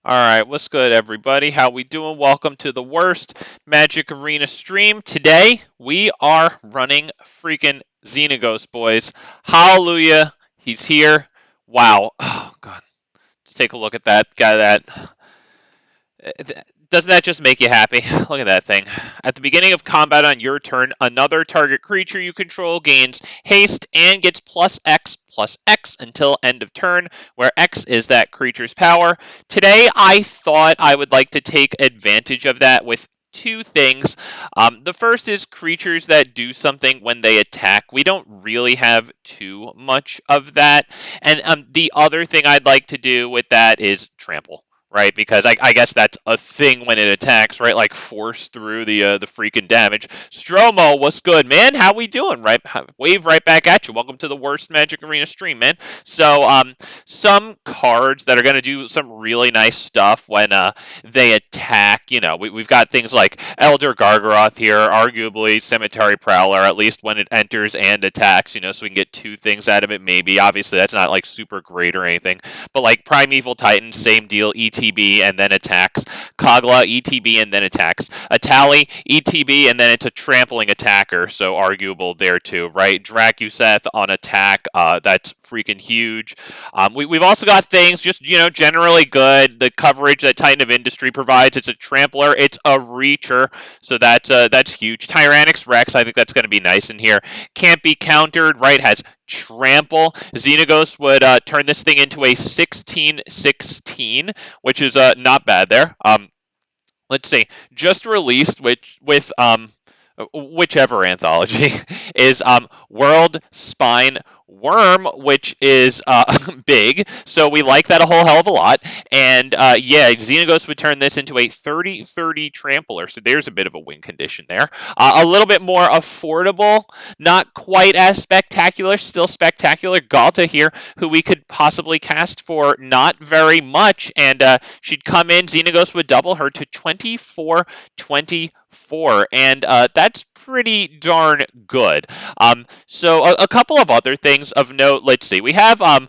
Alright, what's good everybody? How we doing? Welcome to the worst Magic Arena stream. Today, we are running freaking Xenagos, boys. Hallelujah. He's here. Wow. Oh, God. Let's take a look at that guy. Doesn't that just make you happy? Look at that thing. At the beginning of combat on your turn, another target creature you control gains haste and gets +X/+X until end of turn, where X is that creature's power. Today, I thought I would like to take advantage of that with two things. The first is creatures that do something when they attack. We don't really have too much of that. And the other thing I'd like to do with that is trample. Right, because I guess that's a thing when it attacks, right? Like force through the freaking damage. Stromo, what's good, man? How we doing? Right, wave right back at you. Welcome to the worst Magic Arena stream, man. So some cards that are gonna do some really nice stuff when they attack. You know, we've got things like Elder Gargaroth here, arguably Cemetery Prowler, at least when it enters and attacks. You know, so we can get two things out of it. Maybe, obviously, that's not like super great or anything, but like Primeval Titan, same deal. ETB and then attacks. Kogla, ETB and then attacks. Atali, ETB and then it's a trampling attacker, so arguable there too, right? Drakuseth on attack, that's freaking huge. We've also got things just, you know, generally good. The coverage that Titan of Industry provides, it's a trampler, it's a reacher, so that's huge. Tyrranax Rex, I think that's going to be nice in here. Can't be countered, right? Has trample. Xenagos would turn this thing into a 16/16, which is not bad there. Let's see, just released with whichever anthology is Worldspine Wurm, which is big, so we like that a whole hell of a lot. And yeah, Xenagos would turn this into a 30/30 trampler, so there's a bit of a win condition there. A little bit more affordable, not quite as spectacular, still spectacular. Ghalta here, who we could possibly cast for not very much, and she'd come in, Xenagos would double her to 24/24, and that's pretty darn good. So a couple of other things of note. Let's see. We have a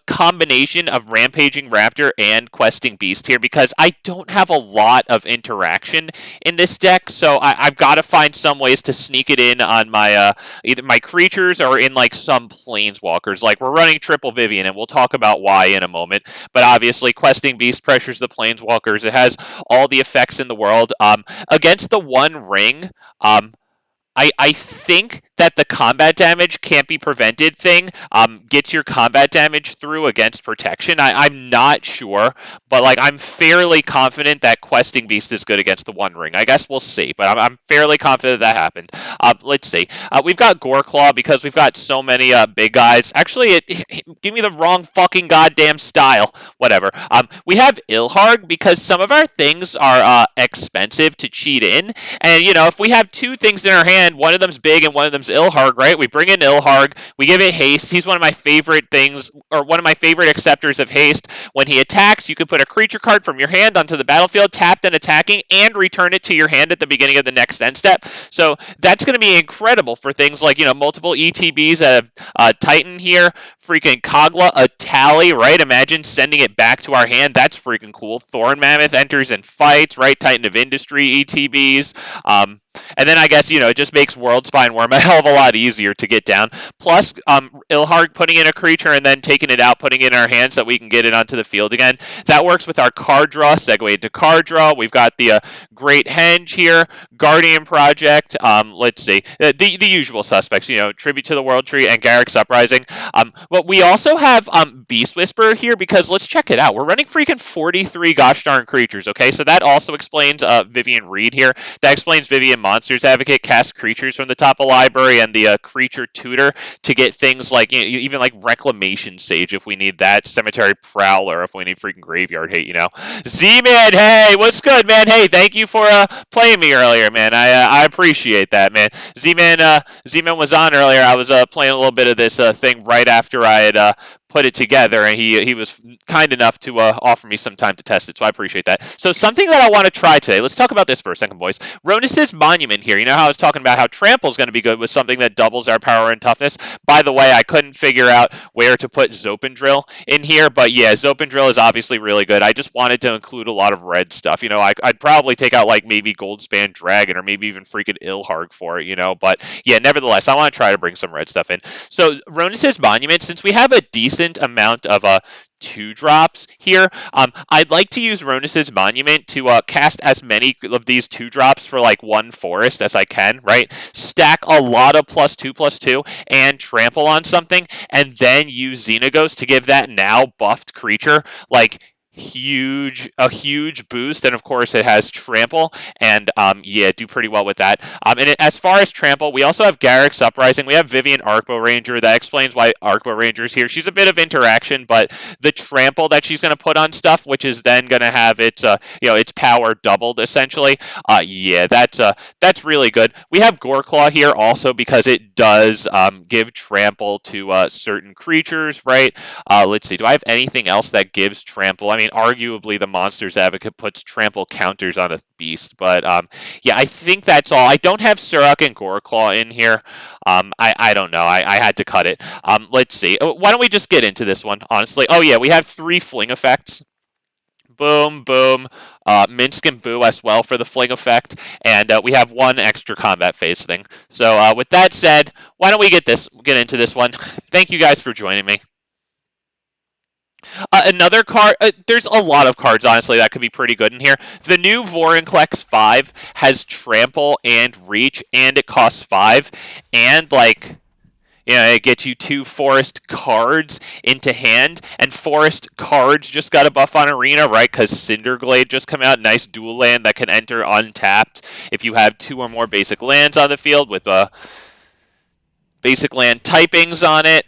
combination of Rampaging Raptor and Questing Beast here because I don't have a lot of interaction in this deck, so I've got to find some ways to sneak it in on my either my creatures or in like some planeswalkers. Like we're running Triple Vivian, and we'll talk about why in a moment. But obviously, Questing Beast pressures the planeswalkers. It has all the effects in the world. Against the One Ring, I think that the combat damage can't be prevented thing gets your combat damage through against protection. I'm not sure, but like I'm fairly confident that Questing Beast is good against the One Ring. I guess we'll see, but I'm fairly confident that happened. Let's see. We've got Goreclaw because we've got so many big guys. Actually, give me the wrong fucking goddamn style. Whatever. We have Ilharg because some of our things are expensive to cheat in, and you know if we have two things in our hand, one of them's big and one of them's Ilharg, right? We bring in Ilharg, we give it haste. He's one of my favorite things, or one of my favorite acceptors of haste. When he attacks, you can put a creature card from your hand onto the battlefield, tapped and attacking, and return it to your hand at the beginning of the next end step. So that's going to be incredible for things like, you know, multiple ETBs out of Titan here, freaking Kogla, a tally, right? Imagine sending it back to our hand. That's freaking cool. Thorn Mammoth enters and fights, right? Titan of Industry, ETBs. And then I guess, you know, it just makes Worldspine Wurm a hell of a lot easier to get down. Plus, Ilharg putting in a creature and then taking it out, putting it in our hands so that we can get it onto the field again. That works with our card draw, segue into card draw. We've got the Great Henge here, Guardian Project. Let's see, the usual suspects, you know, Tribute to the World Tree and Garruk's Uprising. But we also have Beast Whisperer here because let's check it out. We're running freaking 43 gosh darn creatures, okay? So that also explains Vivian Reed here. That explains Vivian Monsters Advocate, cast creatures from the top of library, and the Creature Tutor to get things like, you know, even like Reclamation Sage if we need that, Cemetery Prowler if we need freaking Graveyard Hate, you know. Z-Man, hey, what's good, man? Hey, thank you for playing me earlier, man. I appreciate that, man. Z-Man was on earlier. I was playing a little bit of this thing right after I had put it together, and he was kind enough to offer me some time to test it, so I appreciate that. So something that I want to try today, let's talk about this for a second, boys. Rhonas' Monument here. You know how I was talking about how Trample is going to be good with something that doubles our power and toughness? By the way, I couldn't figure out where to put Zopandrill in here, but yeah, Zopandrill is obviously really good. I just wanted to include a lot of red stuff. You know, I'd probably take out like maybe Goldspan Dragon or maybe even freaking Ilharg for it, you know, but yeah, nevertheless, I want to try to bring some red stuff in. So Rhonas' Monument, since we have a decent amount of 2-drops here, I'd like to use Rhonas' Monument to cast as many of these 2-drops for like one forest as I can, right? Stack a lot of +2/+2 and trample on something, and then use Xenagos to give that now buffed creature like a huge boost. And of course it has trample, and yeah, do pretty well with that. And as far as trample, we also have Garruk's Uprising. We have Vivian Arkbow Ranger. That explains why Arkbow Ranger is here. She's a bit of interaction, but the trample that she's going to put on stuff, which is then going to have its its power doubled essentially, yeah, that's really good. We have Goreclaw here also because it does give trample to certain creatures, right? Let's see, do I have anything else that gives trample? I mean, arguably the Monsters Advocate puts trample counters on a beast, but yeah, I think that's all. I don't have Suruk and Goreclaw in here. I don't know. I had to cut it. Let's see. Why don't we just get into this one, honestly? Oh yeah, we have 3 fling effects. Boom, boom, A-Minsc and Boo as well for the fling effect, and we have 1 extra combat phase thing. So with that said, why don't we get into this one? Thank you guys for joining me. Another card, there's a lot of cards, honestly, that could be pretty good in here. The new Vorinclex 5 has Trample and Reach, and it costs 5, and, like, you know, it gets you 2 forest cards into hand, and forest cards just got a buff on Arena, right? Because Cinderglade just come out, nice dual land that can enter untapped if you have 2 or more basic lands on the field with basic land typings on it.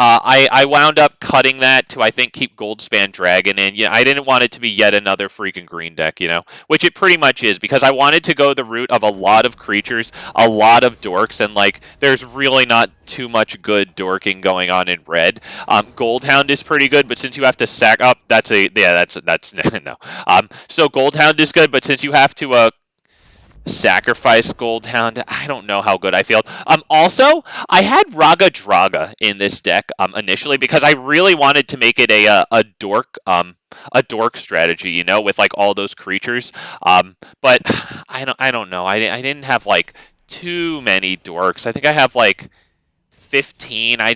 I wound up cutting that to, I think, keep Goldspan Dragon in. Yeah, I didn't want it to be yet another freaking green deck, you know, which it pretty much is, because I wanted to go the route of a lot of creatures, a lot of dorks, and like there's really not too much good dorking going on in red. Goldhound is pretty good, but since you have to sack up, that's no. So Goldhound is good, but since you have to sacrifice Goldhound, I don't know how good I feel. Also, I had Raga Draga in this deck initially because I really wanted to make it a dork strategy, you know, with like all those creatures. But I don't know. I didn't have like too many dorks. I think I have like 15. I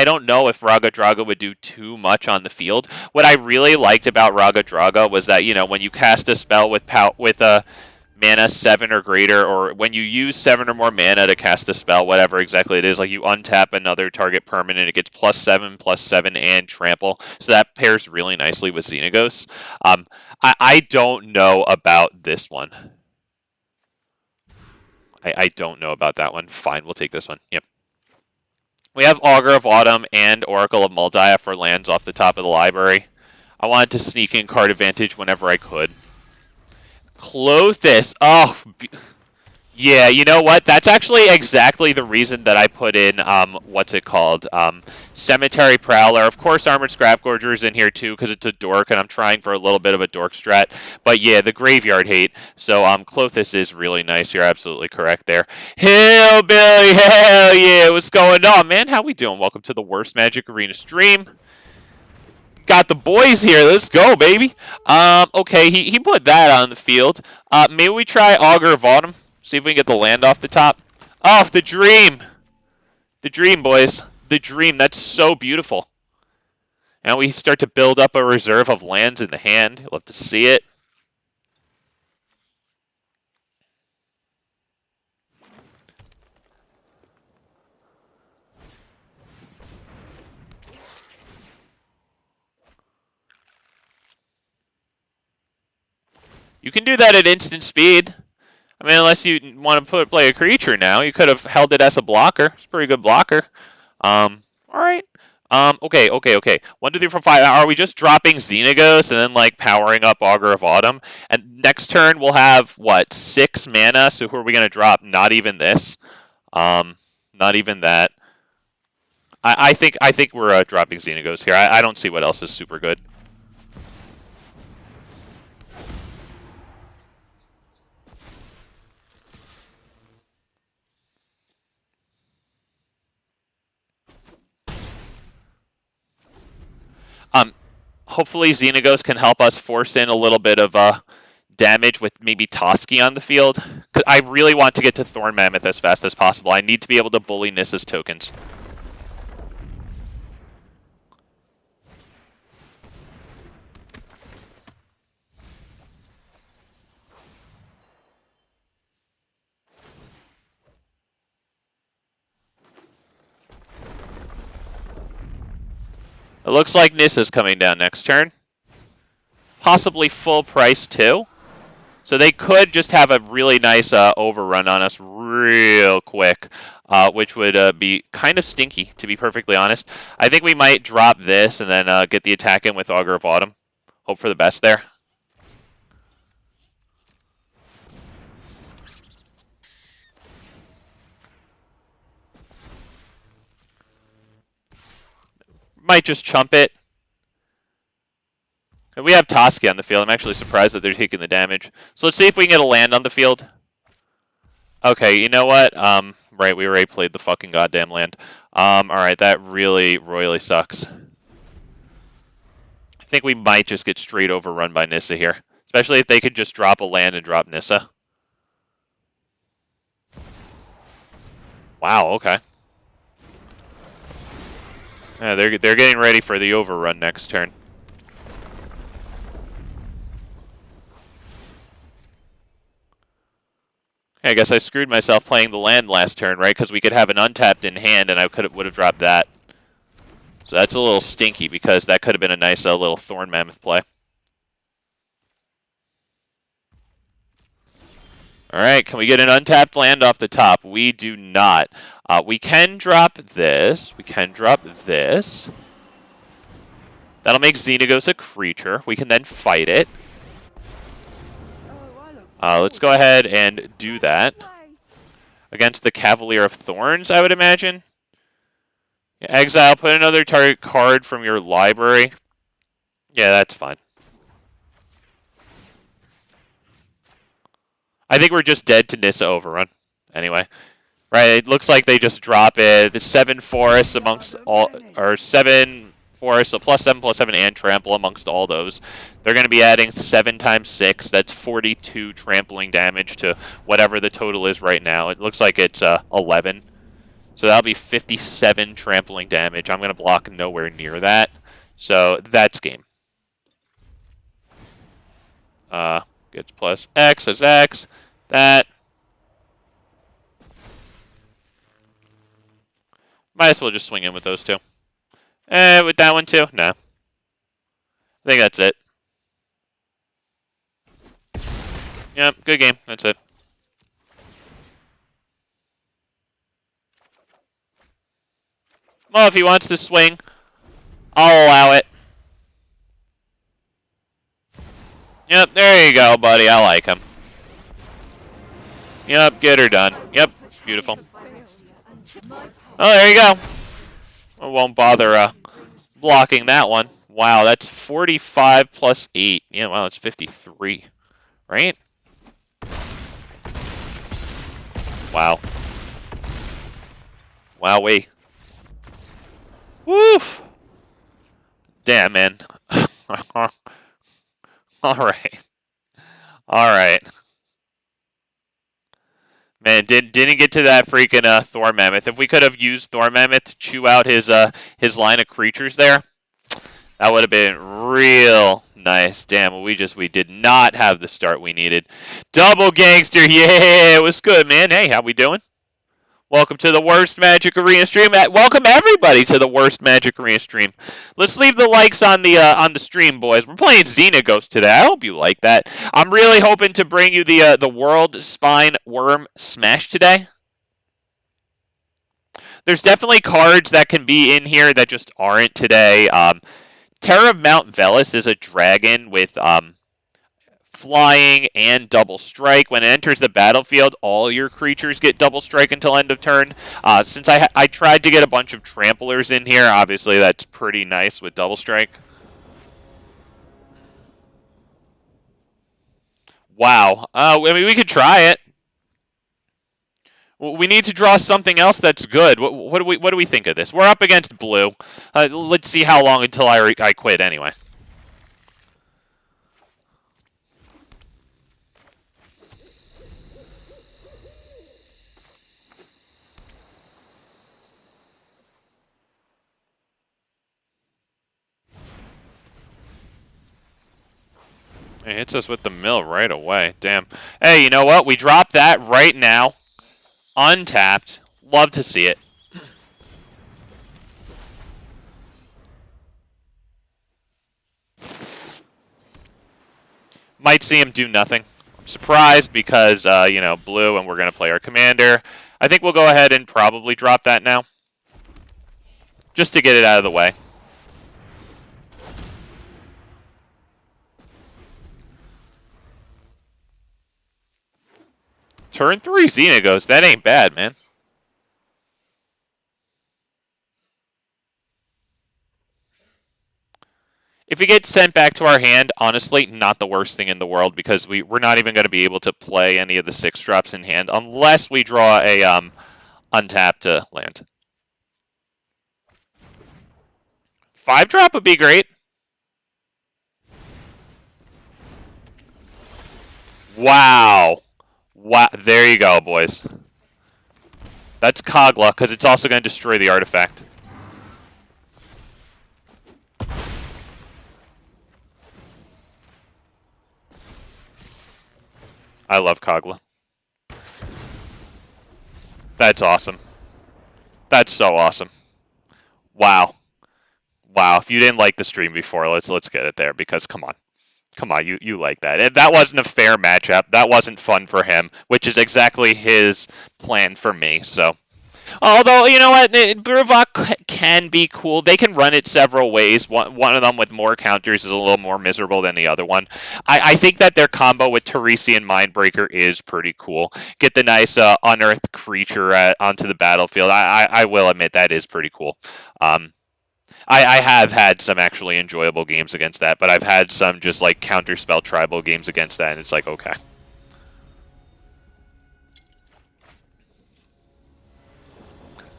don't know if Raga Draga would do too much on the field. What I really liked about Raga Draga was that, you know, when you cast a spell with a mana 7 or greater, or when you use 7 or more mana to cast a spell, whatever exactly it is, like you untap another target permanent, it gets +7/+7 and trample. So that pairs really nicely with Xenagos. I don't know about this one. I don't know about that one. Fine, we'll take this one. Yep. We have Augur of Autumn and Oracle of Muldia for lands off the top of the library. I wanted to sneak in card advantage whenever I could. Klothys. Oh, yeah, you know what? That's actually exactly the reason that I put in, what's it called? Cemetery Prowler. Of course, Armored Scrapgorger is in here too, because it's a dork, and I'm trying for a little bit of a dork strat. But yeah, the Graveyard Hate. So, Klothys is really nice. You're absolutely correct there. Hillbilly, hell yeah! What's going on, man? How we doing? Welcome to the Worst Magic Arena stream. Got the boys here. Let's go, baby. Okay, he put that on the field. Maybe we try Augur of Autumn. See if we can get the land off the top. Oh, the dream. The dream, boys. The dream. That's so beautiful. And we start to build up a reserve of lands in the hand. You'll have to see it. You can do that at instant speed. I mean, unless you want to play a creature now, you could have held it as a blocker. It's a pretty good blocker. All right. Okay. 1, 2, 3, 4, 5. Are we just dropping Xenagos and then like powering up Augur of Autumn? And next turn we'll have what, 6 mana? So who are we gonna drop? Not even this. Not even that. I think we're dropping Xenagos here. I don't see what else is super good. Hopefully Xenagos can help us force in a little bit of damage with maybe Toski on the field. 'Cause I really want to get to Thorn Mammoth as fast as possible. I need to be able to bully Nissa's tokens. It looks like Nissa's coming down next turn. Possibly full price too. So they could just have a really nice overrun on us real quick, which would be kind of stinky, to be perfectly honest. I think we might drop this and then get the attack in with Augur of Autumn. Hope for the best there. Might just chump it. And we have Toski on the field. I'm actually surprised that they're taking the damage. So let's see if we can get a land on the field. Okay, you know what? Right, we already played the fucking goddamn land. Alright, that really royally sucks. I think we might just get straight overrun by Nissa here. Especially if they could just drop a land and drop Nissa. Wow, okay. Yeah, they're getting ready for the overrun next turn. I guess I screwed myself playing the land last turn, right? Because we could have an untapped in hand, and I would have dropped that. So that's a little stinky, because that could have been a nice little Thorn Mammoth play. Alright, can we get an untapped land off the top? We do not. We can drop this. We can drop this. That'll make Xenagos a creature. We can then fight it. Let's go ahead and do that. Against the Cavalier of Thorns, I would imagine. Yeah, exile, put another target card from your library. Yeah, that's fine. I think we're just dead to Nissa Overrun. Anyway. Right, it looks like they just drop it. The 7 forests amongst all, or 7 forests, so +7/+7 and trample amongst all those. They're going to be adding 7 times 6. That's 42 trampling damage to whatever the total is right now. It looks like it's 11. So that'll be 57 trampling damage. I'm going to block nowhere near that. So that's game. Gets plus X as X. That. Might as well just swing in with those two. With that one too? No. I think that's it. Yep, good game. That's it. Well, if he wants to swing, I'll allow it. Yep, there you go, buddy. I like him. Yep, get her done. Yep, beautiful. Oh, there you go. I won't bother blocking that one. Wow, that's 45 plus 8. Yeah, wow, that's 53. Right? Wow. Wowee. Woof! Damn, man. Alright. Alright. Man, didn't get to that freaking Thorn Mammoth. If we could have used Thorn Mammoth to chew out his line of creatures there, that would have been real nice. Damn, we did not have the start we needed. Double Gangster, yeah, it was good, man. Hey, how we doing? Welcome to the Worst Magic Arena stream. Welcome everybody to the Worst Magic Arena stream. Let's leave the likes on the stream, boys. We're playing Xenagos today. I hope you like that. I'm really hoping to bring you the Worldspine Wurm Smash today. There's definitely cards that can be in here that just aren't today. Terror of Mount Velis is a dragon with flying and double strike. When it enters the battlefield, all your creatures get double strike until end of turn. Since I tried to get a bunch of tramplers in here, obviously that's pretty nice with double strike. Wow. I mean, we could try it. We need to draw something else that's good. What do we think of this? We're up against blue. Let's see how long until I quit anyway. It hits us with the mill right away. Damn. Hey, you know what? We drop that right now. Untapped. Love to see it. Might see him do nothing. I'm surprised because, you know, blue and we're going to play our commander. I think we'll go ahead and probably drop that now. Just to get it out of the way. Turn 3 Xenagos. That ain't bad, man. If it gets sent back to our hand, honestly, not the worst thing in the world because we're not even going to be able to play any of the 6-drops in hand unless we draw a untapped land. 5-drop would be great. Wow. Wow. There you go, boys. That's Kogla, because it's also going to destroy the artifact. I love Kogla. That's awesome. That's so awesome. Wow. Wow. If you didn't like the stream before, let's get it there because come on. Come on, you like that. And that wasn't a fair matchup. That wasn't fun for him, which is exactly his plan for me. So, although, you know what, Bruvok can be cool. They can run it several ways. One of them with more counters is a little more miserable than the other one. I think that their combo with Tiresian Mindbreaker is pretty cool. Get the nice unearthed creature onto the battlefield. I will admit that is pretty cool. I have had some actually enjoyable games against that, but I've had some just like counterspell tribal games against that, and it's like, okay.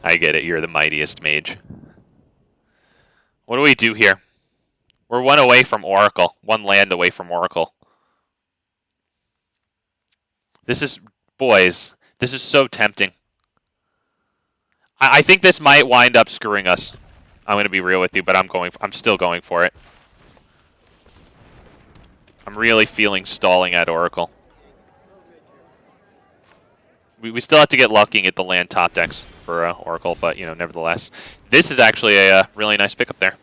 I get it, you're the mightiest mage. What do we do here? We're 1 away from Oracle. 1 land away from Oracle. This is, boys, this is so tempting. I think this might wind up screwing us. I'm going to be real with you, but I'm still going for it. I'm really feeling stalling at Oracle. We still have to get lucky and get the land top decks for Oracle, but, you know, nevertheless. This is actually a really nice pickup there.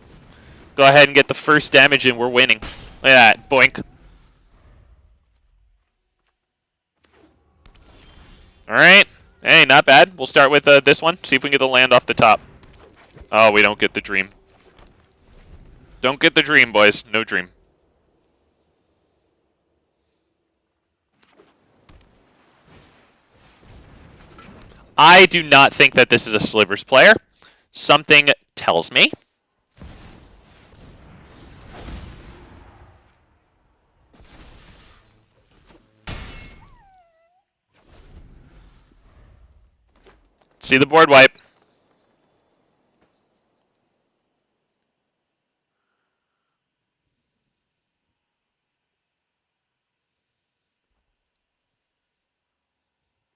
Go ahead and get the first damage and we're winning. Look at that. Boink. Alright. Hey, not bad. We'll start with this one. See if we can get the land off the top. Oh, we don't get the dream. Don't get the dream, boys. No dream. I do not think that this is a Slivers player. Something tells me. See the board wipe.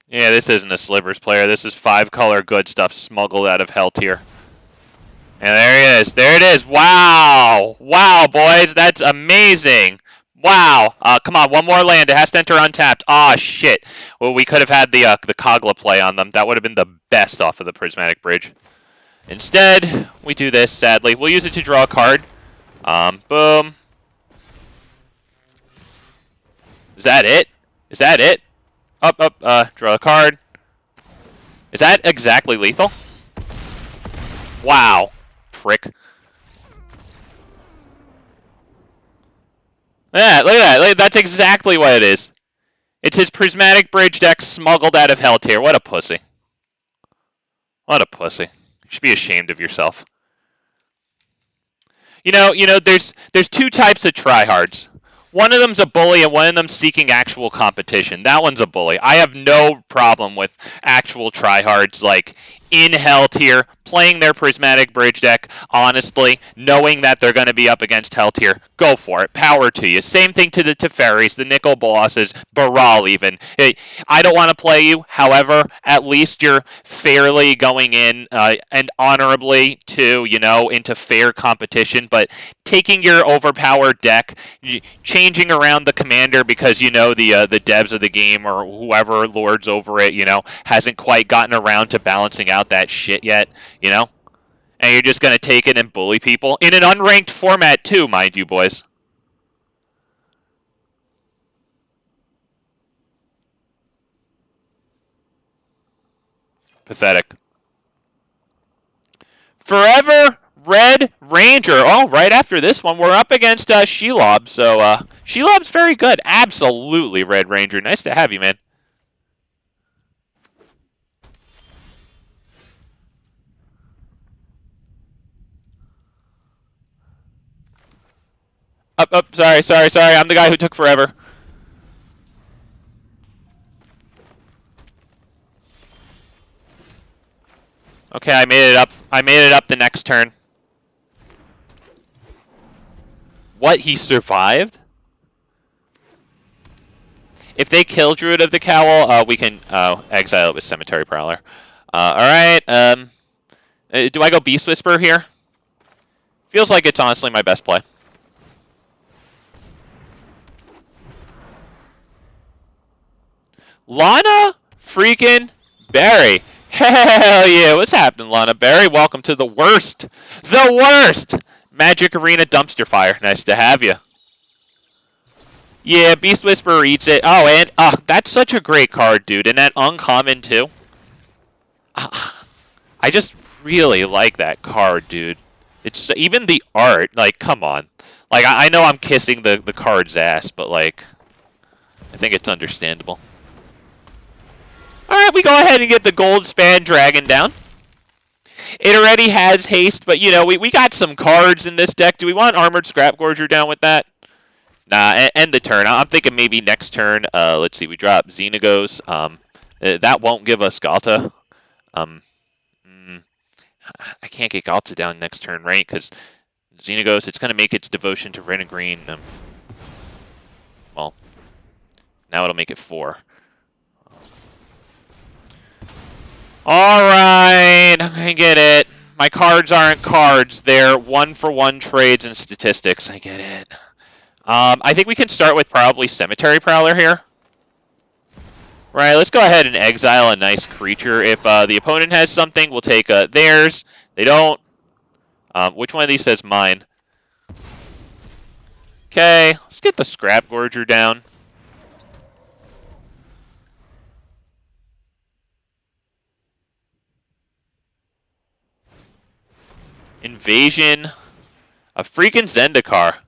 Yeah, this isn't a Slivers player. This is 5-color good stuff smuggled out of Hell Tier. And there it is. There it is. Wow. Wow, boys. That's amazing. Wow. Come on, one more land. It has to enter untapped. Ah, shit. Well, we could have had the Kogla play on them. That would have been the best off of the Prismatic Bridge. Instead, we do this, sadly. We'll use it to draw a card. Boom. Is that it? Is that it? Up, draw a card. Is that exactly lethal? Wow. Prick. Look Yeah, look at that. That's exactly what it is. It's his Prismatic Bridge deck smuggled out of Hell Tier. What a pussy. What a pussy. You should be ashamed of yourself. There's two types of tryhards. One of them's a bully, and one of them's seeking actual competition. That one's a bully. I have no problem with actual tryhards, like in Hell Tier, playing their Prismatic Bridge deck, honestly, knowing that they're going to be up against Hell Tier. Go for it. Power to you. Same thing to the Teferis, the Nickel Bosses, Brawl even. I don't want to play you. However, at least you're fairly going in and honorably to, into fair competition. But taking your overpowered deck, changing around the commander because the devs of the game or whoever lords over it, hasn't quite gotten around to balancing out that shit yet, and you're just gonna take it and bully people in an unranked format too, mind you, boys. Pathetic. Forever Red Ranger. Oh, right after this one, we're up against Shelob. So Shelob's very good. Absolutely, Red Ranger. Nice to have you, man. Up. Sorry. I'm the guy who took forever. Okay, I made it up. I made it up the next turn. What? He survived? If they kill Druid of the Cowl, we can exile it with Cemetery Prowler. Alright, do I go Beast Whisperer here? Feels like it's honestly my best play. Lana freaking Berry. Hell yeah, what's happening, Lana Berry? Welcome to the worst Magic Arena Dumpster Fire. Nice to have you. Yeah, Beast Whisperer eats it. Oh, and that's such a great card, dude. And that uncommon, too. I just really like that card, dude. It's even the art. Like, come on. Like, I know I'm kissing the card's ass, but, like, I think it's understandable. Alright, we go ahead and get the Goldspan Dragon down. It already has haste, but, we got some cards in this deck. Do we want Armored Scrap Gorger down with that? Nah, end the turn. I'm thinking maybe next turn, let's see, we drop Xenagos. That won't give us Ghalta. I can't get Ghalta down next turn, right? Because Xenagos, it's going to make its devotion to red and green. Well, now it'll make it 4. Alright, I get it. My cards aren't cards. They're 1-for-1 trades and statistics. I get it. I think we can start with probably Cemetery Prowler here. Right, let's go ahead and exile a nice creature. If the opponent has something, we'll take theirs. They don't. Which one of these says mine? Okay, let's get the Scrap Gorger down. Invasion. A freaking Zendikar.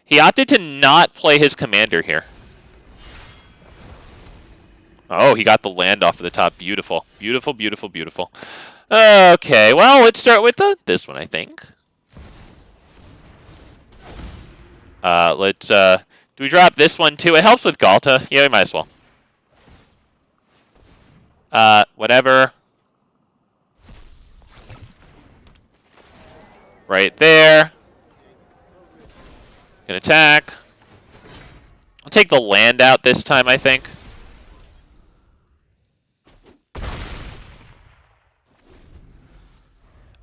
He opted to not play his commander here. Oh, he got the land off of the top. Beautiful. Beautiful, beautiful, beautiful. Okay, well, let's start with this one, I think. Let's, do we drop this one too? It helps with Ghalta. Yeah, we might as well. Whatever. Right there. Can attack. I'll take the land out this time, I think.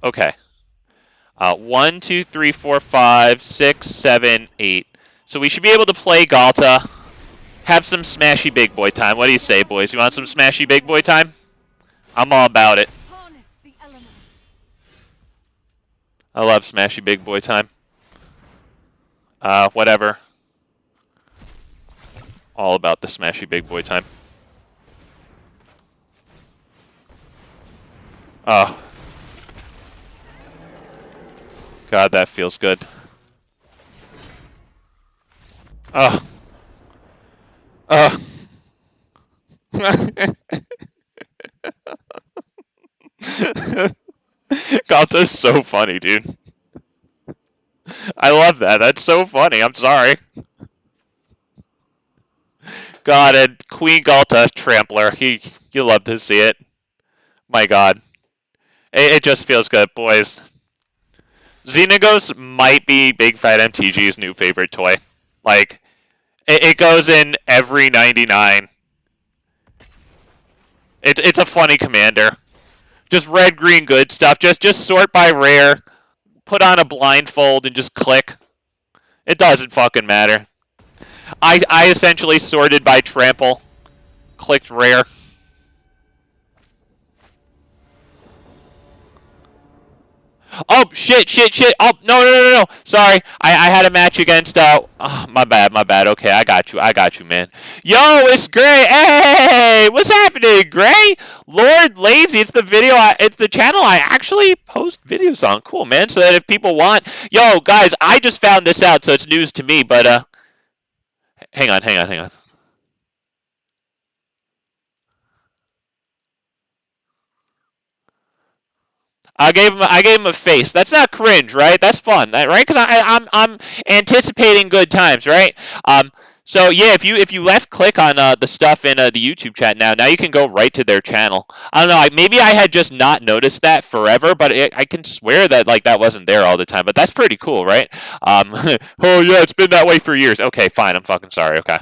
Okay. 1, 2, 3, 4, 5, 6, 7, 8. So we should be able to play Ghalta. Have some smashy big boy time. What do you say, boys? You want some smashy big boy time? I'm all about it. I love smashy big boy time. Whatever. All about the smashy big boy time. Oh. God, that feels good. Oh. Oh. Ghalta's so funny, dude. I love that. That's so funny. I'm sorry. God, and Queen Ghalta Trampler. You love to see it. My God. It just feels good, boys. Xenagos might be Big Fat MTG's new favorite toy. Like, it goes in every 99. It's a funny commander. Just red, green, good stuff. Just sort by rare. Put on a blindfold and just click. It doesn't fucking matter. I essentially sorted by trample. Clicked rare. Oh, shit. Oh, no. Sorry. I had a match against, oh, my bad. Okay, I got you, man. Yo, it's Gray. Hey, what's happening, Gray? Lord Lazy, it's the channel I actually post videos on. Cool, man. So that if people want, yo, guys, I just found this out, so it's news to me, but, hang on. I gave him a face. That's not cringe, right? That's fun, right? Because I'm anticipating good times, right? So yeah, if you left click on the stuff in the YouTube chat now you can go right to their channel. I don't know. Maybe I had just not noticed that forever, but I can swear that like that wasn't there all the time. But that's pretty cool, right? Oh yeah, it's been that way for years. Okay, fine. I'm fucking sorry. Okay.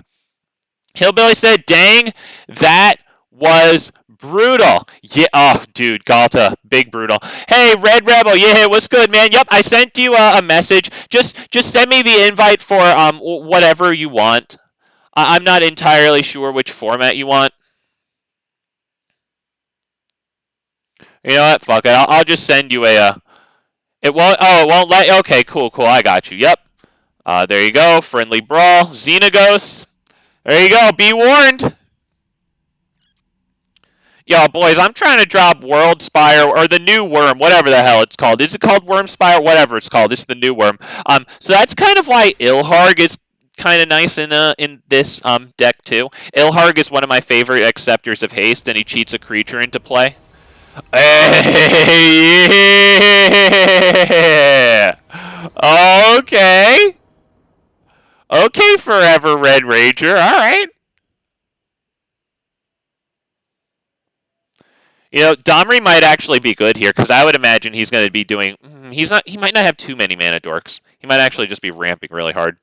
Hillbilly said, "Dang, that was brutal." Yeah, oh, dude, Ghalta, big brutal. Hey, Red Rebel, yeah, what's good, man? Yep, I sent you a message. Just send me the invite for whatever you want. I'm not entirely sure which format you want. You know what? Fuck it. I'll just send you a. It won't. Oh, it won't let. Okay, cool. I got you. Yep. There you go. Friendly Brawl. Xenagos. There you go. Be warned. Yo, boys, I'm trying to drop Worldspire or the new Wurm, whatever the hell it's called. Is it called Wormspire? Whatever it's called. It's the new Wurm. So that's kind of why Ilharg is kind of nice in this deck too. Ilharg is one of my favorite acceptors of haste, and he cheats a creature into play. Hey, yeah! Okay. Okay, Forever Red Rager. All right. You know, Domri might actually be good here because I would imagine he's going to be doing. He might not have too many mana dorks. He might actually just be ramping really hard.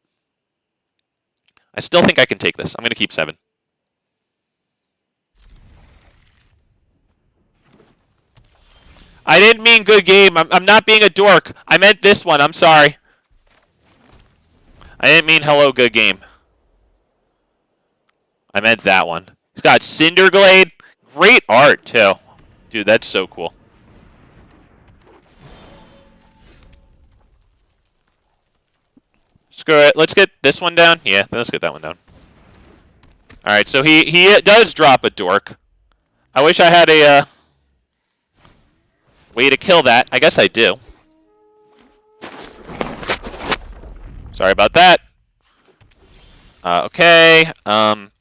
I still think I can take this. I'm going to keep 7. I didn't mean good game. I'm not being a dork. I meant this one. I'm sorry. I didn't mean hello, good game. I meant that one. He's got Cinderglade. Great art, too. Dude, that's so cool. Screw it. Let's get this one down. Yeah, let's get that one down. Alright, so he does drop a dork. I wish I had a way to kill that. I guess I do. Sorry about that. Okay. I'm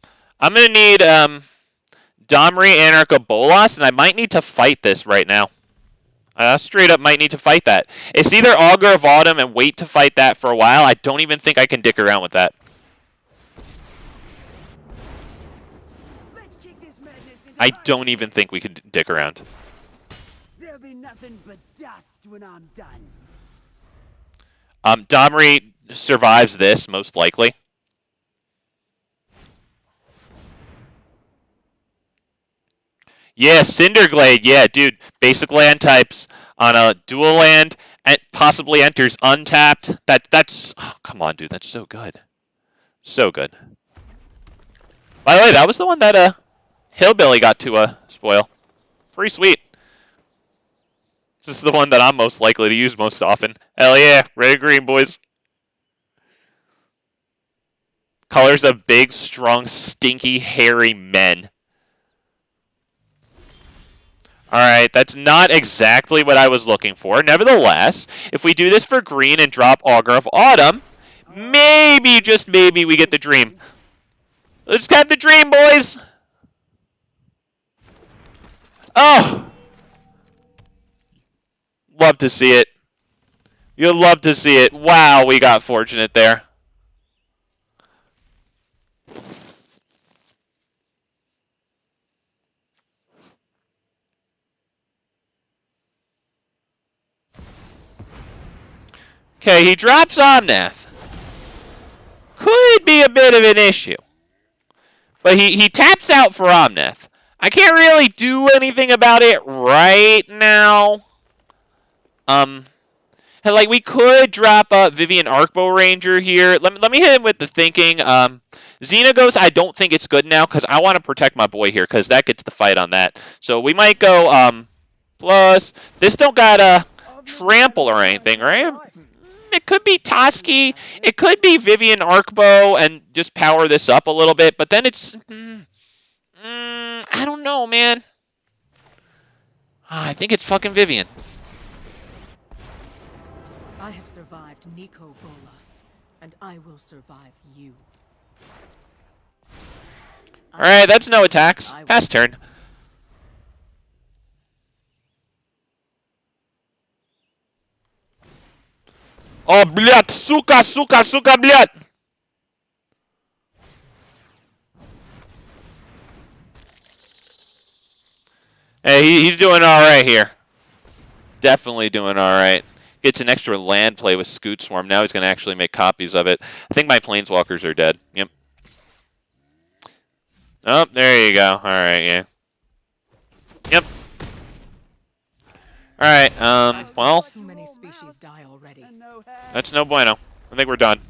going to need Domri, Anarcha, Bolas, and I might need to fight this right now. Straight up might need to fight that. It's either Augur of Autumn and wait to fight that for a while. I don't even think I can dick around with that. I don't even think we can dick around. There'll be nothing but dust when I'm done. Domri survives this, most likely. Yeah, Cinderglade. Yeah, dude. Basic land types on a dual land and possibly enters untapped. That's oh, come on, dude. That's so good. So good. By the way, that was the one that Hillbilly got to spoil. Pretty sweet. This is the one that I'm most likely to use most often. Hell yeah, red and green, boys. Colors of big, strong, stinky, hairy men. Alright, that's not exactly what I was looking for. Nevertheless, if we do this for green and drop Augur of Autumn, maybe, just maybe, we get the dream. Let's have the dream, boys! Oh! Love to see it. You'll love to see it. Wow, we got fortunate there. Okay, he drops Omnath. Could be a bit of an issue. But he taps out for Omnath. I can't really do anything about it right now. Like, we could drop Vivian Arcbow Ranger here. Let me hit him with the thinking. Xenagos, I don't think it's good now because I want to protect my boy here because that gets the fight on that. So we might go plus. This don't got a trample or anything, right? It could be Toski. It could be Vivian Arcbow and just power this up a little bit. But then it's... I don't know, man. I think it's fucking Vivian. I have survived Nico Bolas, and I will survive you. Alright, that's no attacks. Pass turn. Oh, блядь, сука, сука, сука, блядь! Hey, he's doing alright here. Definitely doing alright. Gets an extra land play with Scoot Swarm. Now he's going to actually make copies of it. I think my Planeswalkers are dead. Yep. Oh, there you go. Alright, yeah. Yep. Alright, well... Too many species die already. That's no bueno. I think we're done.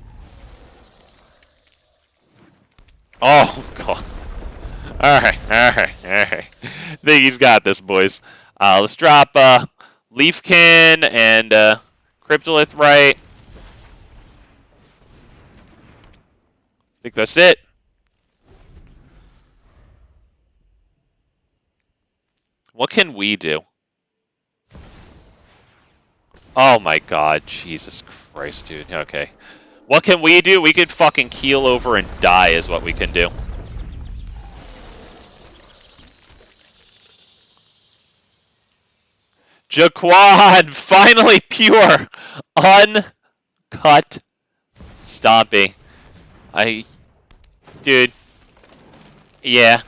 Oh, God. Alright. I think he's got this, boys. Let's drop Leafkin and Cryptolith right. I think that's it. What can we do? Oh my God, Jesus Christ, dude. Okay. What can we do? We could fucking keel over and die is what we can do. Jaquan, finally pure. Uncut Stompy. Dude. Yeah.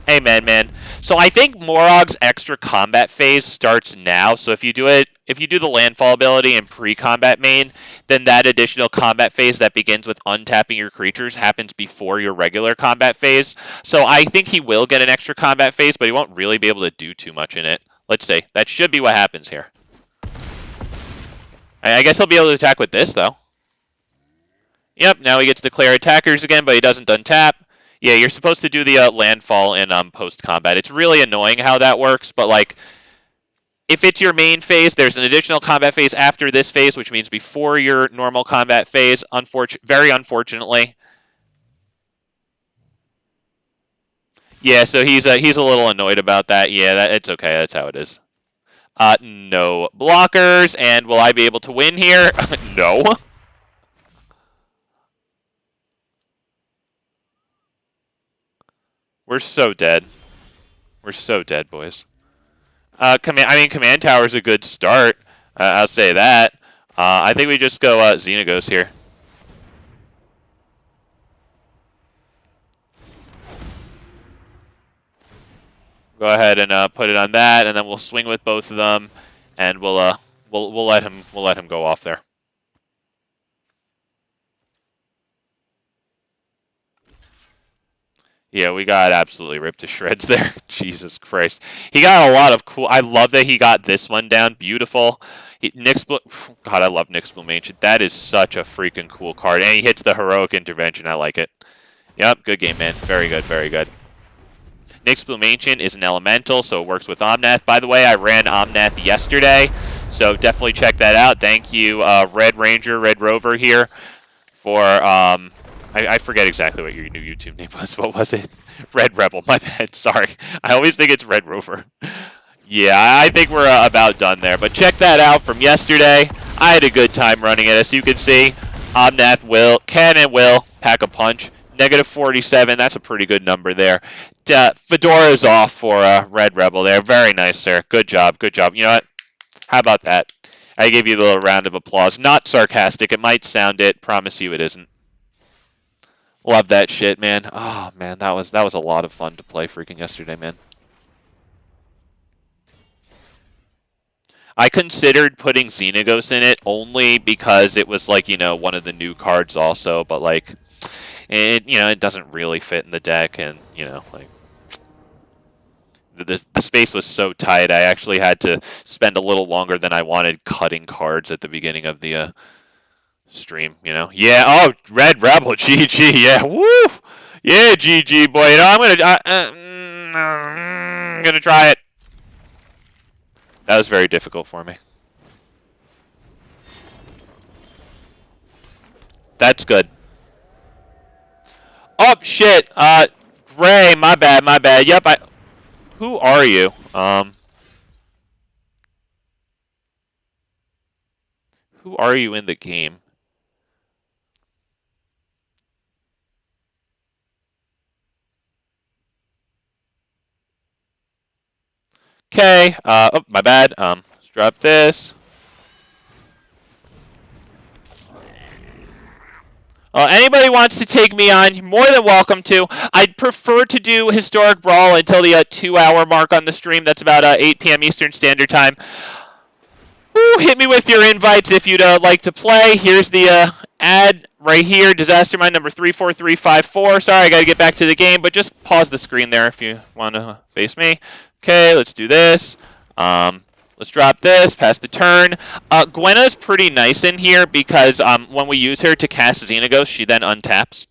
Amen, man. So I think Morog's extra combat phase starts now. So if you do the landfall ability in pre-combat main, then that additional combat phase that begins with untapping your creatures happens before your regular combat phase. So I think he will get an extra combat phase, but he won't really be able to do too much in it. Let's see. That should be what happens here. I guess he'll be able to attack with this, though. Yep, now he gets to declare attackers again, but he doesn't untap. Yeah, you're supposed to do the landfall in post-combat. It's really annoying how that works, but like, if it's your main phase, there's an additional combat phase after this phase, which means before your normal combat phase. Very unfortunately. Yeah, so he's a little annoyed about that. Yeah, it's okay. That's how it is. No blockers, and will I be able to win here? No. We're so dead. We're so dead, boys. Command Tower's a good start. I'll say that. I think we just go Xenagos here. Go ahead and put it on that, and then we'll swing with both of them, and we'll let him go off there. Yeah, we got absolutely ripped to shreds there. Jesus Christ. He got a lot of cool... I love that he got this one down. Beautiful. God, I love Nyx Bloom Ancient. That is such a freaking cool card. And he hits the Heroic Intervention. I like it. Yep, good game, man. Very good, very good. Nyx Bloom Ancient is an elemental, so it works with Omnath. By the way, I ran Omnath yesterday, so definitely check that out. Thank you, Red Ranger, Red Rover here, for... I forget exactly what your new YouTube name was. What was it? Red Rebel. My bad. Sorry. I always think it's Red Rover. Yeah, I think we're about done there. But check that out from yesterday. I had a good time running it, as you can see. Omnath can and will pack a punch. Negative 47, that's a pretty good number there. Fedora's off for Red Rebel there. Very nice, sir. Good job, good job. You know what? How about that? I give you a little round of applause. Not sarcastic. It might sound it. Promise you it isn't. Love that shit, man. Oh, man, that was a lot of fun to play freaking yesterday, man. I considered putting Xenagos in it only because it was like, one of the new cards also, but like it doesn't really fit in the deck, and like the space was so tight. I actually had to spend a little longer than I wanted cutting cards at the beginning of the stream. Yeah. Oh, Red Rebel, GG. Yeah. Woo. Yeah, GG, boy. I'm gonna try it. That was very difficult for me. That's good. Oh shit. Gray. My bad. My bad. Yep. Who are you? Who are you in the game? Okay. Oh, my bad. Let's drop this. Anybody wants to take me on, you're more than welcome to. I'd prefer to do Historic Brawl until the 2-hour mark on the stream. That's about 8 p.m. Eastern Standard Time. Woo, hit me with your invites if you'd like to play. Here's the ad right here. Disaster Mind number 34354. Sorry, I got to get back to the game, but just pause the screen there if you want to face me. Okay, let's do this. Let's drop this, pass the turn. Gwenna's pretty nice in here because when we use her to cast Xenagos, she then untaps.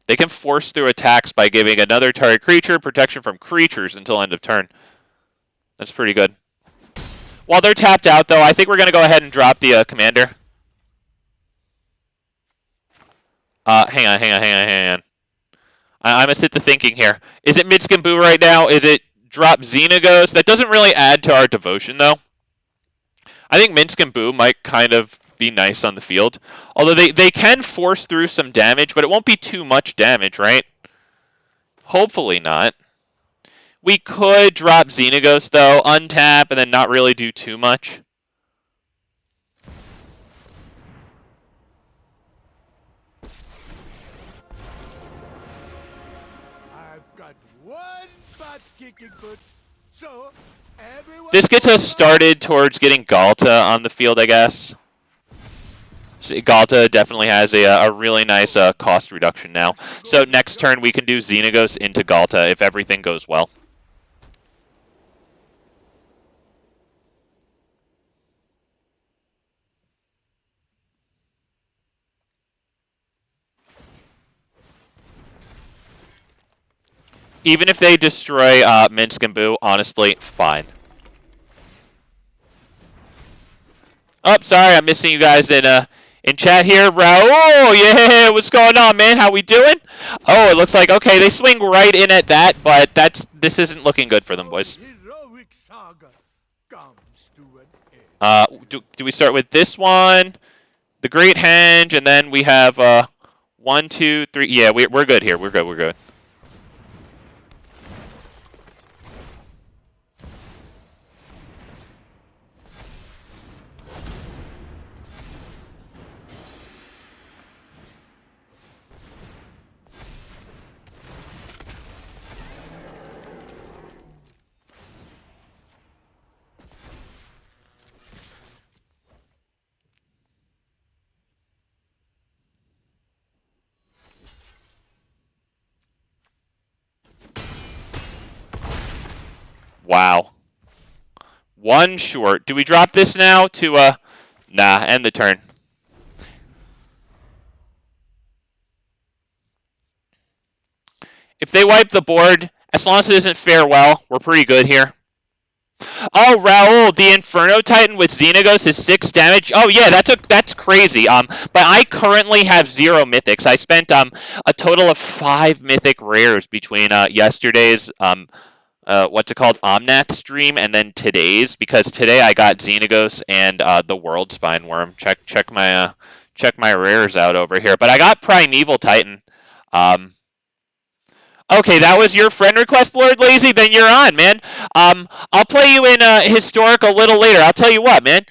They can force through attacks by giving another target creature protection from creatures until end of turn. That's pretty good. While they're tapped out, though, I think we're going to go ahead and drop the commander. Hang on. I must hit the thinking here. Is it Minsc and Boo right now? Is it drop Xenagos? That doesn't really add to our devotion, though. I think Minsc and Boo might kind of be nice on the field. Although they can force through some damage, but it won't be too much damage, right? Hopefully not. We could drop Xenagos, though, untap, and then not really do too much. I've got one butt-kicking foot, so everyone... This gets us started towards getting Ghalta on the field, I guess. Ghalta definitely has a really nice cost reduction now. So next turn we can do Xenagos into Ghalta if everything goes well. Even if they destroy Minsc and Boo, honestly, fine. Oh, sorry, I'm missing you guys in chat here. Raul, yeah, what's going on, man? How we doing? Oh, it looks like, okay, they swing right in at that, but this isn't looking good for them, boys. Do we start with this one, the Great Henge, and then we have 1, 2, 3. Yeah, we're good here. We're good. Wow. One short. Do we drop this now to, nah, end the turn. If they wipe the board, as long as it isn't farewell, we're pretty good here. Oh, Raul, the Inferno Titan with Xenagos is 6 damage. Oh yeah, that's crazy. But I currently have 0 mythics. I spent a total of 5 mythic rares between yesterday's what's it called, Omnath stream, and then today's, because today I got Xenagos and the Worldspine Wurm. Check my rares out over here. But I got Primeval Titan. Um, Okay, that was your friend request, Lord Lazy. Then you're on, man. I'll play you in Historic a little later. I'll tell you what, man.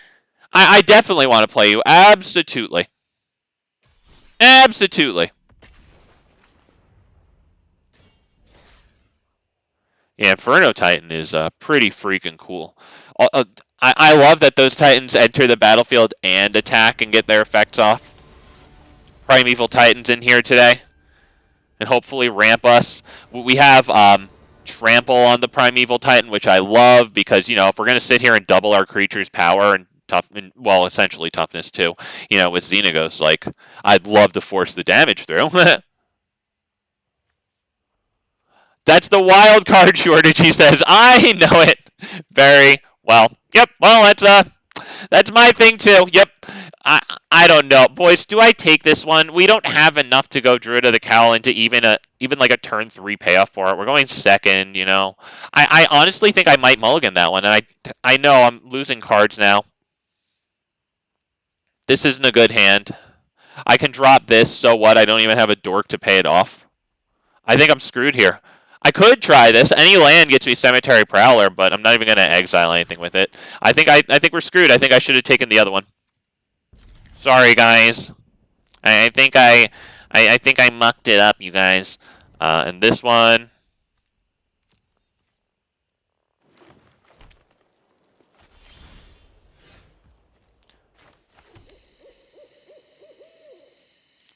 I definitely want to play you. Absolutely. Absolutely. Yeah, Inferno Titan is pretty freaking cool. I love that those Titans enter the battlefield and attack and get their effects off. Primeval Titans in here today. And hopefully ramp us. We have Trample on the Primeval Titan, which I love because, you know, if we're going to sit here and double our creature's power and well, essentially toughness too, you know, with Xenagos, like, I'd love to force the damage through. That's the wild card shortage, he says. I know it very well. Yep, well, that's my thing too. Yep. I don't know. Boys, do I take this one? We don't have enough to go Druid of the Cowl into even like a turn 3 payoff for it. We're going second, you know. I honestly think I might mulligan that one, and I know I'm losing cards now. This isn't a good hand. I can drop this, so what? I don't even have a dork to pay it off. I think I'm screwed here. I could try this. Any land gets me Cemetery Prowler, but I'm not even going to exile anything with it. I think we're screwed. I think I should have taken the other one. Sorry, guys. I think I mucked it up, you guys. And this one.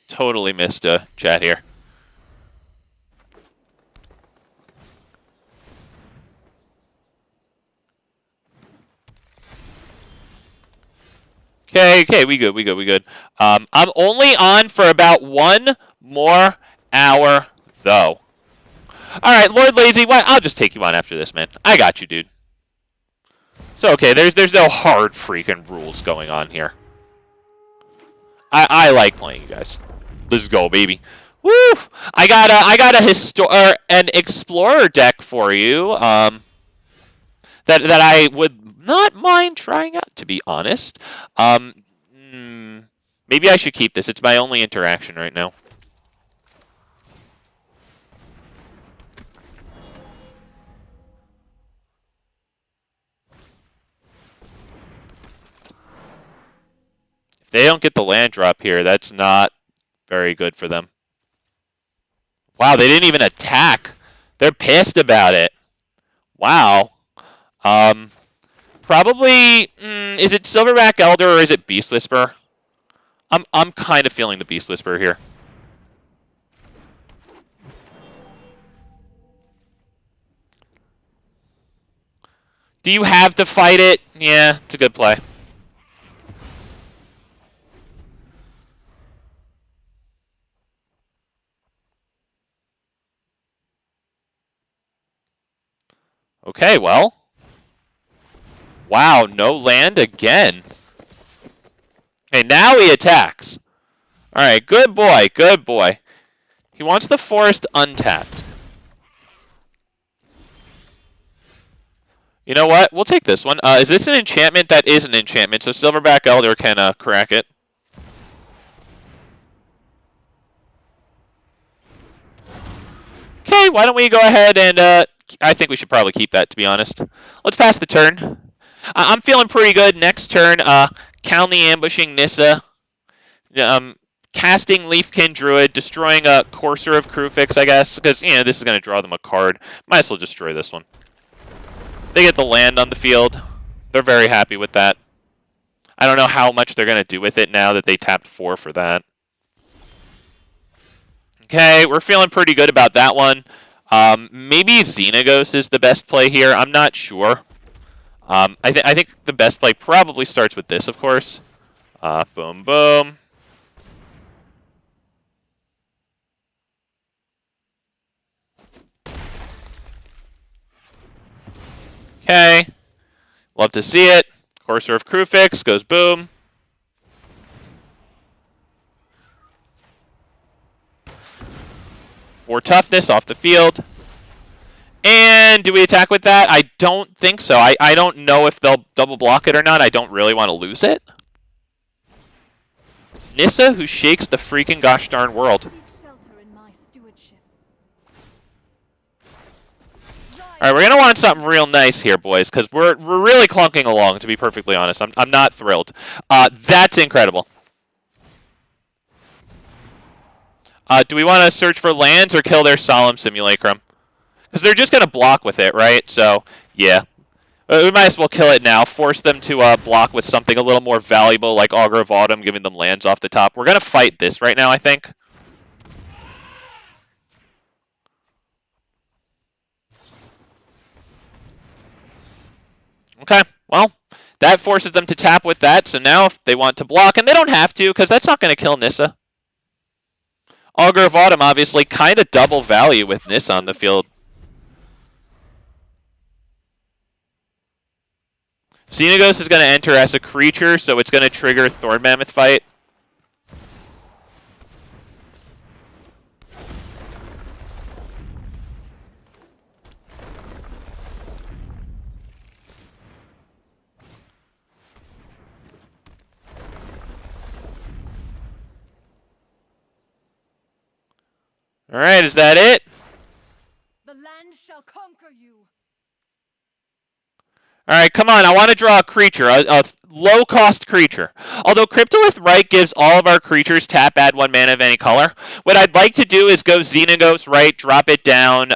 Totally missed a chat here. Okay, we good. I'm only on for about 1 more hour, though. Alright, Lord Lazy, I'll just take you on after this, man. I got you, dude. So, okay, there's no hard freaking rules going on here. I like playing you guys. Let's go, baby. Woo! I got an Explorer deck for you. That I would not mind trying out, to be honest. Maybe I should keep this. It's my only interaction right now. If they don't get the land drop here, that's not very good for them. Wow, they didn't even attack. They're pissed about it. Wow. Probably, is it Silverback Elder or is it Beast Whisperer? I'm kind of feeling the Beast Whisperer here. Do you have to fight it? Yeah, it's a good play. Okay, well. Wow, no land again. Okay, now he attacks. Alright, good boy, good boy. He wants the forest untapped. You know what? We'll take this one. Is this an enchantment? That is an enchantment, so Silverback Elder can crack it. Okay, why don't we go ahead and... I think we should probably keep that, to be honest. Let's pass the turn. I'm feeling pretty good. Next turn, Calney ambushing Nissa. Casting Leafkin Druid, destroying a Courser of Crewfix, I guess, because, you know, this is going to draw them a card. Might as well destroy this one. They get the land on the field. They're very happy with that. I don't know how much they're going to do with it now that they tapped 4 for that. Okay, we're feeling pretty good about that one. Maybe Xenagos is the best play here. I'm not sure. I think the best play probably starts with this, of course. Boom, boom. Okay. Love to see it. Courser of Crewfix goes boom. For toughness off the field. And do we attack with that? I don't think so. I don't know if they'll double block it or not. I don't really want to lose it. Nissa, who shakes the freaking gosh darn world. Alright, we're going to want something real nice here, boys, because we're really clunking along, to be perfectly honest. I'm not thrilled. That's incredible. Do we want to search for lands or kill their Solemn Simulacrum? Because they're just going to block with it, right? So, yeah. We might as well kill it now. Force them to block with something a little more valuable, like Augur of Autumn, giving them lands off the top. We're going to fight this right now, I think. Okay, well, that forces them to tap with that. So now if they want to block, and they don't have to, because that's not going to kill Nissa. Augur of Autumn, obviously, kind of double value with Nissa on the field. Xenagos is going to enter as a creature, so it's going to trigger Thorn Mammoth fight. Alright, is that it? The land shall conquer you. Alright, come on, I want to draw a creature, a low-cost creature. Although Cryptolith Right gives all of our creatures tap, add 1 mana of any color. What I'd like to do is go Xenagos Right, drop it down,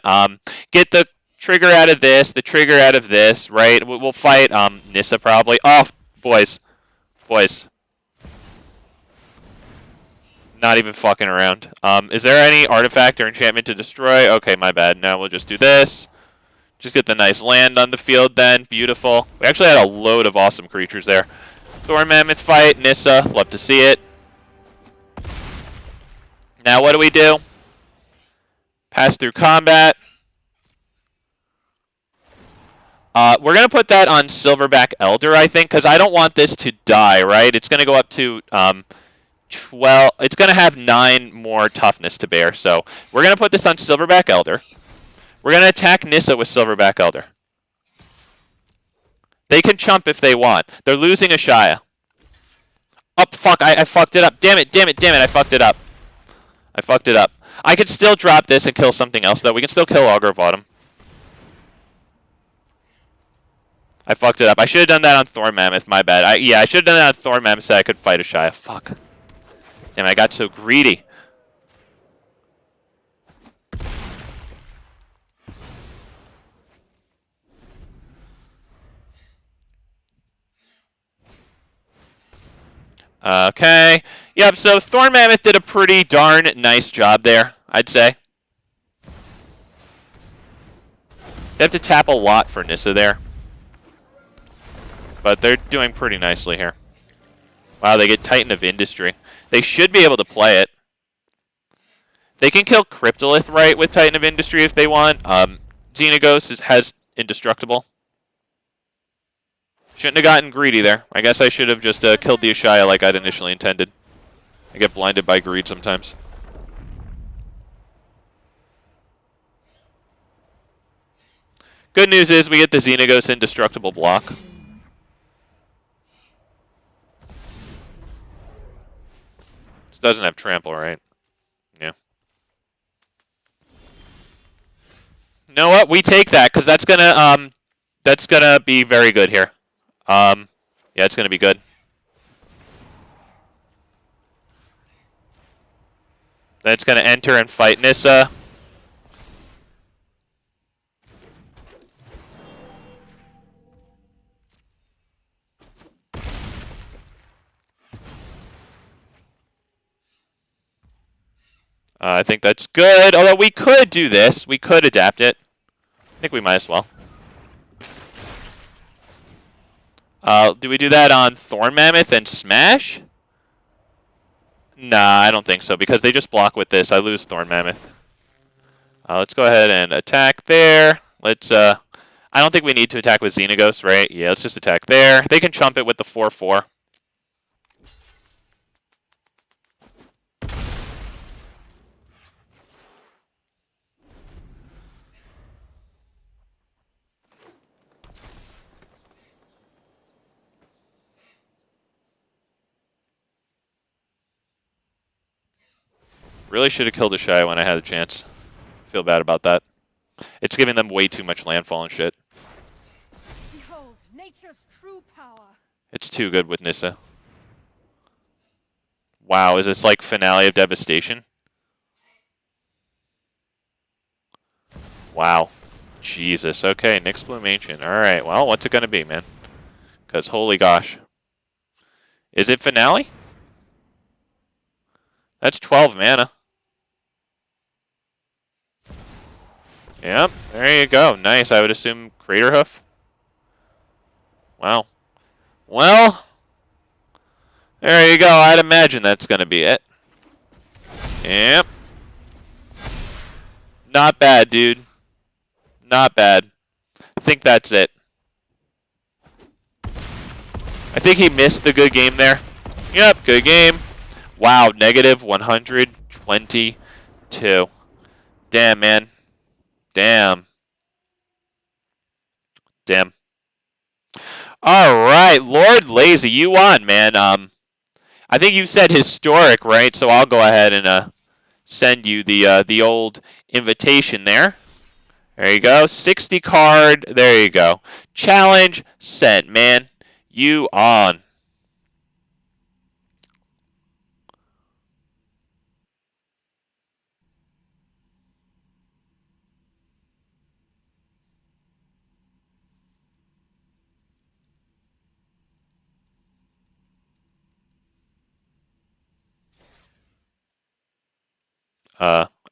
get the trigger out of this, the trigger out of this, right? We'll fight Nissa probably. Oh, boys. Boys. Not even fucking around. Is there any artifact or enchantment to destroy? Okay, my bad. Now we'll just do this. Just get the nice land on the field then. Beautiful. We actually had a load of awesome creatures there. Thorn Mammoth fight, Nissa. Love to see it. Now what do? Pass through combat. We're going to put that on Silverback Elder, I think, because I don't want this to die, right? It's going to go up to 12. It's going to have 9 more toughness to bear. So we're going to put this on Silverback Elder. We're going to attack Nissa with Silverback Elder. They can chump if they want. They're losing Ashaya. Oh, fuck. I fucked it up. Damn it, damn it, damn it. I fucked it up. I fucked it up. I could still drop this and kill something else, though. We can still kill Augur of Autumn. I fucked it up. I should have done that on Thorn Mammoth. My bad. Yeah, I should have done that on Thorn Mammoth so I could fight Ashaya. Fuck. Damn, I got so greedy. Okay. Yep, so Thorn Mammoth did a pretty darn nice job there, I'd say. They have to tap a lot for Nissa there. But they're doing pretty nicely here. Wow, they get Titan of Industry. They should be able to play it. They can kill Cryptolith Right with Titan of Industry if they want. Xenagos has Indestructible. Shouldn't have gotten greedy there. I guess I should have just killed the Ashaya like I'd initially intended. I get blinded by greed sometimes. Good news is we get the Xenagos Indestructible block. This doesn't have trample, right? Yeah. You know what? We take that because that's gonna be very good here. Yeah, it's gonna be good. Then it's gonna enter and fight Nissa. I think that's good. Although we could do this, we could adapt it. I think we might as well. Do we do that on Thorn Mammoth and Smash? Nah, I don't think so, because they just block with this. I lose Thorn Mammoth. Let's go ahead and attack there. Let's, I don't think we need to attack with Xenagos, right? Yeah, let's just attack there. They can chump it with the 4/4. Really should have killed a Shy when I had a chance. Feel bad about that. It's giving them way too much landfall and shit. Behold, nature's true power. It's too good with Nissa. Wow, is this like Finale of Devastation? Wow. Jesus. Okay, Nyx Bloom Ancient. Alright, well, what's it gonna be, man? Because holy gosh. Is it Finale? That's 12 mana. Yep, there you go. Nice. I would assume Craterhoof. Wow. Well, there you go. I'd imagine that's going to be it. Yep. Not bad, dude. Not bad. I think that's it. I think he missed the good game there. Yep, good game. Wow, negative 122. Damn, man. Damn. Damn. All right, Lord Lazy, you won, man. I think you said historic, right? So I'll go ahead and send you the old invitation there. There you go. 60 card. There you go. Challenge sent, man. You on.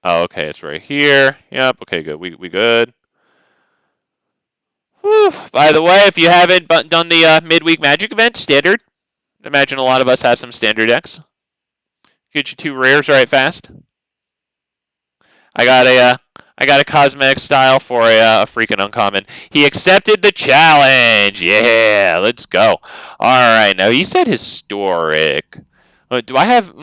Oh, okay, it's right here. Yep, okay, good. We good. Whew. By the way, if you haven't done the midweek Magic event, standard. Imagine a lot of us have some standard decks. Get you 2 rares right fast. I got a cosmetic style for a freaking uncommon. He accepted the challenge. Yeah, let's go. All right, now he said historic. Do I have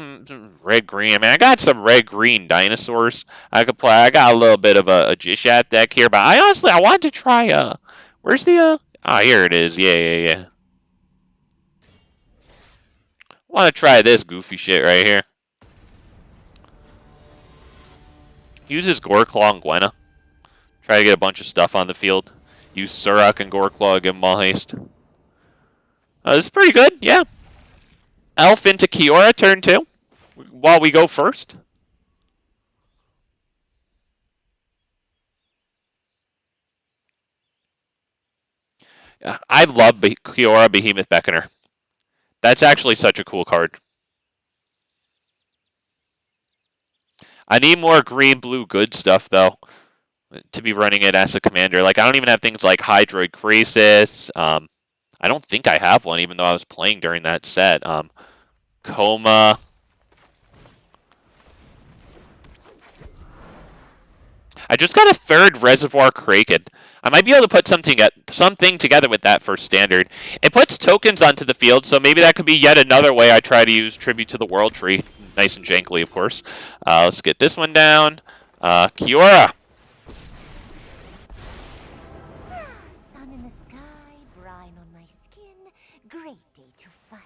red green? I mean, I got some red green dinosaurs I could play. I got a little bit of a Jishat deck here, but I wanted to try where's the here it is. Yeah. I want to try this goofy shit right here. Uses Goreclaw and Gwenna. Try to get a bunch of stuff on the field. Use Surak and Goreclaw, give them all haste. This is pretty good, yeah. Elf into Kiora, turn 2. While we go first. Yeah, I love Kiora Behemoth Beckoner. That's actually such a cool card. I need more green, blue, good stuff, though, to be running it as a commander. Like, I don't even have things like Hydra Grazer. I don't think I have one, even though I was playing during that set. Coma. I just got a 3rd Reservoir Kraken. I might be able to put something together with that for standard. It puts tokens onto the field, so maybe that could be yet another way I try to use Tribute to the World Tree. Nice and jankly, of course. Let's get this one down. Kiora. Sun in the sky, brine on my skin. Great day to fight.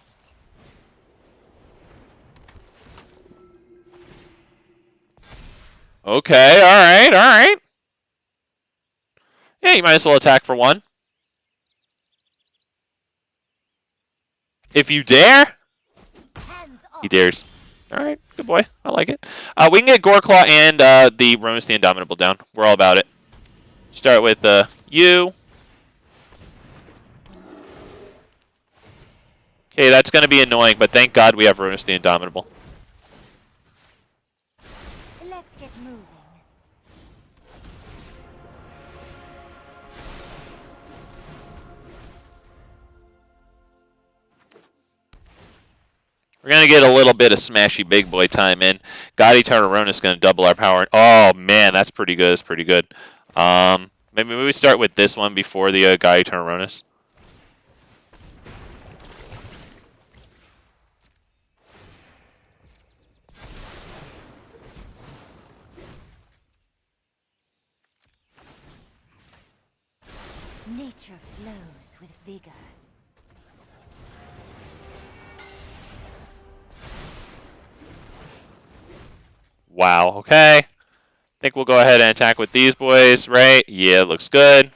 Okay, alright. Yeah, you might as well attack for 1. If you dare. He dares. Alright, good boy. I like it. We can get Goreclaw and the Rhonas the Indomitable down. We're all about it. Start with you. Okay, that's going to be annoying, but thank God we have Rhonas the Indomitable. Let's get moving. We're going to get a little bit of smashy big boy time in. Gotti Tyrranax is going to double our power. Oh, man, that's pretty good. That's pretty good. Maybe we start with this one before the guy who turned Rhonas. Nature flows with vigor. Wow, okay. Think we'll go ahead and attack with these boys, right? Yeah, looks good.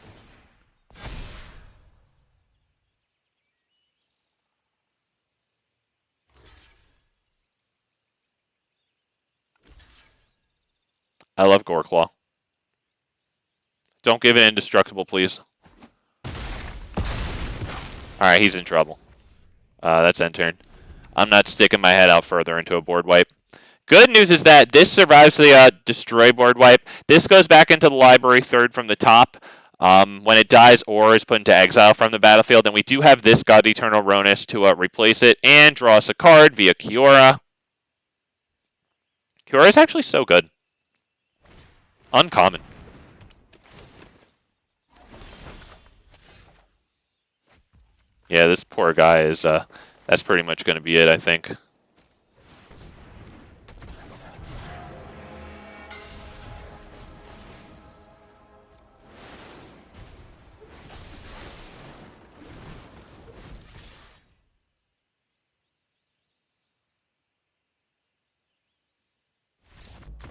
I love Goreclaw. Don't give it indestructible, please. Alright, he's in trouble. That's end turn. I'm not sticking my head out further into a board wipe. Good news is that this survives the destroy board wipe. This goes back into the library third from the top. When it dies or is put into exile from the battlefield, and we do have this God Eternal Rhonas to replace it and draw us a card via Kiora. Kiora is actually so good. Uncommon. Yeah, this poor guy is, that's pretty much going to be it, I think.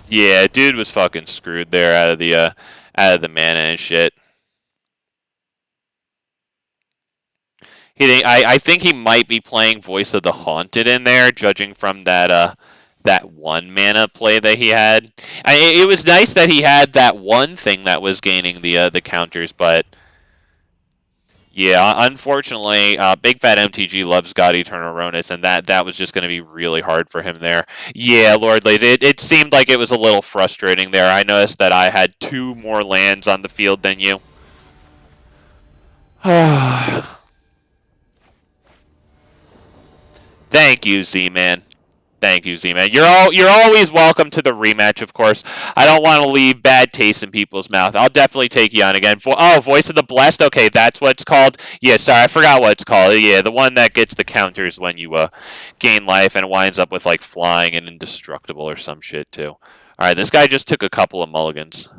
Yeah, dude was fucking screwed there out of the mana and shit. I think he might be playing Voice of the Haunted in there, judging from that that one mana play that he had. It was nice that he had that one thing that was gaining the counters, but yeah, unfortunately, Big Fat MTG loves God Eternal Rhonas, and that was just going to be really hard for him there. Yeah, Lord Lazy, it seemed like it was a little frustrating there. I noticed that I had 2 more lands on the field than you. Thank you, Z-Man. Thank you, Z-Man. You're always welcome to the rematch, of course. I don't want to leave bad taste in people's mouth. I'll definitely take you on again. Oh, Voice of the Blessed? Okay, that's what it's called? Yeah, sorry, I forgot what it's called. Yeah, the one that gets the counters when you gain life and winds up with, like, flying and indestructible or some shit, too. Alright, this guy just took a couple of mulligans.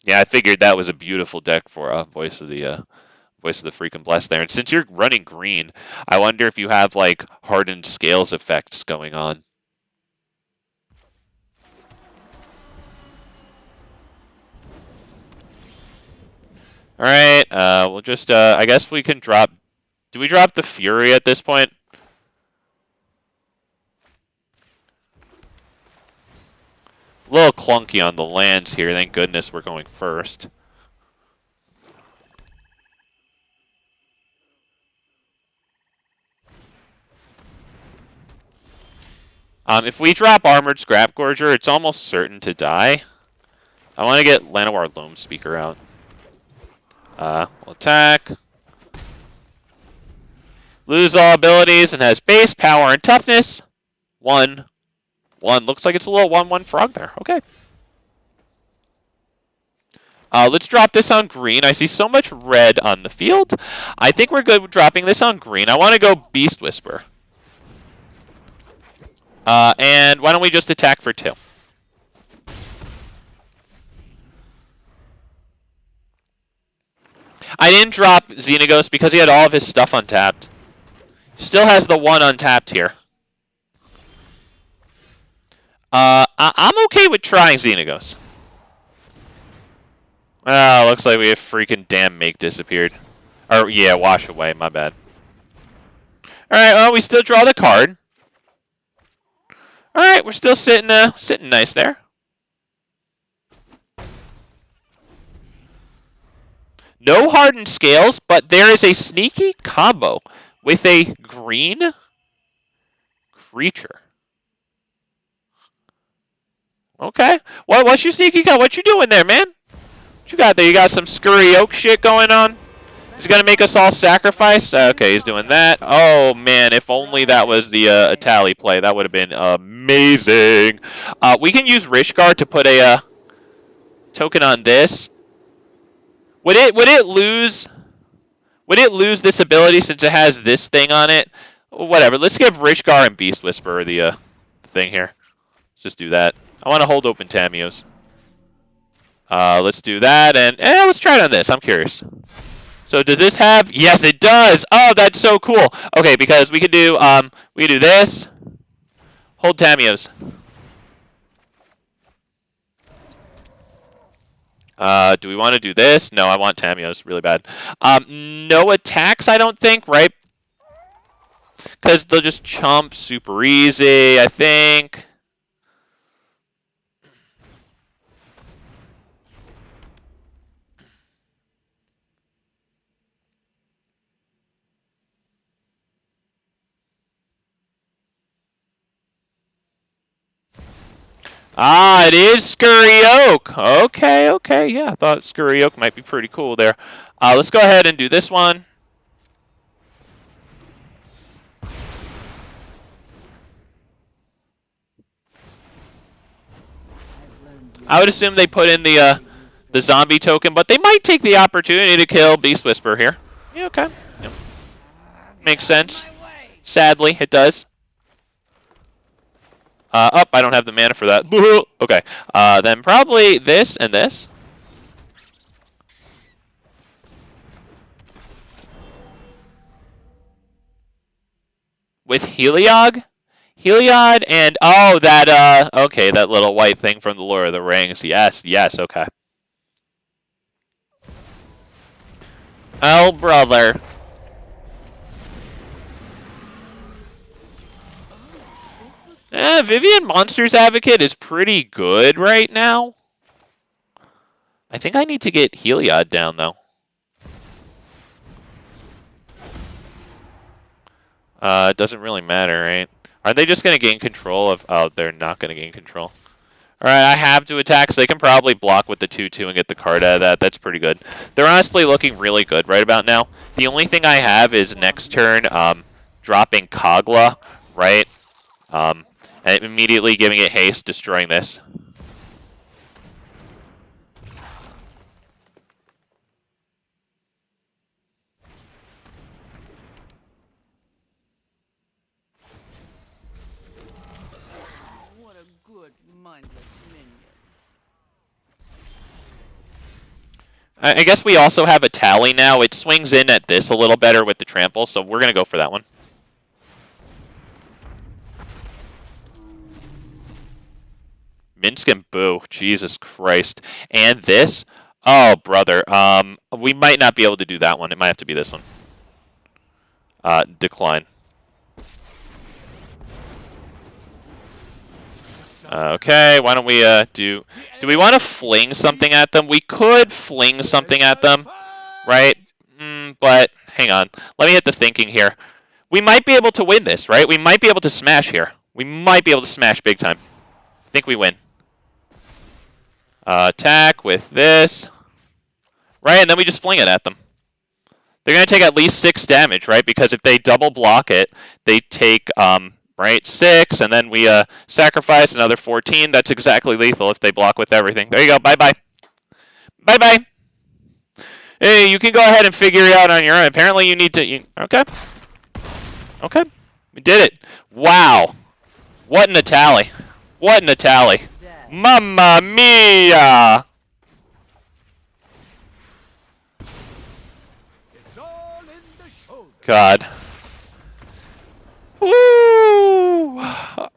Yeah, I figured that was a beautiful deck for Voice of the freaking Blessed there. And since you're running green, I wonder if you have, like, hardened scales effects going on. Alright, we'll just, I guess we can drop... Do we drop the Fury at this point? A little clunky on the lands here. Thank goodness we're going first. If we drop Armored Scrap Gorger, it's almost certain to die. I want to get Llanowar Loam Speaker out. We'll attack. Lose all abilities and has base, power, and toughness. 1. 1. Looks like it's a little 1/1 frog there. Okay. Let's drop this on green. I see so much red on the field. I think we're good with dropping this on green. I want to go Beast Whisper. And why don't we just attack for 2? I didn't drop Xenagos because he had all of his stuff untapped. Still has the 1 untapped here. I'm okay with trying Xenagos. Oh, looks like we have freaking damn Make disappeared. Or, yeah, Wash Away, my bad. Alright, well, we still draw the card. Alright, we're still sitting nice there. No hardened scales, but there is a sneaky combo with a green creature. Okay. What's your sneaky combo? What you doing there, man? What you got there? You got some scurry oak shit going on? He's gonna make us all sacrifice? Okay, he's doing that. Oh, man, if only that was the tally play. That would have been amazing. We can use Rishgar to put a... Token on this. Would it lose this ability since it has this thing on it? Whatever. Let's give Rishgar and Beast Whisperer the thing here. Let's just do that. I want to hold open Tamiyo's. Let's do that, and let's try it on this. I'm curious. So does this have? Yes, it does. Oh, that's so cool. Okay, because we could do this. Hold Tamiyo's. Do we want to do this? No, I want Tamiyo's really bad. No attacks, I don't think, right? Because they'll just chump super easy, I think. Ah, it is Scurry Oak. Okay, yeah, I thought Scurry Oak might be pretty cool there. Let's go ahead and do this one. I would assume they put in the zombie token, but they might take the opportunity to kill Beast Whisperer here. Yeah, okay. Yeah. Makes sense. Sadly, it does. I don't have the mana for that. Okay. Then probably this and this. With Heliog? Heliod and, oh, that, okay, that little white thing from the Lord of the Rings. Yes, okay. Oh, brother. Vivian Monsters Advocate is pretty good right now. I think I need to get Heliod down, though. It doesn't really matter, right? Are they just going to gain control of... Oh, they're not going to gain control. Alright, I have to attack, so they can probably block with the 2-2 and get the card out of that. That's pretty good. They're honestly looking really good right about now. The only thing I have is next turn, dropping Kogla, right? And immediately giving it haste, destroying this. What a good, mindless minion. I guess we also have a tally now. It swings in at this a little better with the trample, so we're going to go for that one. Minsk and Boo, Jesus Christ. And this? Oh, brother. We might not be able to do that one. It might have to be this one. Decline. Okay, why don't we do we want to fling something at them? We could fling something at them, right? But hang on. Let me hit the thinking here. We might be able to win this, right? We might be able to smash here. We might be able to smash big time. I think we win. Attack with this. Right, and then we just fling it at them. They're going to take at least 6 damage, right? Because if they double block it, they take, right, 6, and then we sacrifice another 14. That's exactly lethal if they block with everything. There you go. Bye-bye. Bye-bye. Hey, you can go ahead and figure it out on your own. Apparently you need to... Okay. Okay. We did it. Wow. What an tally. What an tally. Mamma mia! It's all in the shoulder. God. Woo!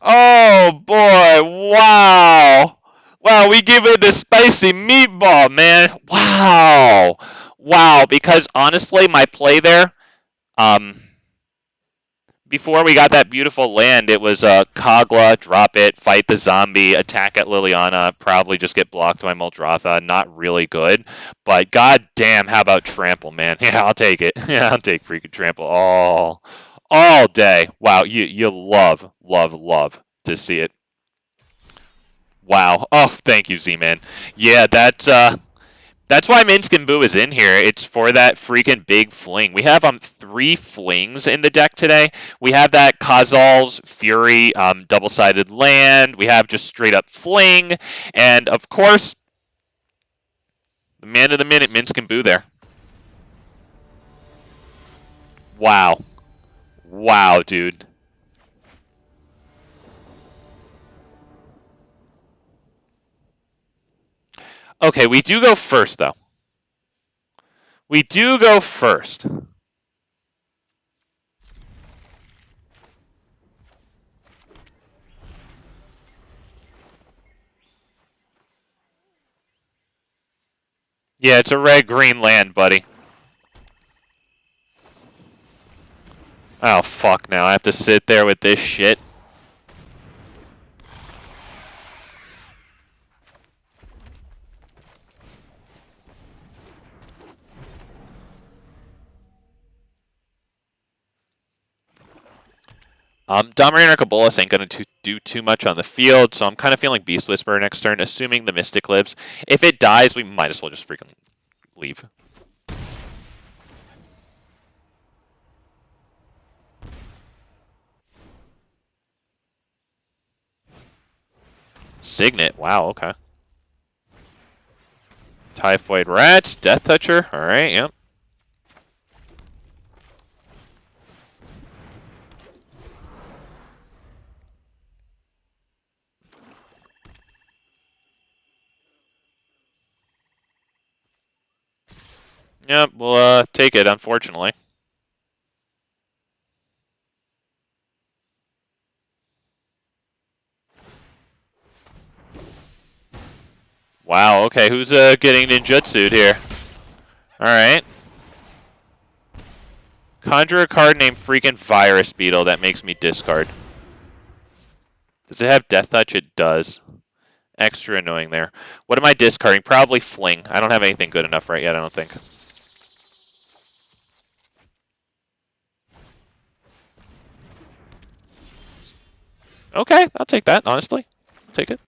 Oh boy! Wow! Wow! We give it the spicy meatball, man! Wow! Wow! Because honestly, my play there, before we got that beautiful land, it was Kogla, drop it, fight the zombie, attack at Liliana, probably just get blocked by Muldrotha. Not really good, but goddamn, how about trample, man? Yeah, I'll take it. Yeah, I'll take freaking trample all day. Wow, you love to see it. Wow. Oh, thank you, Z-Man. Yeah, that's why Minsk and Boo is in here. It's for that freaking big fling. We have 3 flings in the deck today. We have that Khazal's Fury double-sided land. We have just straight up fling. And of course, The man of the minute, Minsc and Boo there. Wow. Wow, dude. Okay, we do go first, though. We do go first. Yeah, it's a red-green land, buddy. Oh, fuck now. I have to sit there with this shit. Dominator and Arboreal ain't going to do too much on the field, so I'm kind of feeling Beast Whisperer next turn, assuming the Mystic lives. If it dies, we might as well just freaking leave. Signet, wow, okay. Typhoid Rat, Death Toucher, alright, yep. Yep, we'll take it, unfortunately. Wow, okay, who's getting ninjutsu'd here? Alright. Conjure a card named freaking Virus Beetle that makes me discard. Does it have Death Touch? It does. Extra annoying there. What am I discarding? Probably Fling. I don't have anything good enough right yet, I don't think. Okay, I'll take that, honestly. I'll take it.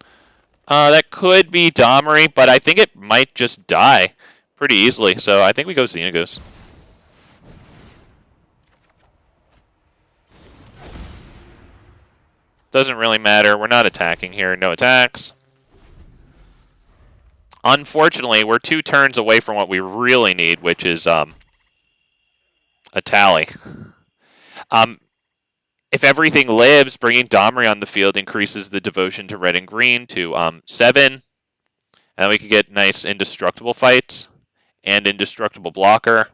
That could be Domri, but I think it might just die pretty easily, so I think we go Xenagos. Doesn't really matter. We're not attacking here. No attacks. Unfortunately, we're 2 turns away from what we really need, which is a tally. If everything lives, bringing Domri on the field increases the devotion to red and green to 7. And we could get nice indestructible fights and indestructible blocker.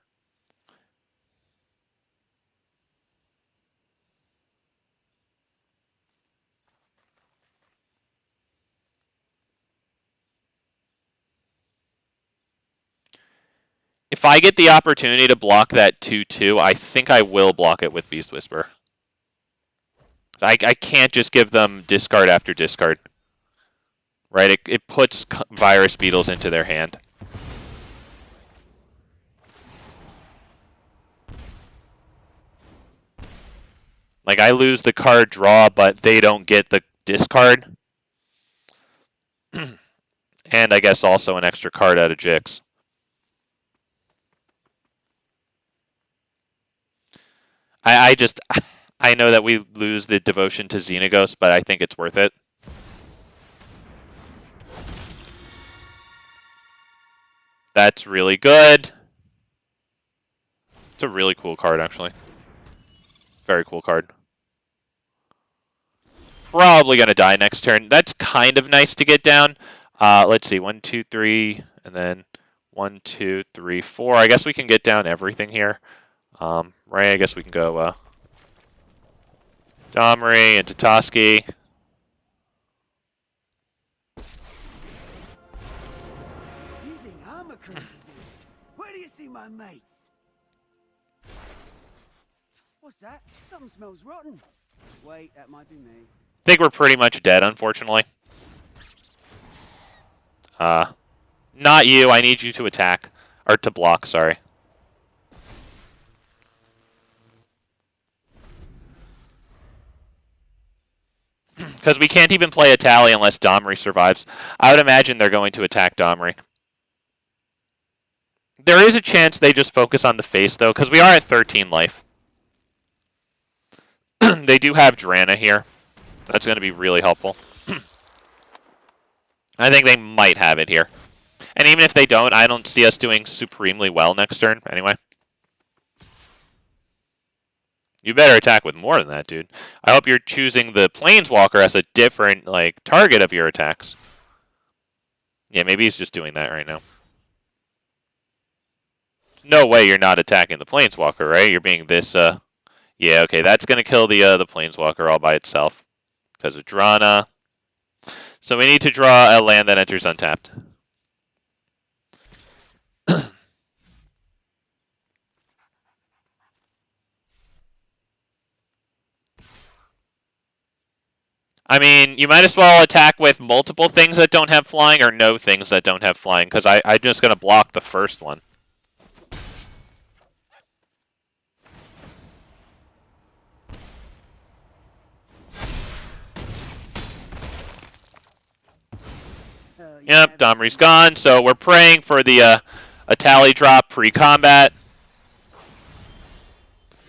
If I get the opportunity to block that 2/2, I think I will block it with Beast Whisper. I can't just give them discard after discard. Right? It puts Virus Beetles into their hand. Like, I lose the card draw, but they don't get the discard. And I guess also an extra card out of Jix. I know that we lose the devotion to Xenagos, but I think it's worth it. That's really good. It's a really cool card, actually. Very cool card. Probably going to die next turn. That's kind of nice to get down. Let's see. 1, 2, 3, and then 1, 2, 3, 4. I guess we can get down everything here. Right, I guess we can go Domri and Tatoski. You think I'm a crazy beast? Where do you see my mates? What's that? Something smells rotten. Wait, that might be me. I think we're pretty much dead, unfortunately. Not you. I need you to attack. Or to block, sorry. Because we can't even play a tally unless Domri survives. I would imagine they're going to attack Domri. There is a chance they just focus on the face, though, because we are at 13 life. They do have Drana here. That's going to be really helpful. I think they might have it here. And even if they don't, I don't see us doing supremely well next turn anyway. You better attack with more than that, dude. I hope you're choosing the Planeswalker as a different, like, target of your attacks. Yeah, maybe he's just doing that right now. No way you're not attacking the Planeswalker, right? You're being this, Yeah, okay, that's going to kill the Planeswalker all by itself. Because of Drana. So we need to draw a land that enters untapped. I mean, you might as well attack with multiple things that don't have flying or no things that don't have flying, because I'm just going to block the first one. Yep, Domri's gone, so we're praying for the a tally drop pre-combat.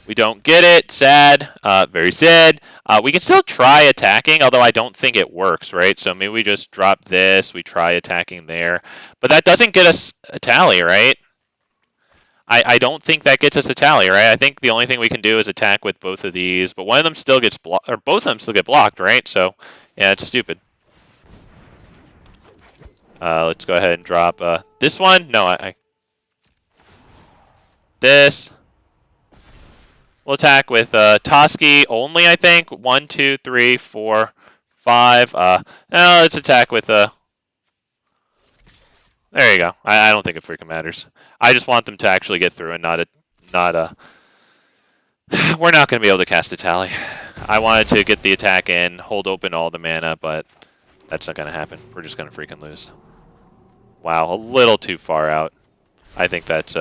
We don't get it. Sad. Very sad. We can still try attacking, although I don't think it works, right? So maybe we just drop this. We try attacking there. But that doesn't get us a tally, right? I don't think that gets us a tally, right? I think the only thing we can do is attack with both of these. But one of them still gets blocked, or both of them still get blocked, right? So, yeah, it's stupid. Let's go ahead and drop this one. No, this. We'll attack with Toski only, I think. 1, 2, 3, 4, 5. No, let's attack with There you go. I don't think it freaking matters. I just want them to actually get through and not a. We're not going to be able to cast a tally. I wanted to get the attack in, hold open all the mana, but that's not going to happen. We're just going to freaking lose. Wow, a little too far out. I think that's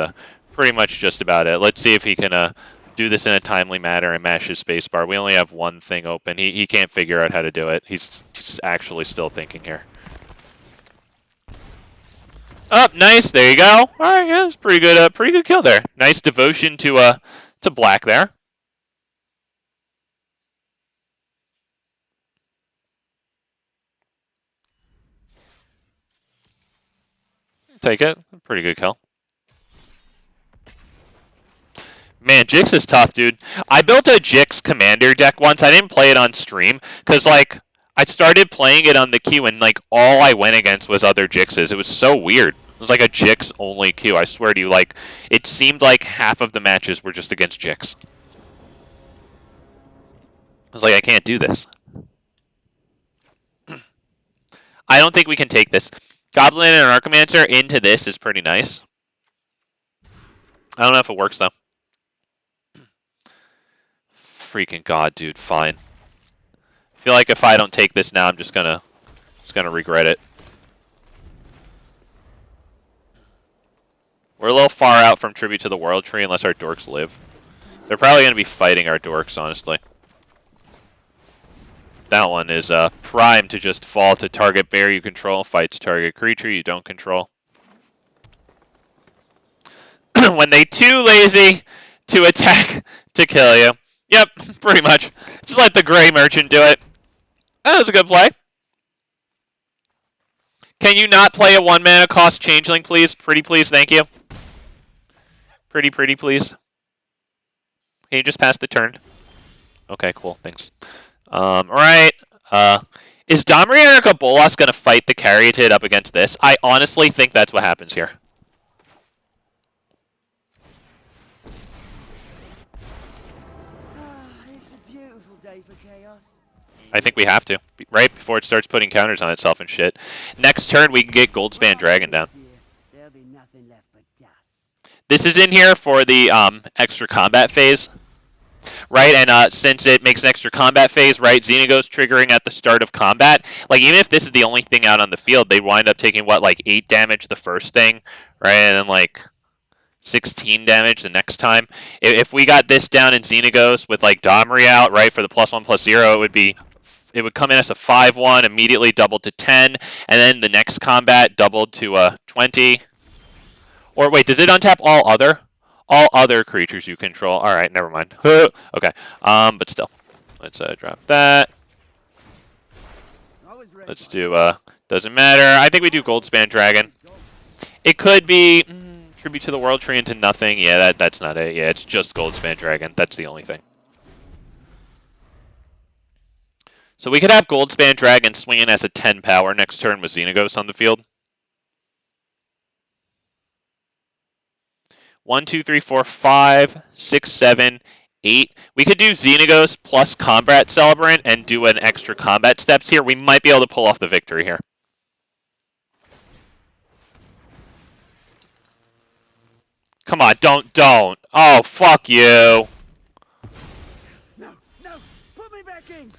pretty much just about it. Let's see if he can do this in a timely manner and mash his spacebar. We only have one thing open. He can't figure out how to do it. He's actually still thinking here. Oh, nice. There you go. All right, yeah, it's pretty good kill there. Nice devotion to black there. Take it. Pretty good kill. Man, Jix is tough, dude. I built a Jix commander deck once. I didn't play it on stream because, like, I started playing it on the queue and, like, all I went against was other Jixes. It was so weird. It was like a Jix only queue. I swear to you, like, it seemed like half of the matches were just against Jix. I was like, I can't do this. I don't think we can take this. Goblin and Archamancer into this is pretty nice. I don't know if it works, though. Freaking god, dude. Fine. I feel like if I don't take this now, I'm just gonna regret it. We're a little far out from Tribute to the World Tree unless our dorks live. They're probably gonna be fighting our dorks, honestly. That one is primed to just fall to target bear you control, fights target creature you don't control. When they too lazy to attack to kill you. Yep, pretty much. Just let the Gray Merchant do it. That was a good play. Can you not play a 1 mana cost changeling, please? Pretty please, thank you. Pretty please. Can you just pass the turn? Okay, cool, thanks. Alright. Is Domri Bolas gonna fight the Caryatid up against this? I honestly think that's what happens here. I think we have to, right? Before it starts putting counters on itself and shit. Next turn, we can get Goldspan Dragon down. This is in here for the extra combat phase, right? And since it makes an extra combat phase, right, Xenagos triggering at the start of combat. Like, even if this is the only thing out on the field, they wind up taking, what, like 8 damage the first thing, right? And then, like, 16 damage the next time. If we got this down in Xenagos with, like, Domri out, right, for the +1/+0, it would come in as a 5/1, immediately doubled to 10, and then the next combat doubled to 20. Or wait, does it untap all other? All other creatures you control. All right, never mind. Okay, but still, let's drop that. Let's do doesn't matter. I think we do Goldspan Dragon. It could be Tribute to the World Tree into nothing. Yeah, that's not it. Yeah, it's just Goldspan Dragon. That's the only thing. So we could have Goldspan Dragon swinging as a 10 power next turn with Xenagos on the field. 1, 2, 3, 4, 5, 6, 7, 8. We could do Xenagos plus Combat Celebrant and do an extra combat steps here. We might be able to pull off the victory here. Come on, don't. Oh, fuck you. No, put me back in.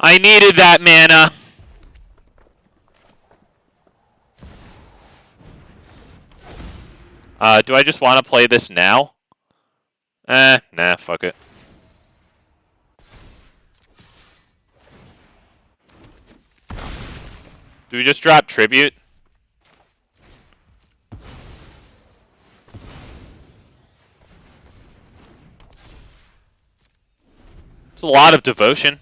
I needed that mana. Do I just want to play this now? Nah, fuck it. Do we just drop Tribute? It's a lot of devotion.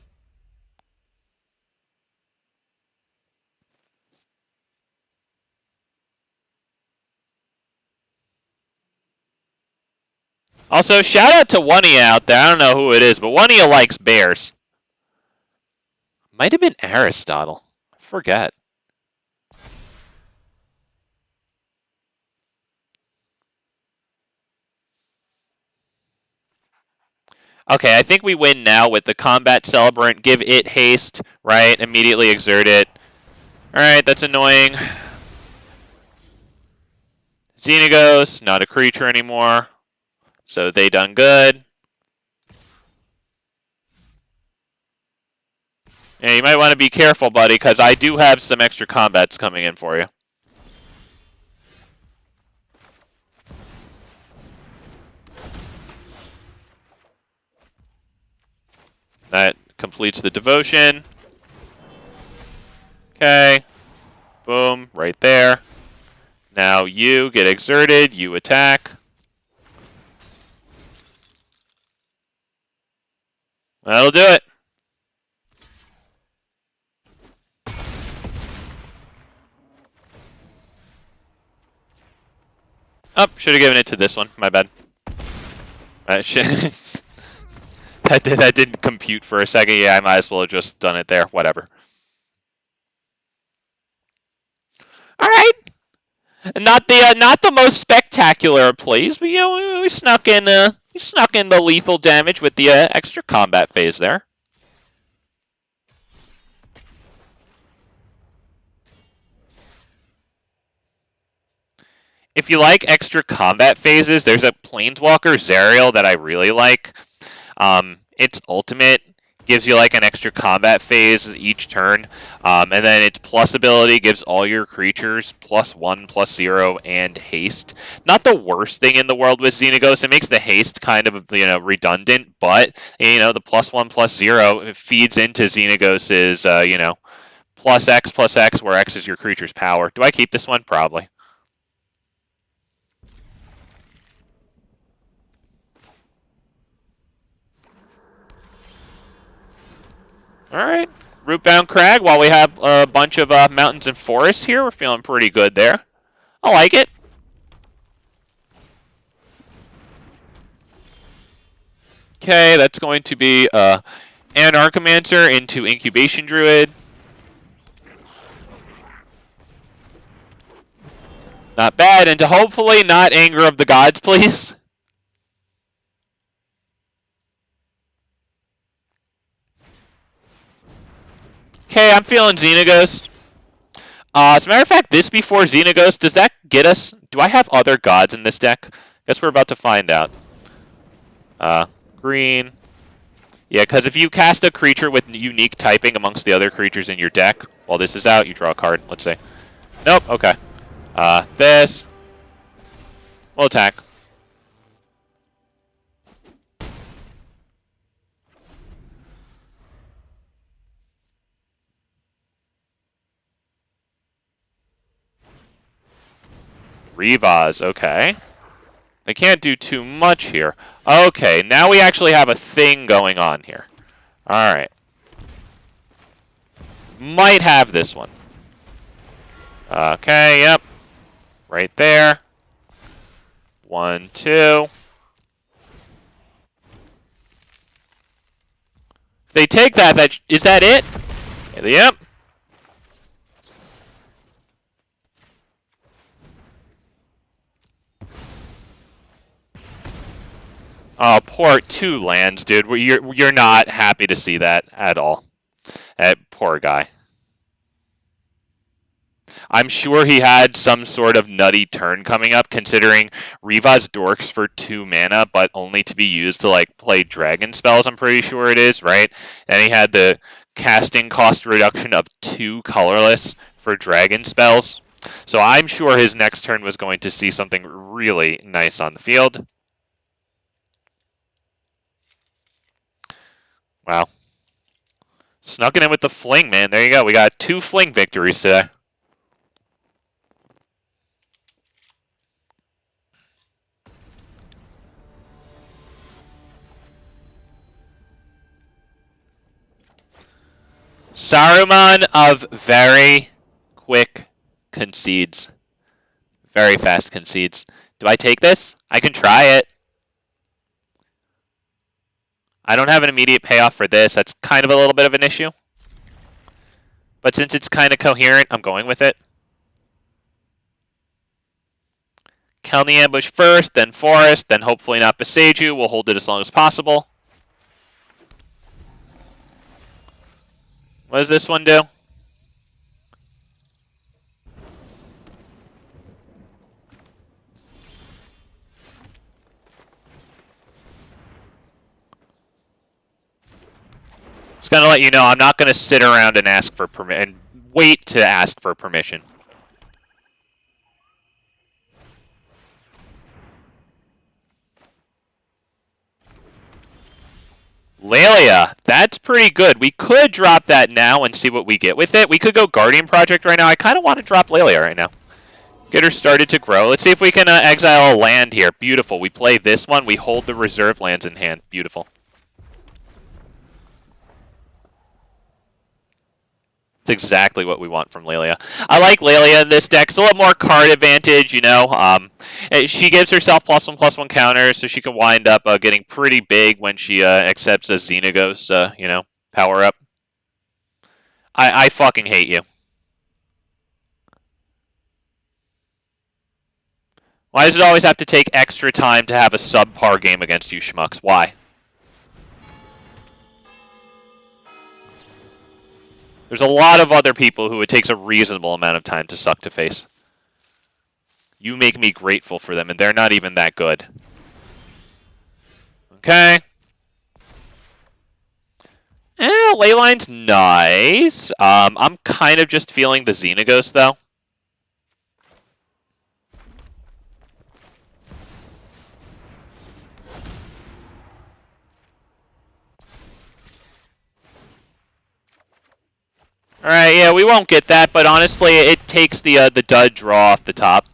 Also, shout out to one of you out there. I don't know who it is, but one of you likes bears. Might have been Aristotle. I forget. Okay, I think we win now with the Combat Celebrant. Give it haste, right? Immediately exert it. Alright, that's annoying. Xenagos, not a creature anymore. So they done good. Yeah, you might want to be careful, buddy, because I do have some extra combats coming in for you. That completes the devotion. Okay. Boom, right there. Now you get exerted, you attack. That'll do it. Oh, should have given it to this one. My bad. That didn't compute for a second. Yeah, I might as well have just done it there. Whatever. All right. Not the most spectacular of plays, but we snuck in the lethal damage with the extra combat phase there. If you like extra combat phases, there's a Planeswalker Zerial that I really like. Its ultimate gives you like an extra combat phase each turn, and then its plus ability gives all your creatures +1, +0, and haste. Not the worst thing in the world with Xenagos. It makes the haste kind of redundant, but the +1, +0 it feeds into Xenagos's +X, where X is your creature's power. Do I keep this one? Probably. Alright, Rootbound Crag, while we have a bunch of mountains and forests here, we're feeling pretty good there. I like it. Okay, that's going to be Anarchomancer into Incubation Druid. Not bad, and to hopefully not Anger of the Gods, please. Okay, I'm feeling Xenagos. As a matter of fact, this before Xenagos, does that get us... Do I have other gods in this deck? Guess we're about to find out. Green. Yeah, because if you cast a creature with unique typing amongst the other creatures in your deck, while this is out, you draw a card. Let's see. Nope, okay. This. We'll attack. Revos, okay. They can't do too much here. Okay, now we actually have a thing going on here. Alright. Might have this one. Okay, yep. Right there. 1, 2. If they take that, is that it? Yep. Oh, poor 2 lands, dude. You're not happy to see that at all. That poor guy. I'm sure he had some sort of nutty turn coming up, considering Riva's dorks for 2 mana, but only to be used to like play dragon spells, I'm pretty sure it is, right? And he had the casting cost reduction of 2 colorless for dragon spells. So I'm sure his next turn was going to see something really nice on the field. Wow. Snuck it in with the fling, man. There you go. We got 2 fling victories today. Saruman of very quick concedes. Very fast concedes. Do I take this? I can try it. I don't have an immediate payoff for this. That's kind of a little bit of an issue. But since it's kind of coherent, I'm going with it. Kill the ambush first, then forest, then hopefully not Boseiju. We'll hold it as long as possible. What does this one do? Just gonna let you know, I'm not gonna sit around and ask for permission and wait to ask for permission. Laelia, that's pretty good. We could drop that now and see what we get with it. We could go Guardian Project right now. I kind of want to drop Laelia right now. Get her started to grow. Let's see if we can exile a land here. Beautiful. We play this one. We hold the reserve lands in hand. Beautiful. It's exactly what we want from Laelia. I like Laelia in this deck. It's a little more card advantage, you know. She gives herself +1/+1 counters, so she can wind up getting pretty big when she accepts a Xenagos, you know, power up. I fucking hate you. Why does it always have to take extra time to have a subpar game against you schmucks? Why? There's a lot of other people who it takes a reasonable amount of time to suck to face. You make me grateful for them, and they're not even that good. Okay. Leyline's nice. I'm kind of just feeling the Xenagos, though. Alright, yeah, we won't get that, but honestly, it takes the dud draw off the top.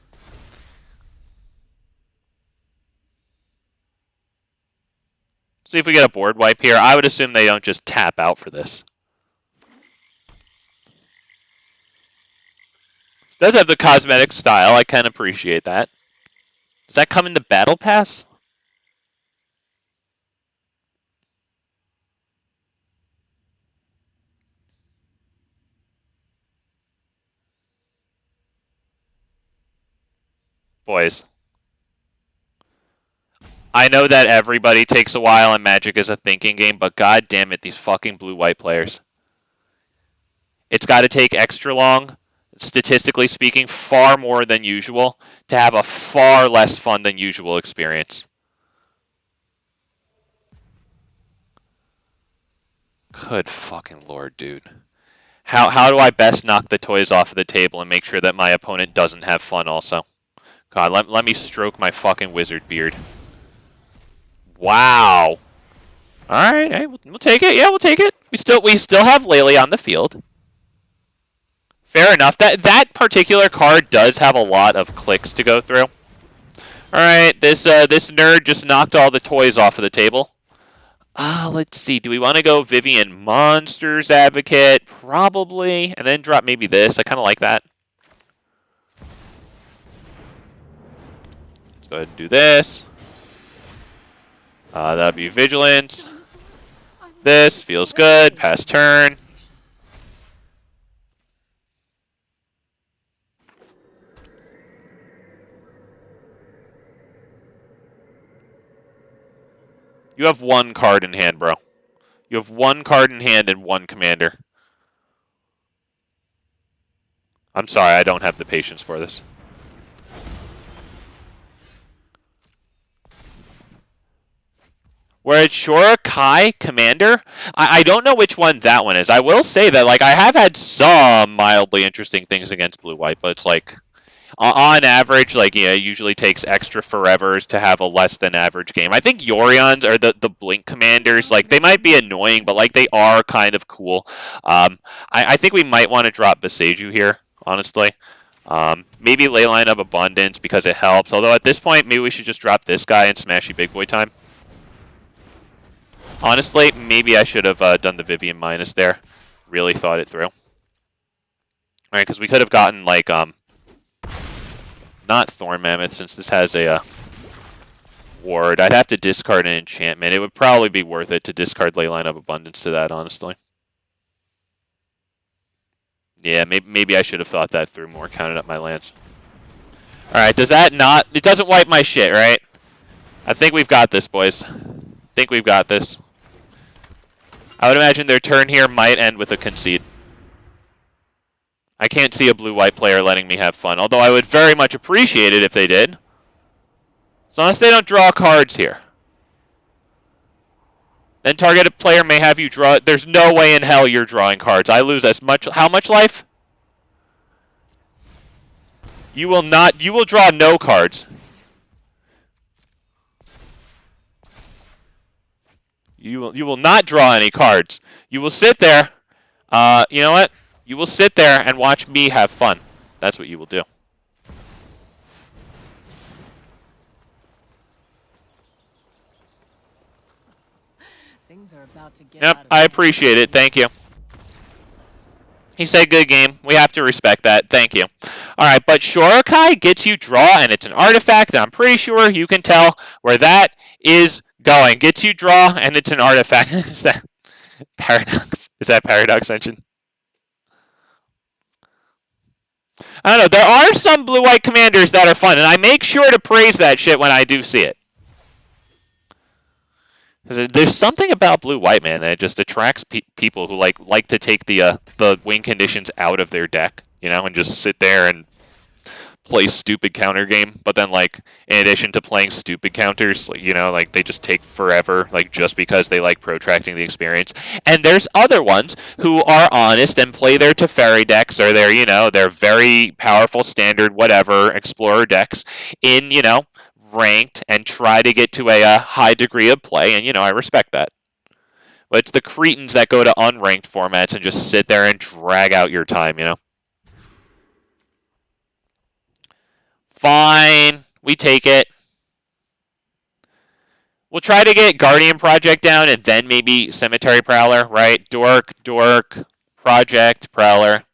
See if we get a board wipe here. I would assume they don't just tap out for this. It does have the cosmetic style. I can appreciate that. Does that come in the Battle Pass? Boys. I know that everybody takes a while and Magic is a thinking game, but god damn it, these fucking blue-white players. It's got to take extra long, statistically speaking, far more than usual, to have a far less fun than usual experience. Good fucking lord, dude. How do I best knock the toys off of the table and make sure that my opponent doesn't have fun also? God, let me stroke my fucking wizard beard. Wow. All right, hey, we'll take it. Yeah, we'll take it. We still have Laelia on the field. Fair enough. That particular card does have a lot of clicks to go through. All right, this nerd just knocked all the toys off of the table. Let's see. Do we want to go Vivian Monsters Advocate? Probably, and then drop maybe this. I kind of like that. Let's go ahead and do this. That'll be Vigilance. Dinosaurs? I'm This feels good. Pass turn. You have one card in hand, bro. You have one card in hand and one commander. I'm sorry, I don't have the patience for this. We're at Shora Kai Commander. I don't know which one that one is. I will say that like I have had some mildly interesting things against blue-white, but it's like on average, like yeah, it usually takes extra forevers to have a less than average game. I think Yorions are the Blink Commanders. Like they might be annoying, but like they are kind of cool. I think we might want to drop Boseiju here, honestly. Maybe Leyline of Abundance because it helps. Although at this point, maybe we should just drop this guy and smashy big boy time. Honestly, maybe I should have done the Vivian minus there. Really thought it through. Alright, because we could have gotten, like, not Thorn Mammoth, since this has a ward. I'd have to discard an enchantment. It would probably be worth it to discard Leyline of Abundance to that, honestly. Yeah, maybe I should have thought that through more, counted up my lands. Alright, does that not... It doesn't wipe my shit, right? I think we've got this, boys. I think we've got this. I would imagine their turn here might end with a concede. I can't see a blue-white player letting me have fun, although I would very much appreciate it if they did. As long as they don't draw cards here. Then targeted player may have you draw... There's no way in hell you're drawing cards. I lose as much... How much life? You will not... You will draw no cards. You will not draw any cards. You will sit there. You know what? You will sit there and watch me have fun. That's what you will do. Things are about to get Yep, out of I hand. appreciate it. Thank you. He said good game. We have to respect that. Thank you. Alright, but Shorokai gets you draw, and it's an artifact, and I'm pretty sure you can tell where that is going. Gets you draw, and it's an artifact. Is that Paradox? Is that Paradox Engine? I don't know. There are some blue-white commanders that are fun, and I make sure to praise that shit when I do see it. There's something about blue-white, man, that just attracts people who like to take the win conditions out of their deck, you know, and just sit there and play stupid counter game. But then, like, in addition to playing stupid counters, you know, like they just take forever, like just because they like protracting the experience. And there's other ones who are honest and play their Teferi decks or their, you know, their very powerful standard whatever explorer decks in, you know, ranked and try to get to a high degree of play, and you know I respect that. But it's the cretins that go to unranked formats and just sit there and drag out your time, you know. Fine, we take it. We'll try to get Guardian Project down and then maybe Cemetery Prowler, right? Dork, Project, Prowler.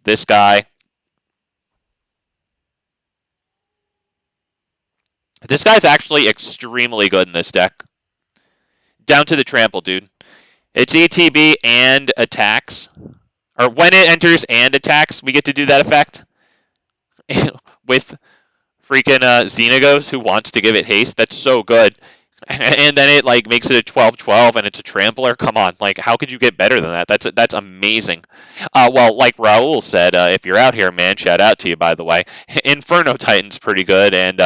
This guy. This guy's actually extremely good in this deck. Down to the trample, dude. It's ETB and attacks. Or when it enters and attacks, we get to do that effect. With freaking Xenagos, who wants to give it haste. That's so good. And then it like makes it a 12/12 and it's a trampler. Come on, like how could you get better than that? That's amazing. Well, like Raul said, if you're out here, man, shout out to you, by the way. Inferno Titan's pretty good, and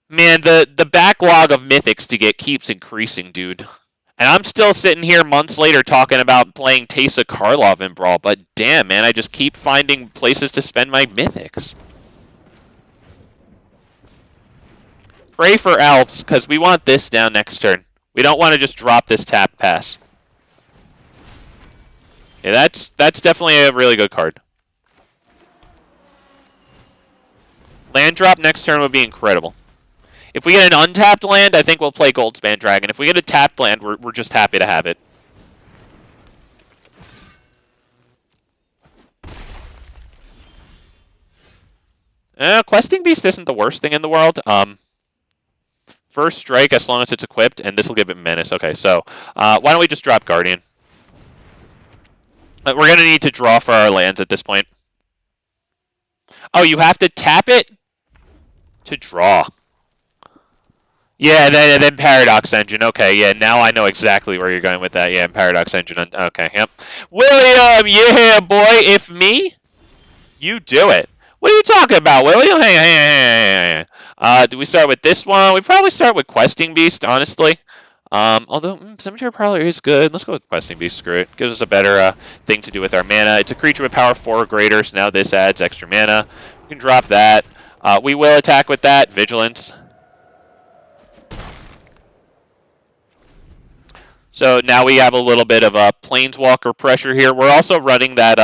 man, the backlog of mythics to get keeps increasing, dude. And I'm still sitting here months later talking about playing Teysa Karlov in Brawl, but damn, man, I just keep finding places to spend my mythics. Pray for elves, because we want this down next turn. We don't want to just drop this tap pass. Yeah, that's definitely a really good card. Land drop next turn would be incredible. If we get an untapped land, I think we'll play Goldspan Dragon. If we get a tapped land, we're just happy to have it. Questing Beast isn't the worst thing in the world. First strike as long as it's equipped, and this will give it Menace. Okay, so why don't we just drop Guardian? We're going to need to draw for our lands at this point. Oh, you have to tap it to draw. Yeah, then Paradox Engine. Okay, yeah, now I know exactly where you're going with that. Yeah, Paradox Engine. Okay, yep. William, yeah, boy. If me, you do it. What are you talking about, William? Hey. Do we start with this one? We probably start with Questing Beast, honestly. Although Cemetery Prowler is good. Let's go with Questing Beast. Screw it. Gives us a better thing to do with our mana. It's a creature with power 4 or greater, so now this adds extra mana. We can drop that. We will attack with that. Vigilance. So now we have a little bit of a Planeswalker pressure here. We're also running that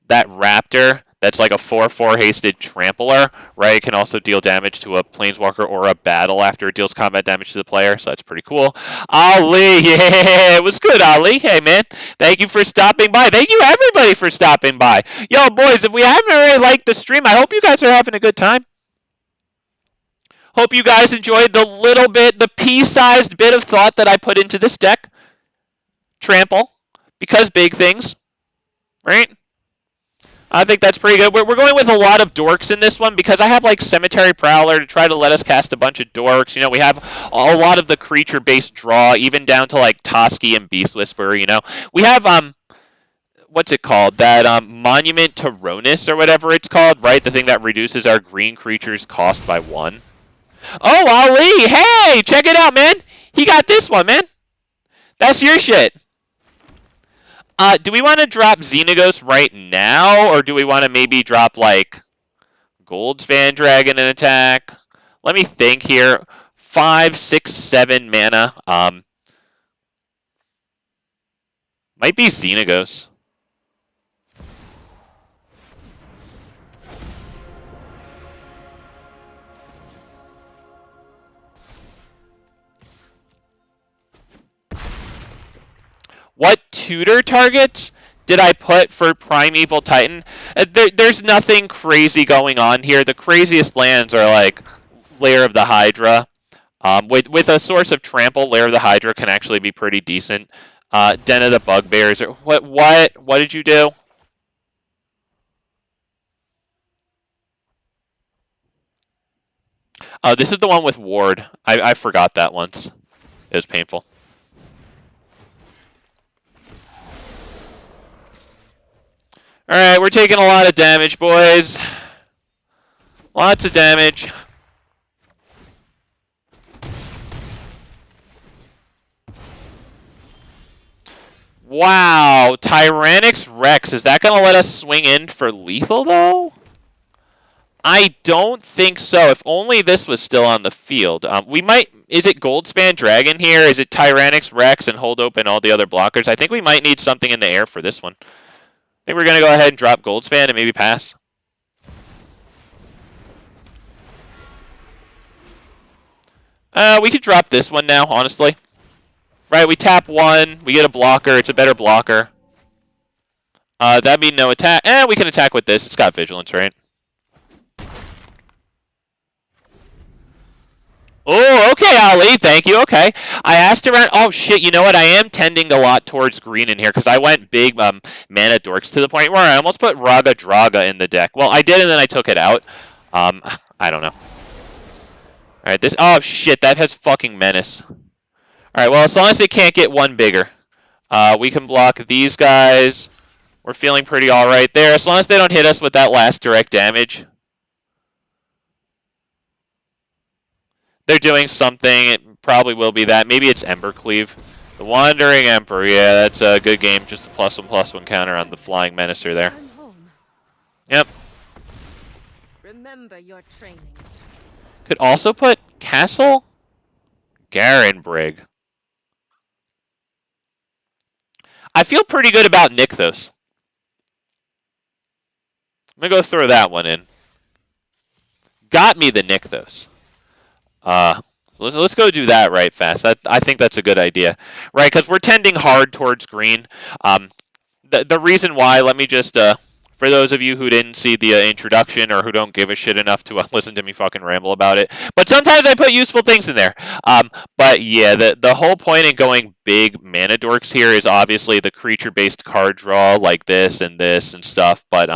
that Raptor. That's like a 4/4 hasted trampler, right? It can also deal damage to a Planeswalker or a battle after it deals combat damage to the player, so that's pretty cool. Ali, yeah, it was good, Ali. Hey, man, thank you for stopping by. Thank you, everybody, for stopping by. Yo, boys, if we haven't already liked the stream, I hope you guys are having a good time. Hope you guys enjoyed the pea-sized bit of thought that I put into this deck. Trample, because big things, right? I think that's pretty good. We're going with a lot of dorks in this one because I have like Cemetery Prowler to try to let us cast a bunch of dorks. You know, we have a lot of the creature-based draw, even down to like Toski and Beast Whisperer. You know, we have what's it called? That Monument to Rhonas or whatever it's called, right? The thing that reduces our green creatures' cost by 1. Oh, Ali! Hey, check it out, man. He got this one, man. That's your shit. Do we want to drop Xenagos right now, or do we want to maybe drop, like, Goldspan Dragon in attack? Let me think here. 5, 6, 7 mana. Might be Xenagos. What tutor targets did I put for Primeval Titan? There's nothing crazy going on here. The craziest lands are like Lair of the Hydra. With a source of trample, Lair of the Hydra can actually be pretty decent. Den of the Bugbears. What did you do? Oh, this is the one with Ward. I forgot that once. It was painful. Alright, we're taking a lot of damage, boys. Lots of damage. Wow, Tyrranax Rex. Is that going to let us swing in for lethal, though? I don't think so. If only this was still on the field. We might... Is it Goldspan Dragon here? Is it Tyrranax Rex and hold open all the other blockers? I think we might need something in the air for this one. I think we're going to go ahead and drop Goldspan and maybe pass. We could drop this one now, honestly. Right, we tap 1, we get a blocker, it's a better blocker. That'd be no attack. We can attack with this, it's got Vigilance, right? Oh, okay, Ali, thank you, okay. I asked around, oh shit, you know what, I am tending a lot towards green in here, because I went big mana dorks to the point where I almost put Raga Draga in the deck. Well, I did, and then I took it out. I don't know. Alright, this, oh shit, that has fucking Menace. Alright, well, as long as it can't get one bigger. We can block these guys. We're feeling pretty alright there, as long as they don't hit us with that last direct damage. They're doing something. It probably will be that. Maybe it's Embercleave. The Wandering Emperor. Yeah, that's a good game. Just a +1/+1 counter on the Flying Menacer there. Yep. Remember your training. Could also put Castle Garenbrig. I feel pretty good about Nykthos. I'm going to go throw that one in. Got me the Nykthos. Let's go do that right fast. I think that's a good idea, right? Because we're tending hard towards green. The reason why, let me just for those of you who didn't see the introduction or who don't give a shit enough to listen to me fucking ramble about it. But sometimes I put useful things in there. But yeah, the whole point in going big mana dorks here is obviously the creature-based card draw like this and stuff. But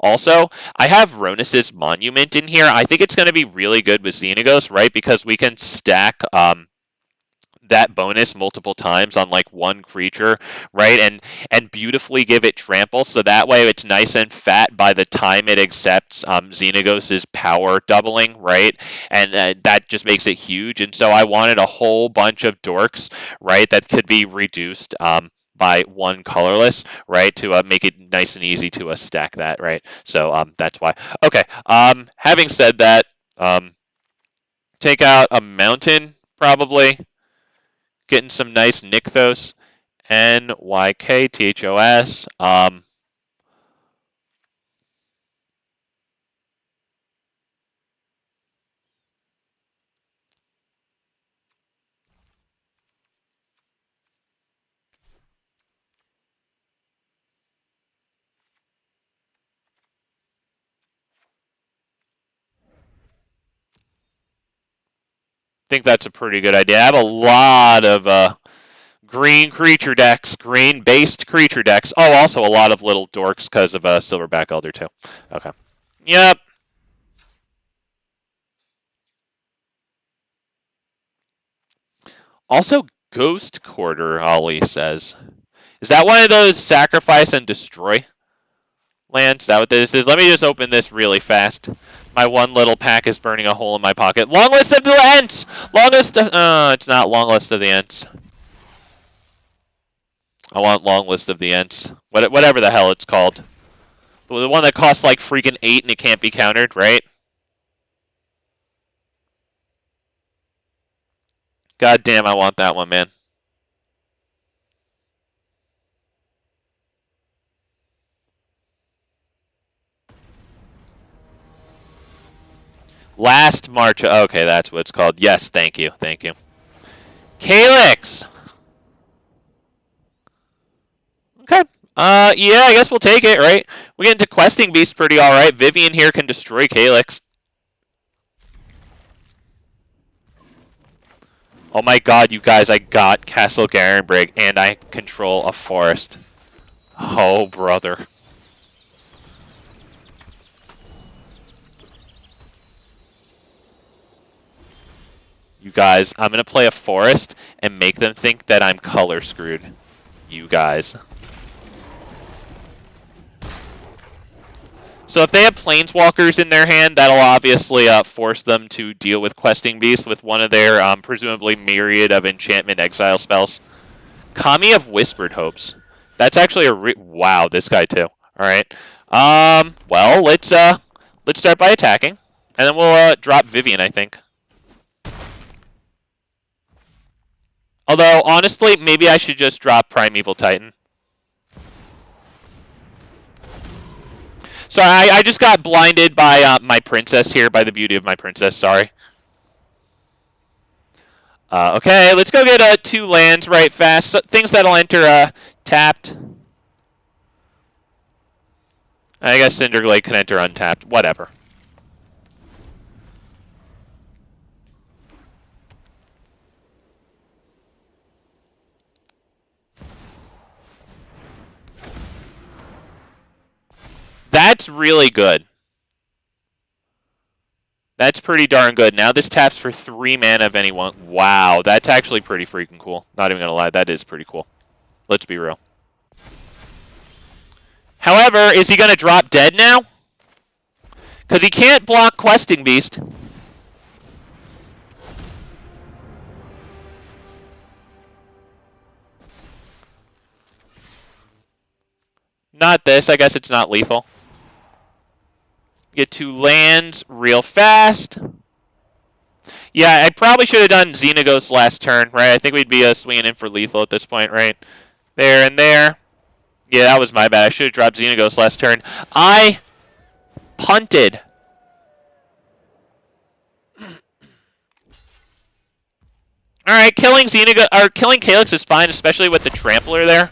also, I have Rhonas' Monument in here. I think it's going to be really good with Xenagos, right? Because we can stack that bonus multiple times on like one creature, right? And beautifully give it trample, so that way it's nice and fat by the time it accepts Xenagos' power doubling, right? And that just makes it huge. And so I wanted a whole bunch of dorks, right, that could be reduced by one colorless, right, to make it nice and easy to stack that, right? So that's why. Okay. Having said that, take out a mountain probably. Getting some nice Nykthos, Nykthos. Think that's a pretty good idea. I have a lot of green creature decks, green-based creature decks. Oh, also a lot of little dorks because of Silverback Elder too. Okay. Yep. Also, Ghost Quarter, Ollie says. Is that one of those sacrifice and destroy lands? Is that what this is? Let me just open this really fast. My one little pack is burning a hole in my pocket. Long list of the Ents! Long list of... it's not long list of the Ents. I want long list of the Ents. Whatever the hell it's called. The one that costs like freaking 8 and it can't be countered, right? God damn, I want that one, man. Last March. Okay, that's what it's called. Yes, thank you. Thank you. Calyx! Okay. Yeah, I guess we'll take it, right? We get into Questing Beast pretty alright. Vivian here can destroy Calyx. Oh my god, you guys, I got Castle Garenbrig, and I control a forest. Oh, brother. You guys, I'm going to play a forest and make them think that I'm color screwed. You guys. So if they have Planeswalkers in their hand, that'll obviously force them to deal with Questing Beast with one of their presumably myriad of enchantment exile spells. Kami of Whispered Hopes. That's actually a wow, this guy too. Alright. Well, let's start by attacking. And then we'll drop Vivian, I think. Although, honestly, maybe I should just drop Primeval Titan. Sorry, I just got blinded by my princess here, by the beauty of my princess, sorry. Okay, let's go get 2 lands right fast. So, things that'll enter tapped. I guess Cinderglade can enter untapped. Whatever. That's really good. That's pretty darn good. Now this taps for 3 mana of anyone. Wow, that's actually pretty freaking cool. Not even gonna lie, that is pretty cool. Let's be real. However, is he gonna drop dead now? Because he can't block Questing Beast. Not this. I guess it's not lethal. Get 2 lands real fast. Yeah, I probably should have done Xenagos last turn, right? I think we'd be swinging in for lethal at this point, right? There and there. Yeah, that was my bad. I should have dropped Xenagos last turn. I punted. All right, killing Calyx is fine, especially with the Trampler there.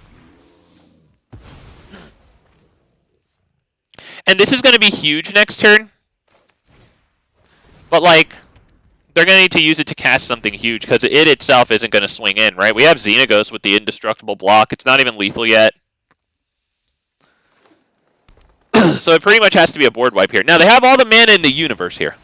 And this is going to be huge next turn. But, like, they're going to need to use it to cast something huge because it itself isn't going to swing in, right? We have Xenagos with the indestructible block. It's not even lethal yet. So it pretty much has to be a board wipe here. Now, they have all the mana in the universe here.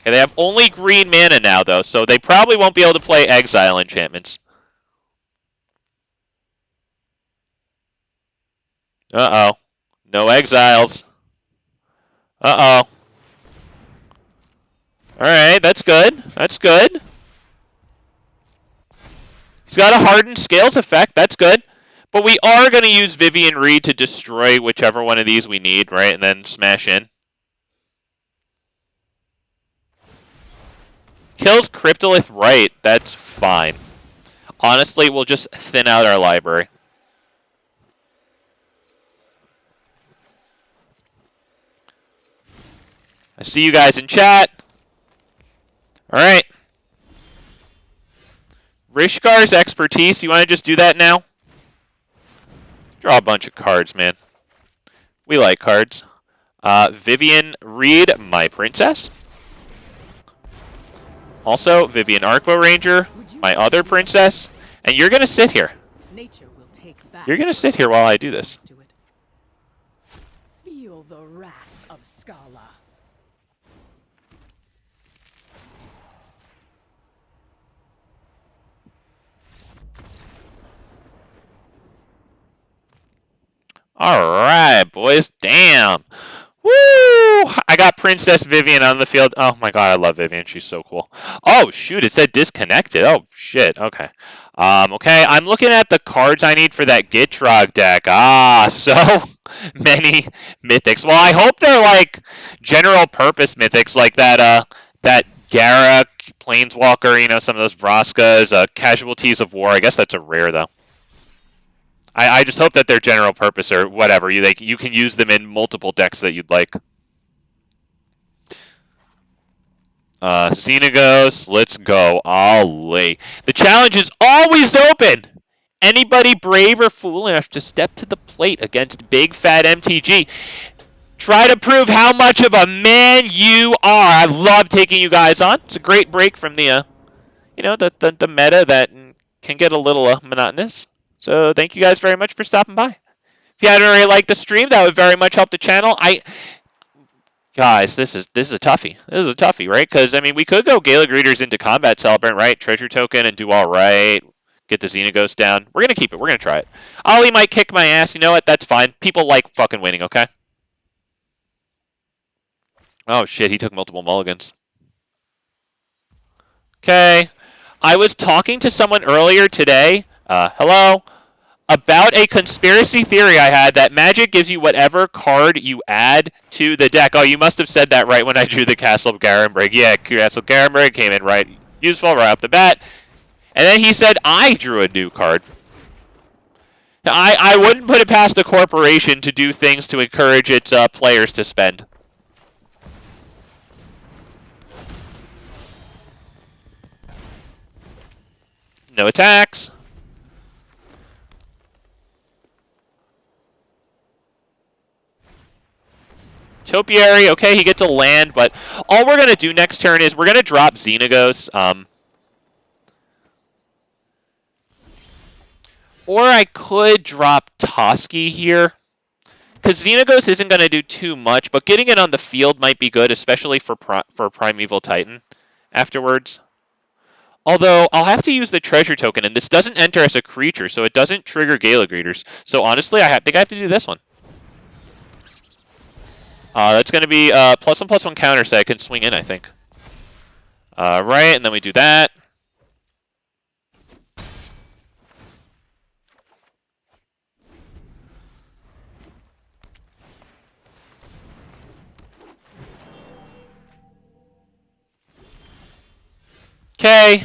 Okay, they have only green mana now, though, so they probably won't be able to play Exile enchantments. Uh-oh. No exiles. Uh-oh. Alright, that's good. That's good. He's got a hardened scales effect. That's good. But we are going to use Vivian Reed to destroy whichever one of these we need, right? And then smash in. Kills Cryptolith right. That's fine. Honestly, we'll just thin out our library. I see you guys in chat. Alright. Rishkar's expertise. You want to just do that now? Draw a bunch of cards, man. We like cards. Vivian Reed, my princess. Also, Vivian Arcbow Ranger, my other princess. And you're going to sit here. Nature will take back. You're going to sit here while I do this. Feel the wrath of Scala. Alright, boys. Damn. Woo! I got Princess Vivian on the field. Oh my god, I love Vivian. She's so cool. Oh, shoot. It said disconnected. Oh, shit. Okay. Okay, I'm looking at the cards I need for that Gitrog deck. Ah, so many mythics. Well, I hope they're, like, general purpose mythics, like that Garruk, Planeswalker, you know, some of those Vraskas, Casualties of War. I guess that's a rare, though. I just hope that they're general purpose or whatever. You can use them in multiple decks that you'd like. Xenagos, let's go. Ollie. The challenge is always open! Anybody brave or fool enough to step to the plate against big fat MTG. Try to prove how much of a man you are. I love taking you guys on. It's a great break from the, the meta that can get a little monotonous. So thank you guys very much for stopping by. If you hadn't already liked the stream, that would very much help the channel. Guys, this is a toughie. This is a toughie, right? Because, I mean, we could go Gala Greeters into Combat Celebrant, right? Treasure Token and do all right. Get the Xenagos down. We're going to keep it. We're going to try it. Ollie might kick my ass. You know what? That's fine. People like fucking winning, okay? Oh, shit. He took multiple mulligans. Okay. I was talking to someone earlier today. Hello? About a conspiracy theory I had that Magic gives you whatever card you add to the deck. Oh, you must have said that right when I drew the Castle of Garenbrig. Yeah, Castle of Garenbrig came in right. Useful right off the bat. And then he said I drew a new card. Now, I wouldn't put it past a corporation to do things to encourage its players to spend. No attacks. Topiary, okay, he gets a land, but all we're going to do next turn is we're going to drop Xenagos. Or I could drop Toski here. Because Xenagos isn't going to do too much, but getting it on the field might be good, especially for Primeval Titan afterwards. Although, I'll have to use the Treasure Token, and this doesn't enter as a creature, so it doesn't trigger Gala Greeters. So honestly, I think I have to do this one. That's going to be +1/+1 counter, so I can swing in, I think. Right, and then we do that. Okay.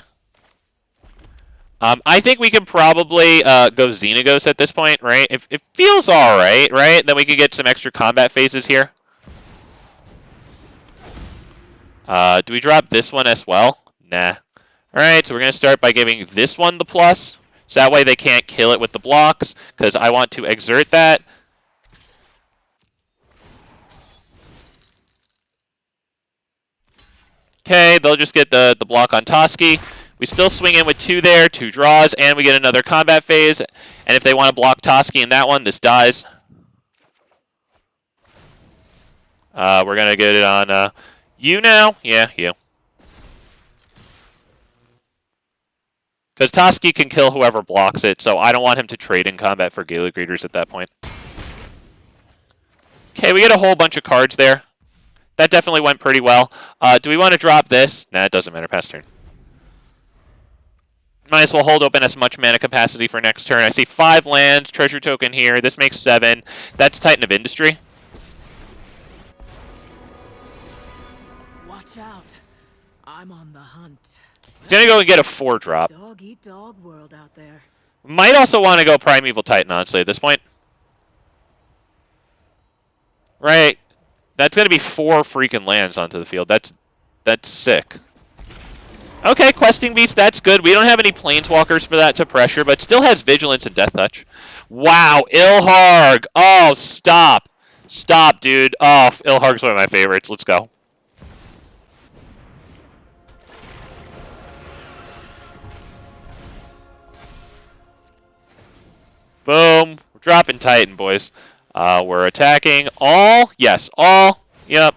I think we can probably go Xenagos at this point, right? It feels alright, right? Then we could get some extra combat phases here. Do we drop this one as well? Nah. Alright, so we're going to start by giving this one the plus. So that way they can't kill it with the blocks, because I want to exert that. Okay, they'll just get the block on Toski. We still swing in with 2 there, 2 draws, and we get another combat phase. And if they want to block Toski in that one, this dies. We're going to get it on you now. Yeah, you. Because Toski can kill whoever blocks it, so I don't want him to trade in combat for Gala Greeters at that point. Okay, we get a whole bunch of cards there. That definitely went pretty well. Do we want to drop this? Nah, it doesn't matter. Pass turn. Might as well hold open as much mana capacity for next turn. I see 5 lands, treasure token here. This makes 7. That's Titan of Industry. Watch out. I'm on the hunt. He's going to go and get a 4-drop. Dog eat dog world out there. Might also want to go Primeval Titan, honestly, at this point. Right. That's going to be 4 freaking lands onto the field. That's sick. Okay, Questing Beast, that's good. We don't have any Planeswalkers for that to pressure, but still has Vigilance and Death Touch. Wow, Ilharg. Oh, stop. Stop, dude. Oh, Ilharg's one of my favorites. Let's go. Boom. We're dropping Titan, boys. We're attacking all. Yes, all. Yep.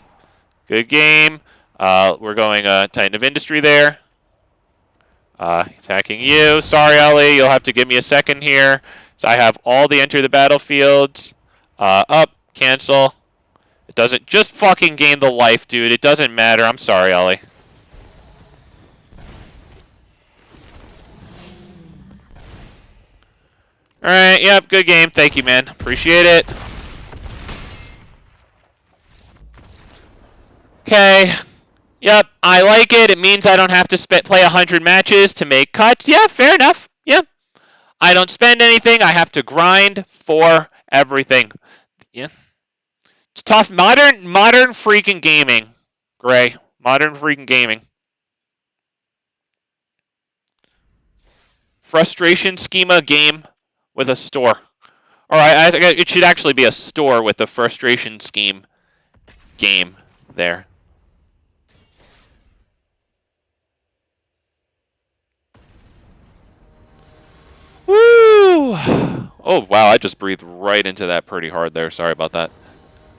Good game. We're going Titan of Industry there. Attacking you. Sorry, Ellie. You'll have to give me a second here. So I have all the enter the battlefields. Up. Cancel. It doesn't. Just fucking gain the life, dude. It doesn't matter. I'm sorry, Ellie. Alright, yep, good game. Thank you, man. Appreciate it. Okay. Yep, I like it. It means I don't have to play 100 matches to make cuts. Yeah, fair enough. Yeah. I don't spend anything. I have to grind for everything. Yeah. It's tough. Modern freaking gaming. Gray. Modern freaking gaming. Frustration schema game with a store. Or it should actually be a store with the frustration scheme game there. Woo! Oh, wow, I just breathed right into that pretty hard there. Sorry about that.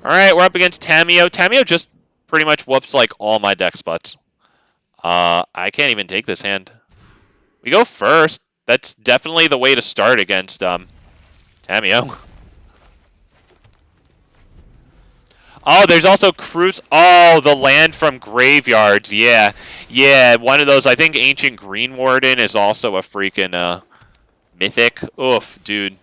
Alright, we're up against Tamiyo. Tamiyo just pretty much whoops like all my deck spots. I can't even take this hand. We go first. That's definitely the way to start against Tamiyo. Oh, there's also Cruise. Oh, the land from graveyards. Yeah. Yeah, one of those. I think Ancient Green Warden is also a freaking mythic. Oof, dude.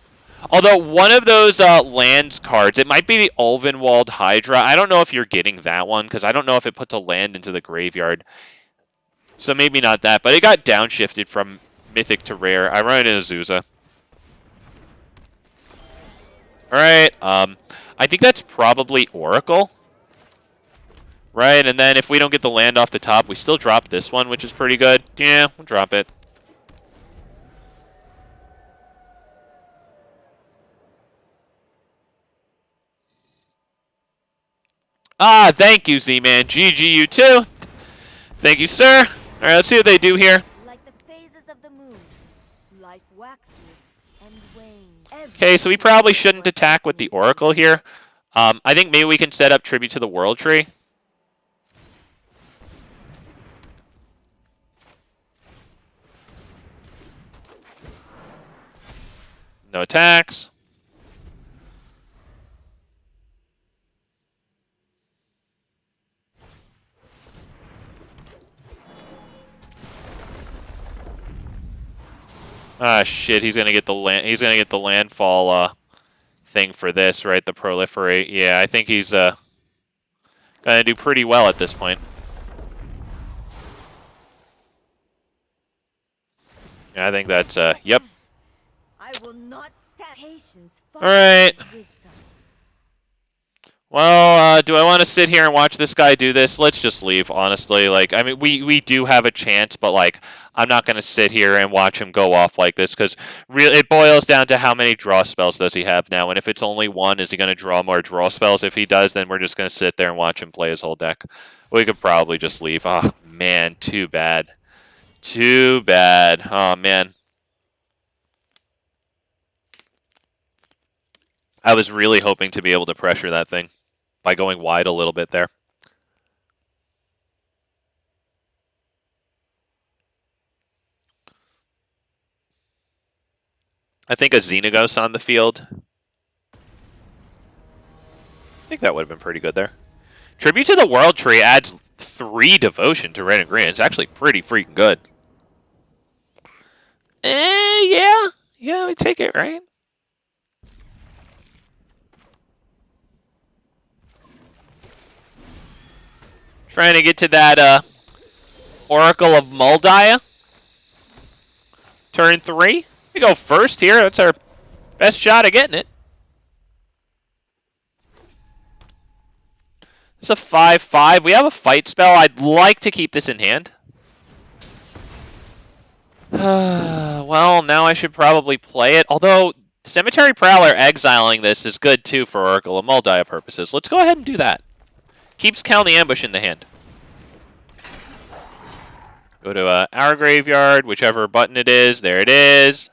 Although one of those lands cards, it might be the Ulvenwald Hydra. I don't know if you're getting that one, because I don't know if it puts a land into the graveyard. So maybe not that, but it got downshifted from mythic to rare. I run it in Azusa. Alright, I think that's probably Oracle. Right, and then if we don't get the land off the top, we still drop this one, which is pretty good. Yeah, we'll drop it. Ah, thank you, Z-Man. GG, you too. Thank you, sir. All right, let's see what they do here. Like the phases of the moon, life waxes and wanes. Okay, so we probably shouldn't attack with the Oracle here. I think maybe we can set up Tribute to the World Tree. No attacks. Ah, shit, he's gonna get the land. He's gonna get the landfall thing for this, right? The proliferate. Yeah, I think he's gonna do pretty well at this point. Yeah, I think that's yep. I will not stand patience. All right. Well, do I want to sit here and watch this guy do this? Let's just leave, honestly. Like, I mean, we do have a chance, but, like, I'm not going to sit here and watch him go off like this, because really, it boils down to how many draw spells does he have now, and if it's only one, is he going to draw more draw spells? If he does, then we're just going to sit there and watch him play his whole deck. We could probably just leave. Oh, man, too bad. Too bad. Oh, man. I was really hoping to be able to pressure that thing by going wide a little bit there. I think a Xenagos on the field. I think that would have been pretty good there. Tribute to the World Tree adds 3 devotion to red and green. It's actually pretty freaking good. Yeah. Yeah, we take it, right? Trying to get to that Oracle of Moldiah. Turn 3. We go first here. That's our best shot at getting it. It's a 5/5. We have a fight spell. I'd like to keep this in hand. Well, now I should probably play it. Although, Cemetery Prowler exiling this is good too for Oracle of Moldiah purposes. Let's go ahead and do that. Keeps Cal the Ambush in the hand. Go to our graveyard, whichever button it is. There it is.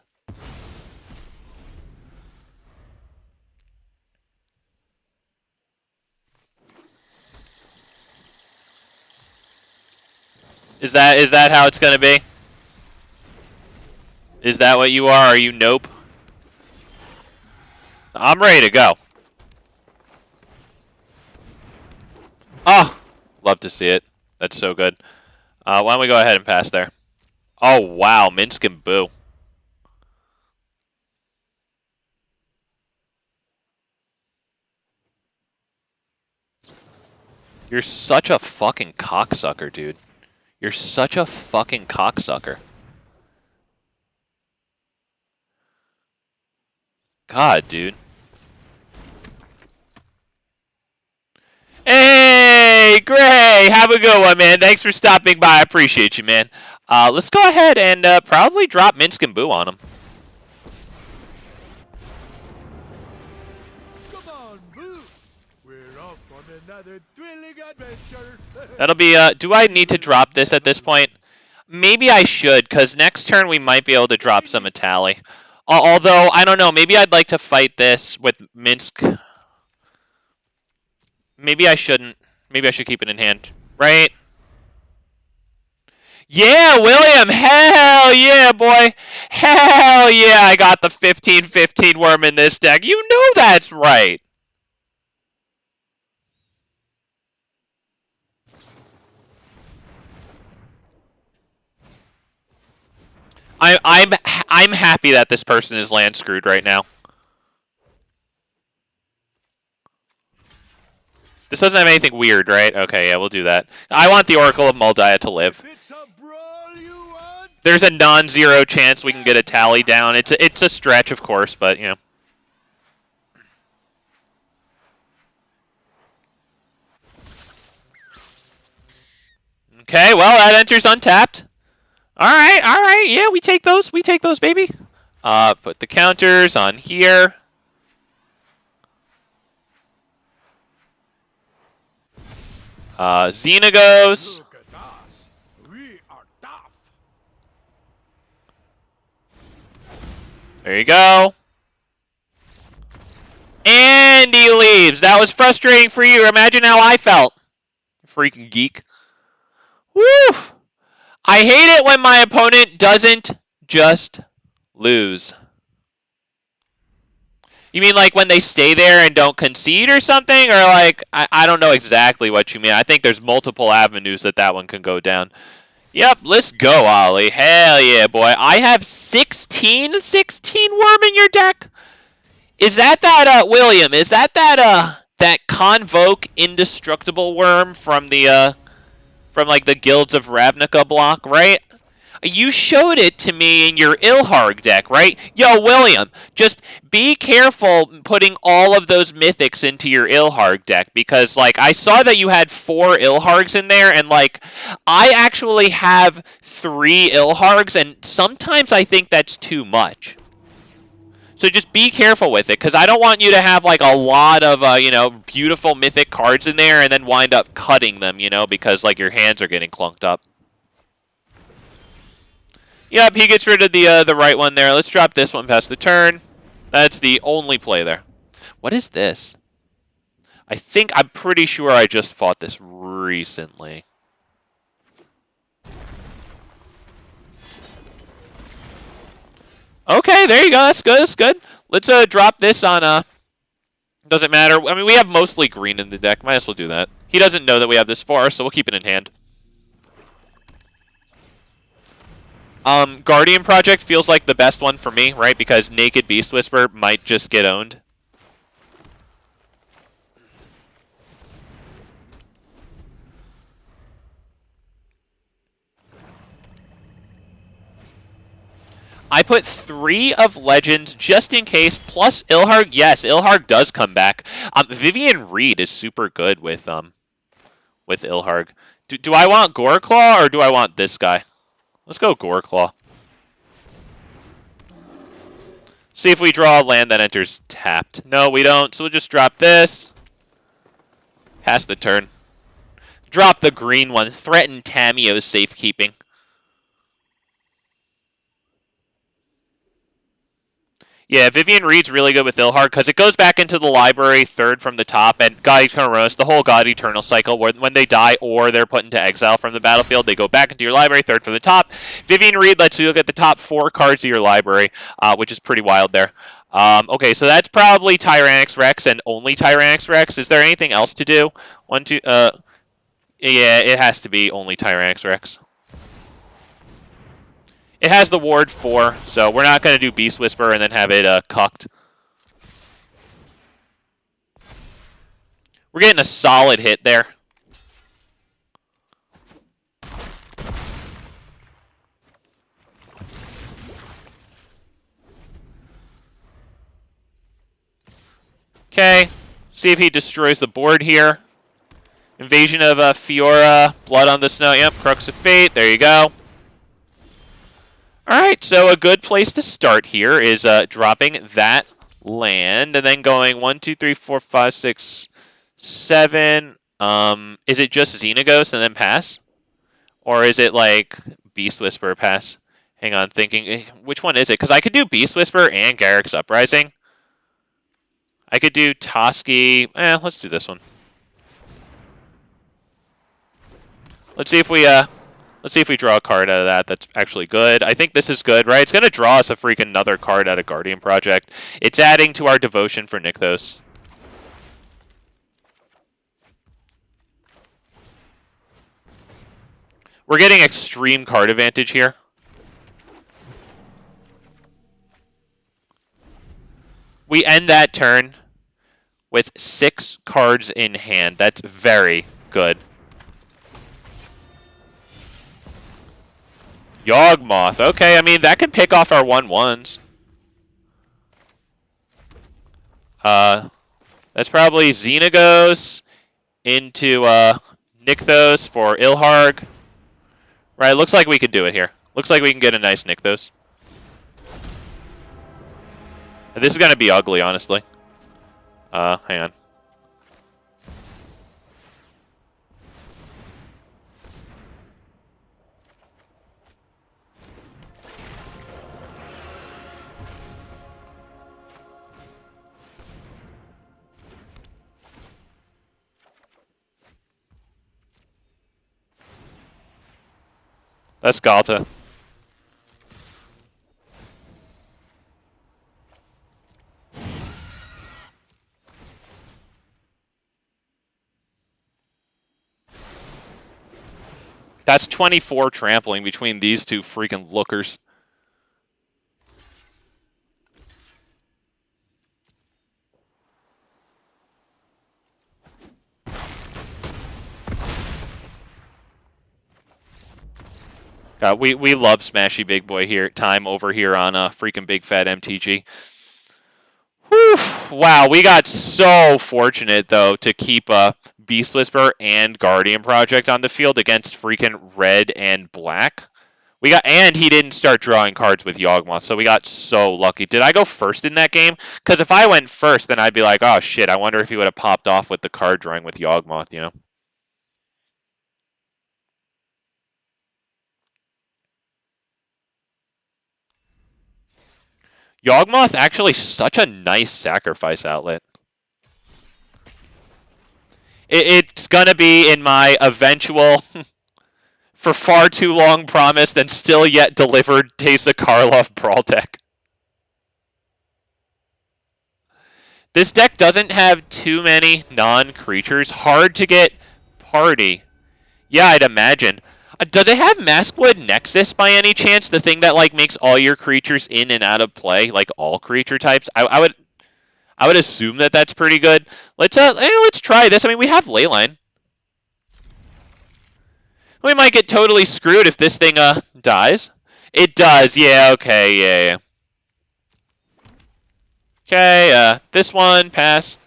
Is that how it's gonna be? Is that what you are? Are you nope? I'm ready to go. Oh, love to see it. That's so good. Why don't we go ahead and pass there? Oh, wow. A-Minsc and Boo. You're such a fucking cocksucker, dude. You're such a fucking cocksucker. God, dude. Hey, Gray! Have a good one, man. Thanks for stopping by. I appreciate you, man. Let's go ahead and probably drop A-Minsc and Boo on him. Come on, Boo. We're off on another thrilling adventure. That'll be, do I need to drop this at this point? Maybe I should, because next turn we might be able to drop some Atali. Although, I don't know, maybe I'd like to fight this with A-Minsc. Maybe I shouldn't. Maybe I should keep it in hand. Right? Yeah, William! Hell yeah, boy! Hell yeah, I got the 15/15 Wurm in this deck. You know that's right! I'm happy that this person is land screwed right now. This doesn't have anything weird, right? Okay, yeah, we'll do that. I want the Oracle of Moldiah to live. There's a non-zero chance we can get a tally down. It's a stretch, of course, but, you know. Okay, well, that enters untapped. All right, yeah, we take those, baby. Put the counters on here. Xenagos. Look at us. We are tough. There you go. And he leaves. That was frustrating for you. Imagine how I felt. Freaking geek. Woo! I hate it when my opponent doesn't just lose. You mean like when they stay there and don't concede or something? Or like, I don't know exactly what you mean. I think there's multiple avenues that one can go down. Yep, let's go, Ollie. Hell yeah, boy. I have 16 Wurm in your deck? Is that William, is that Convoke Indestructible Wurm from the, from like the Guilds of Ravnica block, right? You showed it to me in your Ilharg deck, right? Yo, William, just be careful putting all of those mythics into your Ilharg deck because, like, I saw that you had 4 Ilhargs in there, and, like, I actually have 3 Ilhargs, and sometimes I think that's too much. So just be careful with it, because I don't want you to have, like, a lot of, beautiful mythic cards in there and then wind up cutting them, because, like, your hands are getting clunked up. Yep, he gets rid of the right one there. Let's drop this one past the turn. That's the only play there. What is this? I'm pretty sure I just fought this recently. Okay, there you go. That's good. That's good. Let's drop this on doesn't matter. I mean, we have mostly green in the deck. Might as well do that. He doesn't know that we have this far, so we'll keep it in hand. Guardian Project feels like the best one for me, right? Because Naked Beast Whisper might just get owned. I put 3 of Legends just in case, plus Ilharg. Yes, Ilharg does come back. Vivian Reed is super good with Ilharg. Do I want Goreclaw or do I want this guy? Let's go Goreclaw. See if we draw a land that enters tapped. No, we don't, so we'll just drop this. Pass the turn. Drop the green one. Threaten Tamiyo's safekeeping. Yeah, Vivian Reed's really good with Ilharg because it goes back into the library 3rd from the top, and God Eternal Rhonas, the whole God Eternal cycle, where when they die or they're put into exile from the battlefield, they go back into your library 3rd from the top. Vivian Reed lets you look at the top 4 cards of your library, which is pretty wild there. Okay, so that's probably Tyrranax Rex and only Tyrranax Rex. Is there anything else to do? Yeah, it has to be only Tyrranax Rex. It has the ward 4, so we're not going to do Beast Whisper and then have it cucked. We're getting a solid hit there. Okay, see if he destroys the board here. Invasion of Fiora, Blood on the Snow. Yep, Crux of Fate. There you go. Alright, so a good place to start here is dropping that land and then going 1, 2, 3, 4, 5, 6, 7. Is it just Xenagos and then pass? Or is it like Beast Whisper pass? Hang on, thinking. Which one is it? Because I could do Beast Whisper and Garruk's Uprising. I could do Toski. Let's do this one. Let's see if we draw a card out of that that's actually good. I think this is good, right? It's going to draw us a freaking another card out of Guardian Project. It's adding to our devotion for Nykthos. We're getting extreme card advantage here. We end that turn with 6 cards in hand. That's very good. Yawgmoth. Okay, I mean, that can pick off our 1/1s. That's probably Xenagos into Nykthos for Ilharg. Right, looks like we could do it here. Looks like we can get a nice Nykthos. This is going to be ugly, honestly. Hang on. That's Ghalta. That's 24 trampling between these two freaking lookers. God, we love Smashy Big Boy here time over here on freaking Big Fat MTG. Whew, wow, we got so fortunate though to keep Beast Whisperer and Guardian Project on the field against freaking red and black. And he didn't start drawing cards with Yawgmoth, so we got so lucky. Did I go first in that game? Because if I went first, then I'd be like, oh shit, I wonder if he would have popped off with the card drawing with Yawgmoth, you know? Yawgmoth actually such a nice sacrifice outlet. It's gonna be in my eventual, for far too long promised and still yet delivered Taste of Karlov Brawl deck. This deck doesn't have too many non-creatures. Hard to get party. Yeah, I'd imagine. Does it have Maskwood Nexus by any chance? The thing that like makes all your creatures in and out of play, like all creature types. I would assume that that's pretty good. Let's try this. I mean, we have Leyline. We might get totally screwed if this thing dies. It does. Yeah. Okay. Yeah. Okay. This one pass.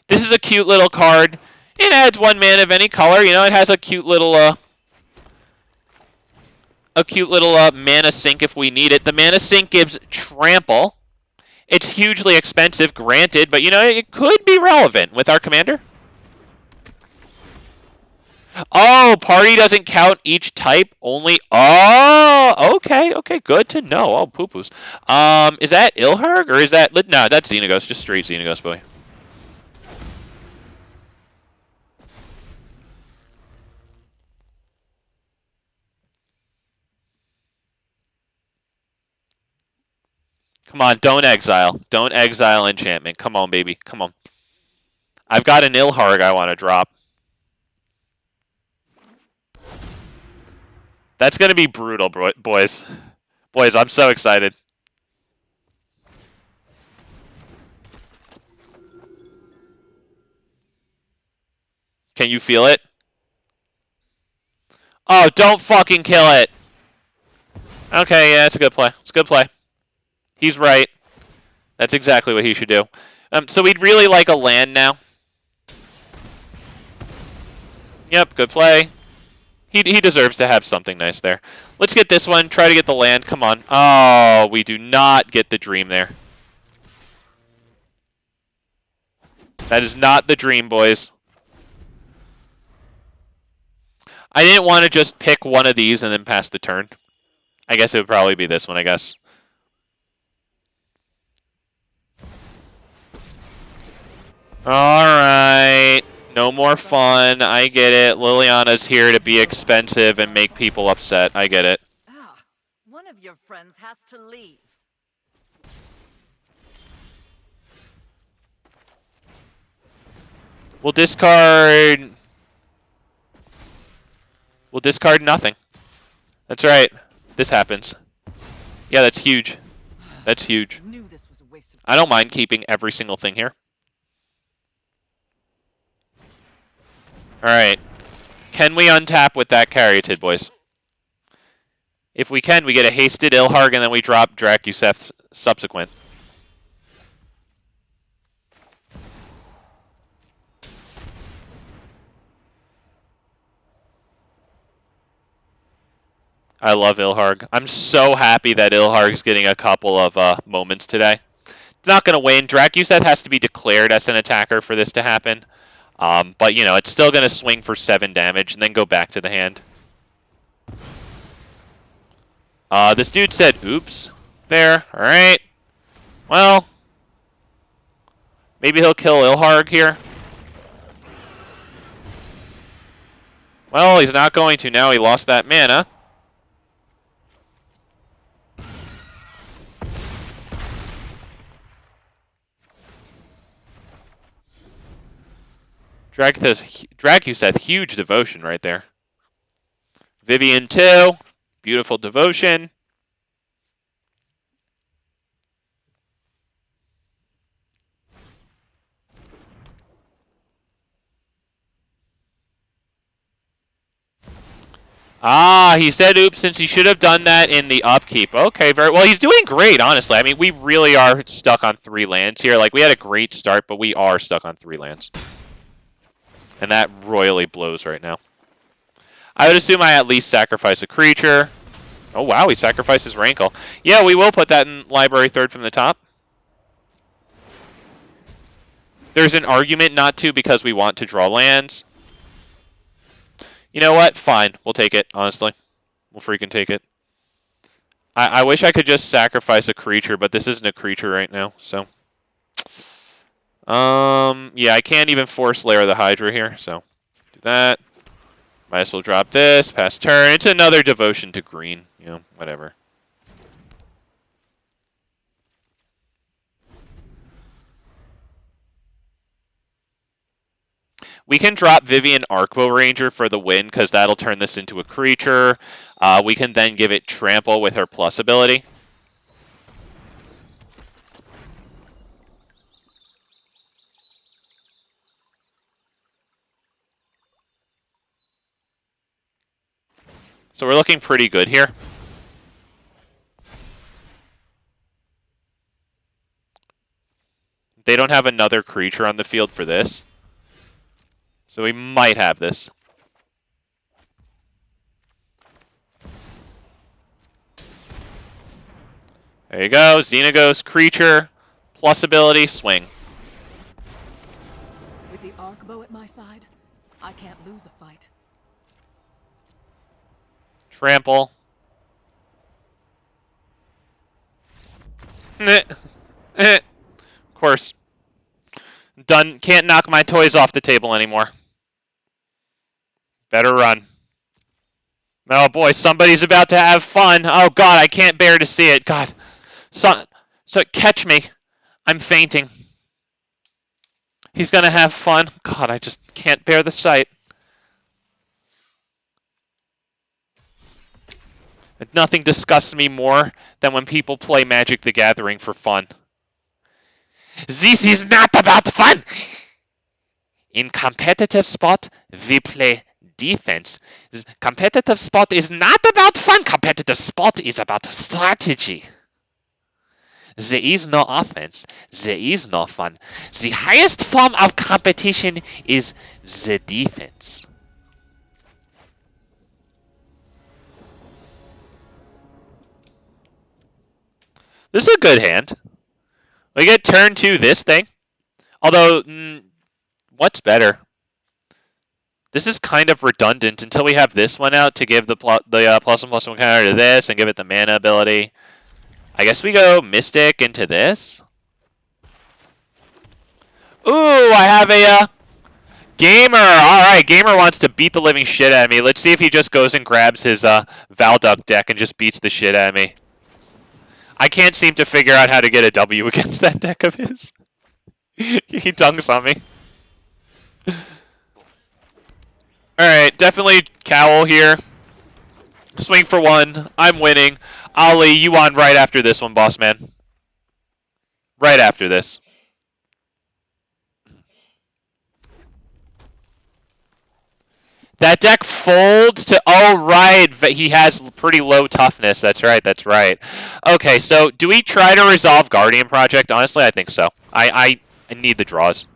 This is a cute little card. It adds 1 mana of any color. You know, it has a cute little mana sink if we need it. The mana sink gives trample. It's hugely expensive, granted, but you know, it could be relevant with our commander. Oh, party doesn't count each type, only... Oh, okay, good to know. Oh, poo-poos. Is that Ilharg, or is that... No, that's Xenagos, just straight Xenagos, boy. Come on, don't exile. Don't exile enchantment. Come on, baby. Come on. I've got an Ilharg I want to drop. That's going to be brutal, boys. Boys, I'm so excited. Can you feel it? Oh, don't fucking kill it. Okay, yeah, it's a good play. It's a good play. He's right. That's exactly what he should do. So we'd really like a land now. Yep, good play. He deserves to have something nice there. Let's get this one. Try to get the land. Come on. Oh, we do not get the dream there. That is not the dream, boys. I didn't want to just pick one of these and then pass the turn. I guess it would probably be this one, I guess. Alright. No more fun. I get it. Liliana's here to be expensive and make people upset. I get it. Ah, one of your friends has to leave. We'll discard... We'll discard nothing. That's right. This happens. Yeah, that's huge. That's huge. I don't mind keeping every single thing here. Alright. Can we untap with that Caryatid, boys? If we can, we get a hasted Ilharg and then we drop Drakuseth's subsequent. I love Ilharg. I'm so happy that Ilharg's getting a couple of moments today. It's not going to win. Drakuseth has to be declared as an attacker for this to happen. But, you know, it's still going to swing for 7 damage and then go back to the hand. This dude said, oops, there. All right. Well, maybe he'll kill Ilharg here. Well, he's not going to now. He lost that mana. Drakuseth, huge devotion right there. Vivian 2, beautiful devotion. Ah, he said oops since he should have done that in the upkeep. Okay, very well. He's doing great, honestly. I mean, we really are stuck on 3 lands here. Like, we had a great start, but we are stuck on 3 lands. And that royally blows right now. I would assume I at least sacrifice a creature. Oh, wow, he sacrifices Rankle. Yeah, we will put that in library 3rd from the top. There's an argument not to because we want to draw lands. You know what? Fine. We'll take it, honestly. We'll freaking take it. I wish I could just sacrifice a creature, but this isn't a creature right now, so. Yeah, I can't even force Lair the Hydra here, so. Do that. Might as well drop this, pass turn. It's another devotion to green, you know, whatever. We can drop Vivian Arcbow Ranger for the win, because that'll turn this into a creature. We can then give it Trample with her plus ability. So we're looking pretty good here. They don't have another creature on the field for this. So we might have this. There you go. Xenagos, creature, plus ability, swing. With the Arcbow at my side, I can't lose a fight. Trample. Of course. Done. Can't knock my toys off the table anymore. Better run. Oh boy, somebody's about to have fun. Oh god, I can't bear to see it. God. So catch me. I'm fainting. He's gonna have fun. God, I just can't bear the sight. Nothing disgusts me more than when people play Magic the Gathering for fun. This is not about fun! In competitive sport, we play defense. Competitive sport is not about fun. Competitive sport is about strategy. There is no offense. There is no fun. The highest form of competition is the defense. This is a good hand. We get turn 2 this thing. Although, what's better? This is kind of redundant until we have this one out to give the +1/+1 counter to this and give it the mana ability. I guess we go Mystic into this. Ooh, I have a Gamer. Alright, Gamer wants to beat the living shit out of me. Let's see if he just goes and grabs his Valduck deck and just beats the shit out of me. I can't seem to figure out how to get a W against that deck of his. He dunks on me. Alright, definitely Cowl here. Swing for 1. I'm winning. Ollie, you on right after this one, boss man. Right after this. That deck folds to... Oh, right. He has pretty low toughness. That's right. That's right. Okay, so do we try to resolve Guardian Project? Honestly, I think so. I need the draws.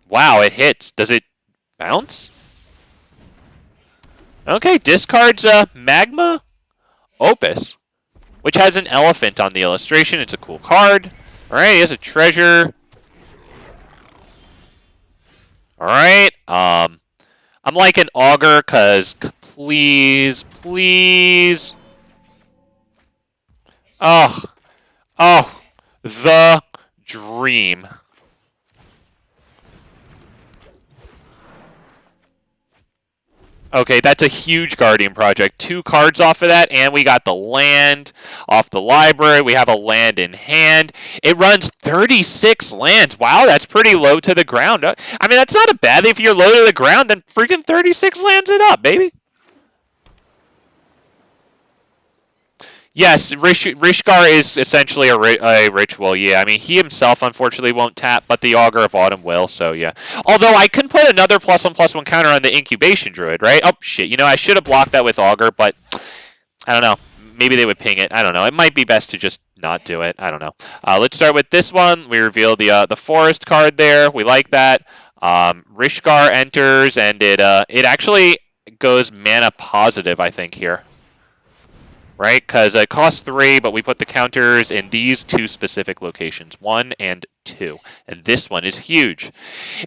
Wow, it hits. Does it bounce? Okay, discards Magma Opus, which has an elephant on the illustration. It's a cool card. Alright, he has a treasure. Alright, I'm like an augur, cause please. Oh, the dream. Okay, that's a huge Guardian Project. 2 cards off of that, and we got the land off the library. We have a land in hand. It runs 36 lands. Wow, that's pretty low to the ground. I mean, that's not a bad thing. If you're low to the ground, then freaking 36 lands it up, baby. Yes, Rishgar is essentially a ritual, yeah. I mean, he himself, unfortunately, won't tap, but the Augur of Autumn will, so yeah. Although, I can put another +1/+1 counter on the Incubation Druid, right? Oh, shit, you know, I should have blocked that with Augur, but I don't know. Maybe they would ping it. I don't know. It might be best to just not do it. I don't know. Let's start with this one. We reveal the Forest card there. We like that. Rishgar enters, and it actually goes mana positive, I think, here. Right? Because it costs 3, but we put the counters in these 2 specific locations, 1 and 2. And this one is huge.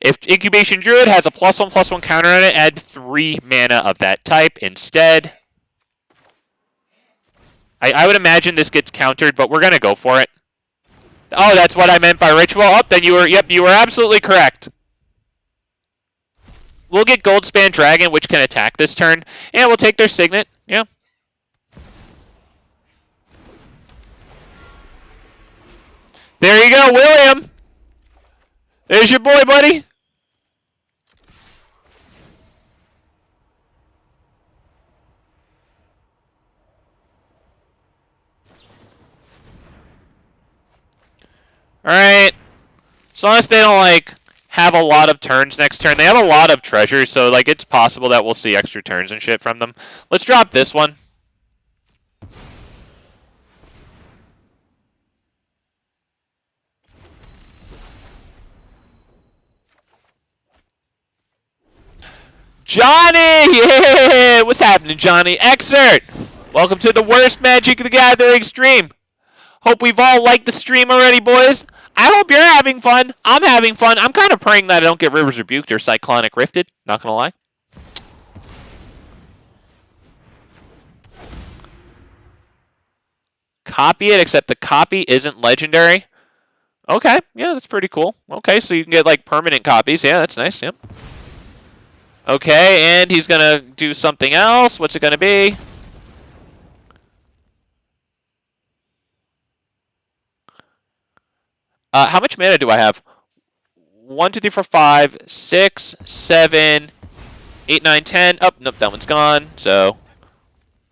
If Incubation Druid has a +1/+1 counter on it, add 3 mana of that type instead. I would imagine this gets countered, but we're going to go for it. Oh, that's what I meant by ritual. Oh, then you were absolutely correct. We'll get Goldspan Dragon, which can attack this turn, and we'll take their Signet. Yeah. There you go, William. There's your boy, buddy. Alright. So unless they don't, like, have a lot of turns next turn, they have a lot of treasures, so, like, it's possible that we'll see extra turns and shit from them. Let's drop this one. Johnny! Yeah! What's happening, Johnny? Exert! Welcome to the worst Magic the Gathering stream. Hope we've all liked the stream already, boys. I hope you're having fun. I'm having fun. I'm kind of praying that I don't get Rivers Rebuked or Cyclonic Rifted. Not gonna lie. Copy it, except the copy isn't legendary. Okay, yeah, that's pretty cool. Okay, so you can get, like, permanent copies. Yeah, that's nice, yep. Okay, and he's gonna do something else. What's it gonna be? How much mana do I have? 1, 2, 3, 4, 5, 6, 7, 8, 9, 10. Oh, nope, that one's gone. So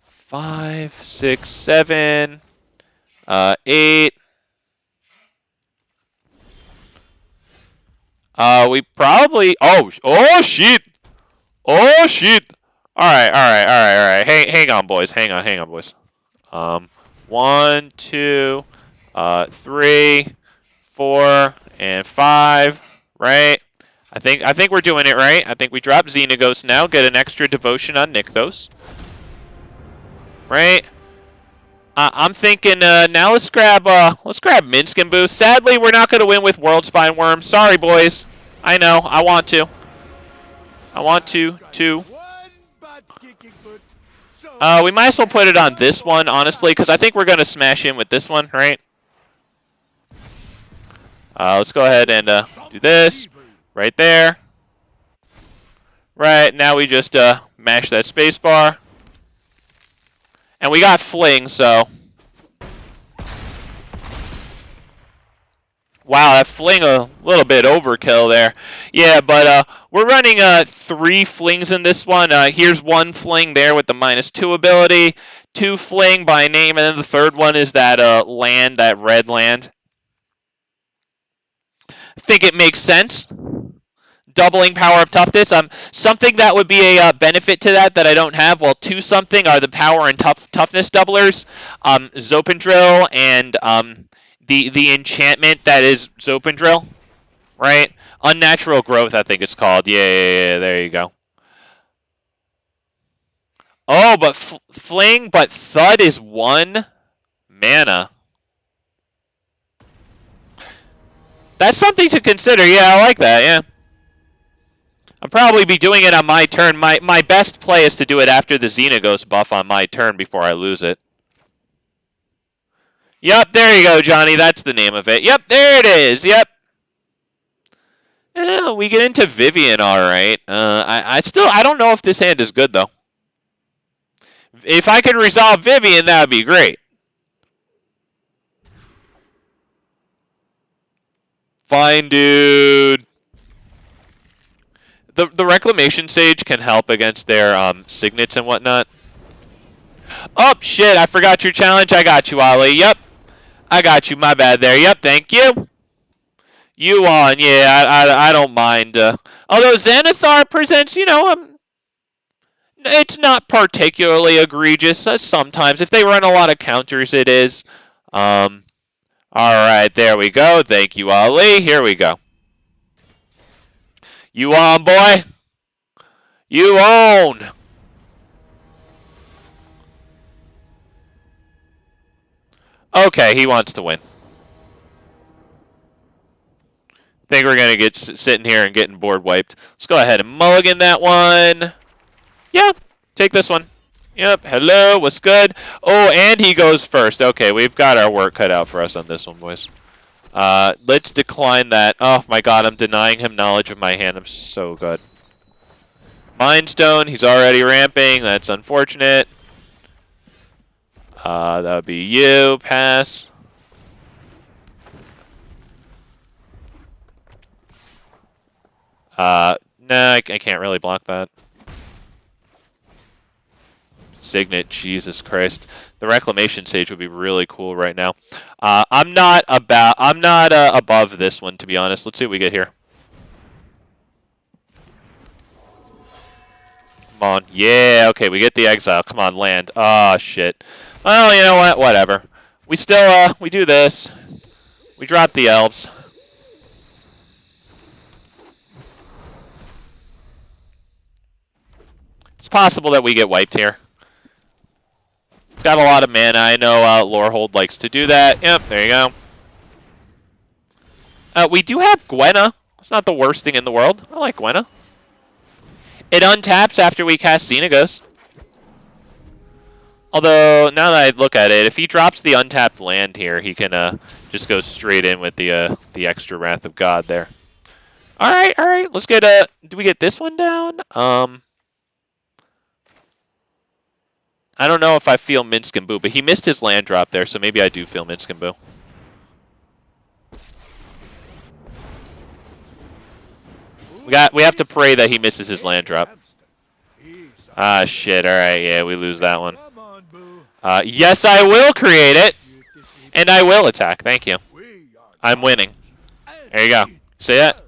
5, 6, 7, 8. We probably. Oh shit! Oh shit! All right. Hang on, boys. Hang on, boys. 1, 2, 3, 4, and 5. Right? I think we're doing it right. I think we drop Xenagos now, get an extra devotion on Nykthos. Right? I'm thinking now let's grab A-Minsc and boost. Sadly, we're not going to win with Worldspine Wurm. Sorry, boys. I know. I want to. We might as well put it on this one, honestly, because I think we're going to smash in with this one, right? Let's go ahead and do this right there. Right, now we just mash that spacebar. And we got Fling, so... Wow, that Fling a little bit overkill there. Yeah, but we're running 3 Flings in this one. Here's 1 Fling there with the -2 ability. 2 Fling by name, and then the third one is that land, that red land. I think it makes sense. Doubling power of toughness. Something that would be a benefit to that I don't have. Well, 2 something are the power and toughness doublers. Zopandrill and the enchantment that is Zopandrill, right? Unnatural Growth, I think it's called. Yeah, there you go. Oh, but Fling, but Thud is 1 mana. That's something to consider. Yeah, I like that, yeah. I'll probably be doing it on my turn. My best play is to do it after the Xenagos buff on my turn before I lose it. Yep, there you go, Johnny. That's the name of it. Yep, there it is. Yep. Yeah, we get into Vivian, all right. I don't know if this hand is good, though. If I could resolve Vivian, that would be great. Fine, dude. The Reclamation Sage can help against their Signets and whatnot. Oh, shit, I forgot your challenge. I got you, Ollie. Yep. I got you. My bad there. Yep, thank you. You won. Yeah, I don't mind. Although Xanathar presents, it's not particularly egregious. Sometimes, if they run a lot of counters, it is. All right, there we go. Thank you, Ali. Here we go. You on, boy? You own. Okay, he wants to win. Think we're gonna get sitting here and getting board wiped. Let's go ahead and mulligan that one. Yeah, take this one. Yep, hello, what's good? Oh, and he goes first. Okay, we've got our work cut out for us on this one, boys. Let's decline that. Oh my god, I'm denying him knowledge of my hand. I'm so good. Mindstone, he's already ramping. That's unfortunate. That would be you. Pass. Nah, I can't really block that. Signet, Jesus Christ. The Reclamation Sage would be really cool right now. I'm not above this one, to be honest. Let's see what we get here. Come on. Yeah, okay, we get the exile. Come on, land. Oh, shit. Well, you know what? Whatever. We still, we do this. We drop the elves. It's possible that we get wiped here. It's got a lot of mana. I know Lorehold likes to do that. Yep, there you go. We do have Gwenna. It's not the worst thing in the world. I like Gwenna. It untaps after we cast Xenagos. Although, now that I look at it, if he drops the untapped land here, he can just go straight in with the extra Wrath of God there. Alright, alright. Let's get do we get this one down? I don't know if I feel Minsk and Boo, but he missed his land drop there, so maybe I do feel Minsk and Boo. We have to pray that he misses his land drop. Ah, shit. Alright, yeah, we lose that one. Yes, I will create it! And I will attack. Thank you. I'm winning. There you go. See that?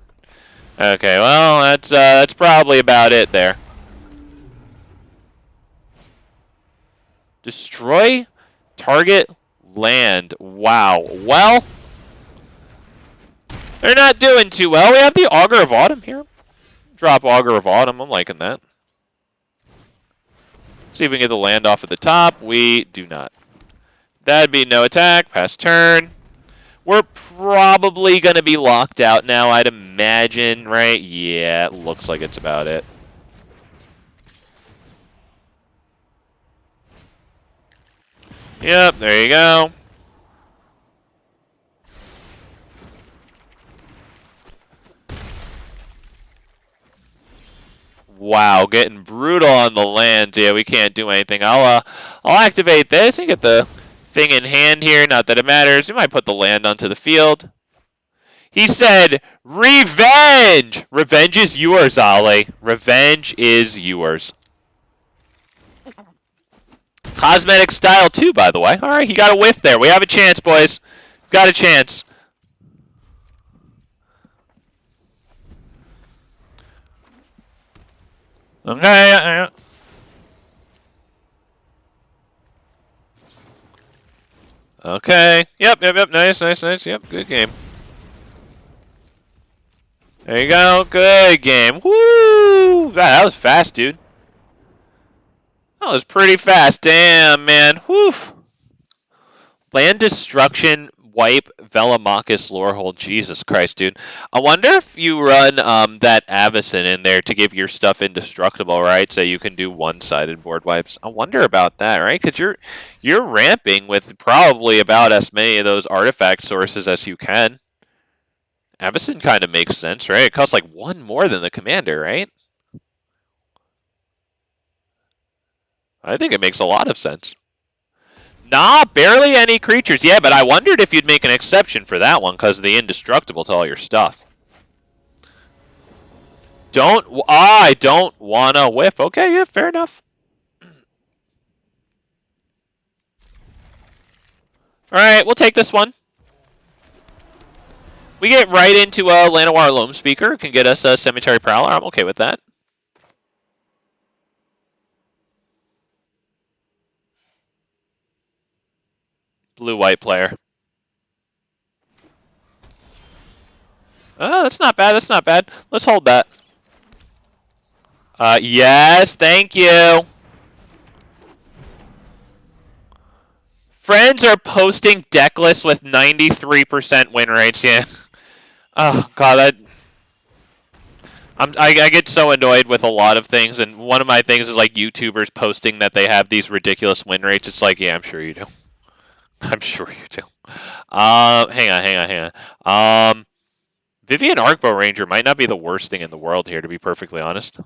Okay, well, that's probably about it there. Destroy target land. Wow. Well, they're not doing too well. We have the Augur of Autumn here. Drop Augur of Autumn. I'm liking that. See if we can get the land off at the top. We do not. That'd be no attack. Pass turn. We're probably going to be locked out now, I'd imagine, right? Yeah, it looks like it's about it. Yep, there you go. Wow, getting brutal on the land. Yeah, we can't do anything. I'll activate this and get the thing in hand here. Not that it matters. We might put the land onto the field. He said, revenge! Revenge is yours, Ale. Revenge is yours. Cosmetic style too, by the way. Alright, he got a whiff there. We have a chance, boys. Got a chance. Okay. Okay. Yep. Nice. Yep, good game. There you go. Good game. Woo! God, that was fast, dude. That was pretty fast. Damn, man. Whew. Land destruction, wipe, Velomachus, Lorehold. Jesus Christ, dude. I wonder if you run that Avacyn in there to give your stuff indestructible, right? So you can do one-sided board wipes. I wonder about that, right? Because you're ramping with probably about as many of those artifact sources as you can. Avacyn kind of makes sense, right? It costs like one more than the commander, right? I think it makes a lot of sense. Nah, barely any creatures. Yeah, but I wondered if you'd make an exception for that one because of the indestructible to all your stuff. I don't want to whiff. Okay, yeah, fair enough. Alright, we'll take this one. We get right into a Llanowar Loam Speaker. Can get us a Cemetery Prowler. I'm okay with that. Blue-white player. Oh, that's not bad. That's not bad. Let's hold that. Yes, thank you. Friends are posting deck lists with 93% win rates. Yeah. Oh god, I get so annoyed with a lot of things, and one of my things is like YouTubers posting that they have these ridiculous win rates. It's like, yeah, I'm sure you do. I'm sure you do. Hang on. Vivian Arcbow Ranger might not be the worst thing in the world here, to be perfectly honest.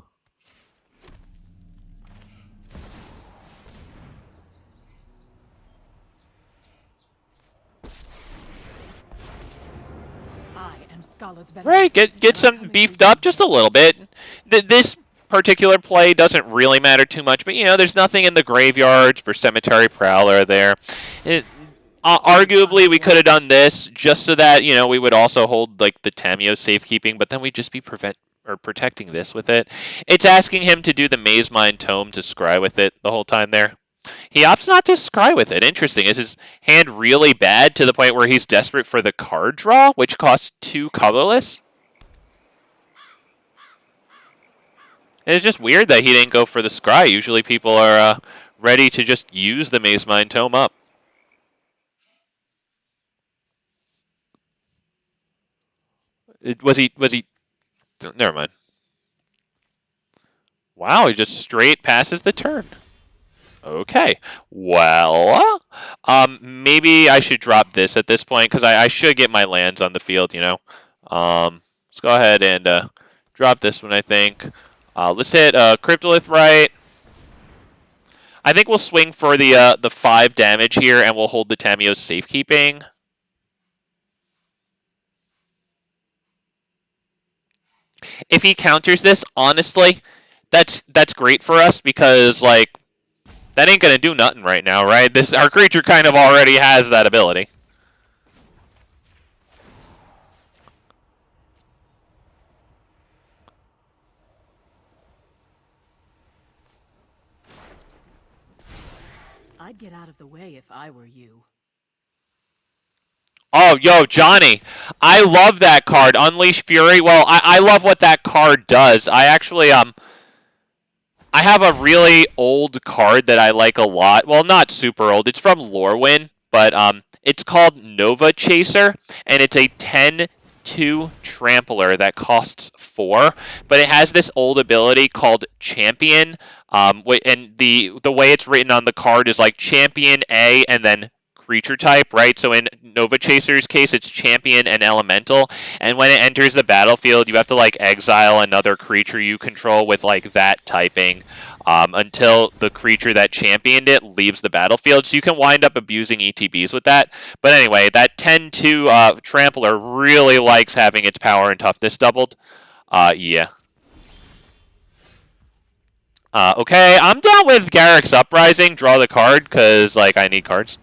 Right, get some beefed up just a little bit. This particular play doesn't really matter too much, but, you know, there's nothing in the graveyards for Cemetery Prowler there. Arguably, we could have done this just so that, you know, we would also hold, like, the Tamiyo safekeeping, but then we'd just be protecting this with it. It's asking him to do the Maze Mind Tome to scry with it the whole time there. He opts not to scry with it. Interesting. Is his hand really bad to the point where he's desperate for the card draw, which costs 2 colorless? It's just weird that he didn't go for the scry. Usually people are ready to just use the Maze Mind Tome up. Was he... Never mind. Wow, he just straight passes the turn. Okay, well, maybe I should drop this at this point, because I should get my lands on the field, you know. Let's go ahead and drop this one, I think. Let's hit Cryptolith right. I think we'll swing for the 5 damage here, and we'll hold the Tamiyo's safekeeping. If he counters this, honestly, that's great for us, because, like, that ain't gonna do nothing right now, right? Our creature kind of already has that ability. I'd get out of the way if I were you. Oh, yo, Johnny, I love that card, Unleash Fury. Well, I love what that card does. I actually, I have a really old card that I like a lot. Well, not super old. It's from Lorwyn, but it's called Nova Chaser, and it's a 10/2 trampler that costs 4, but it has this old ability called Champion, and the way it's written on the card is like Champion A and then creature type, right? So in Nova Chaser's case, it's Champion and Elemental, and when it enters the battlefield, you have to like exile another creature you control with like that typing until the creature that championed it leaves the battlefield. So you can wind up abusing ETBs with that. But anyway, that 10/2 Trampler really likes having its power and toughness doubled. Yeah. Okay, I'm down with Garruk's Uprising. Draw the card, because like I need cards.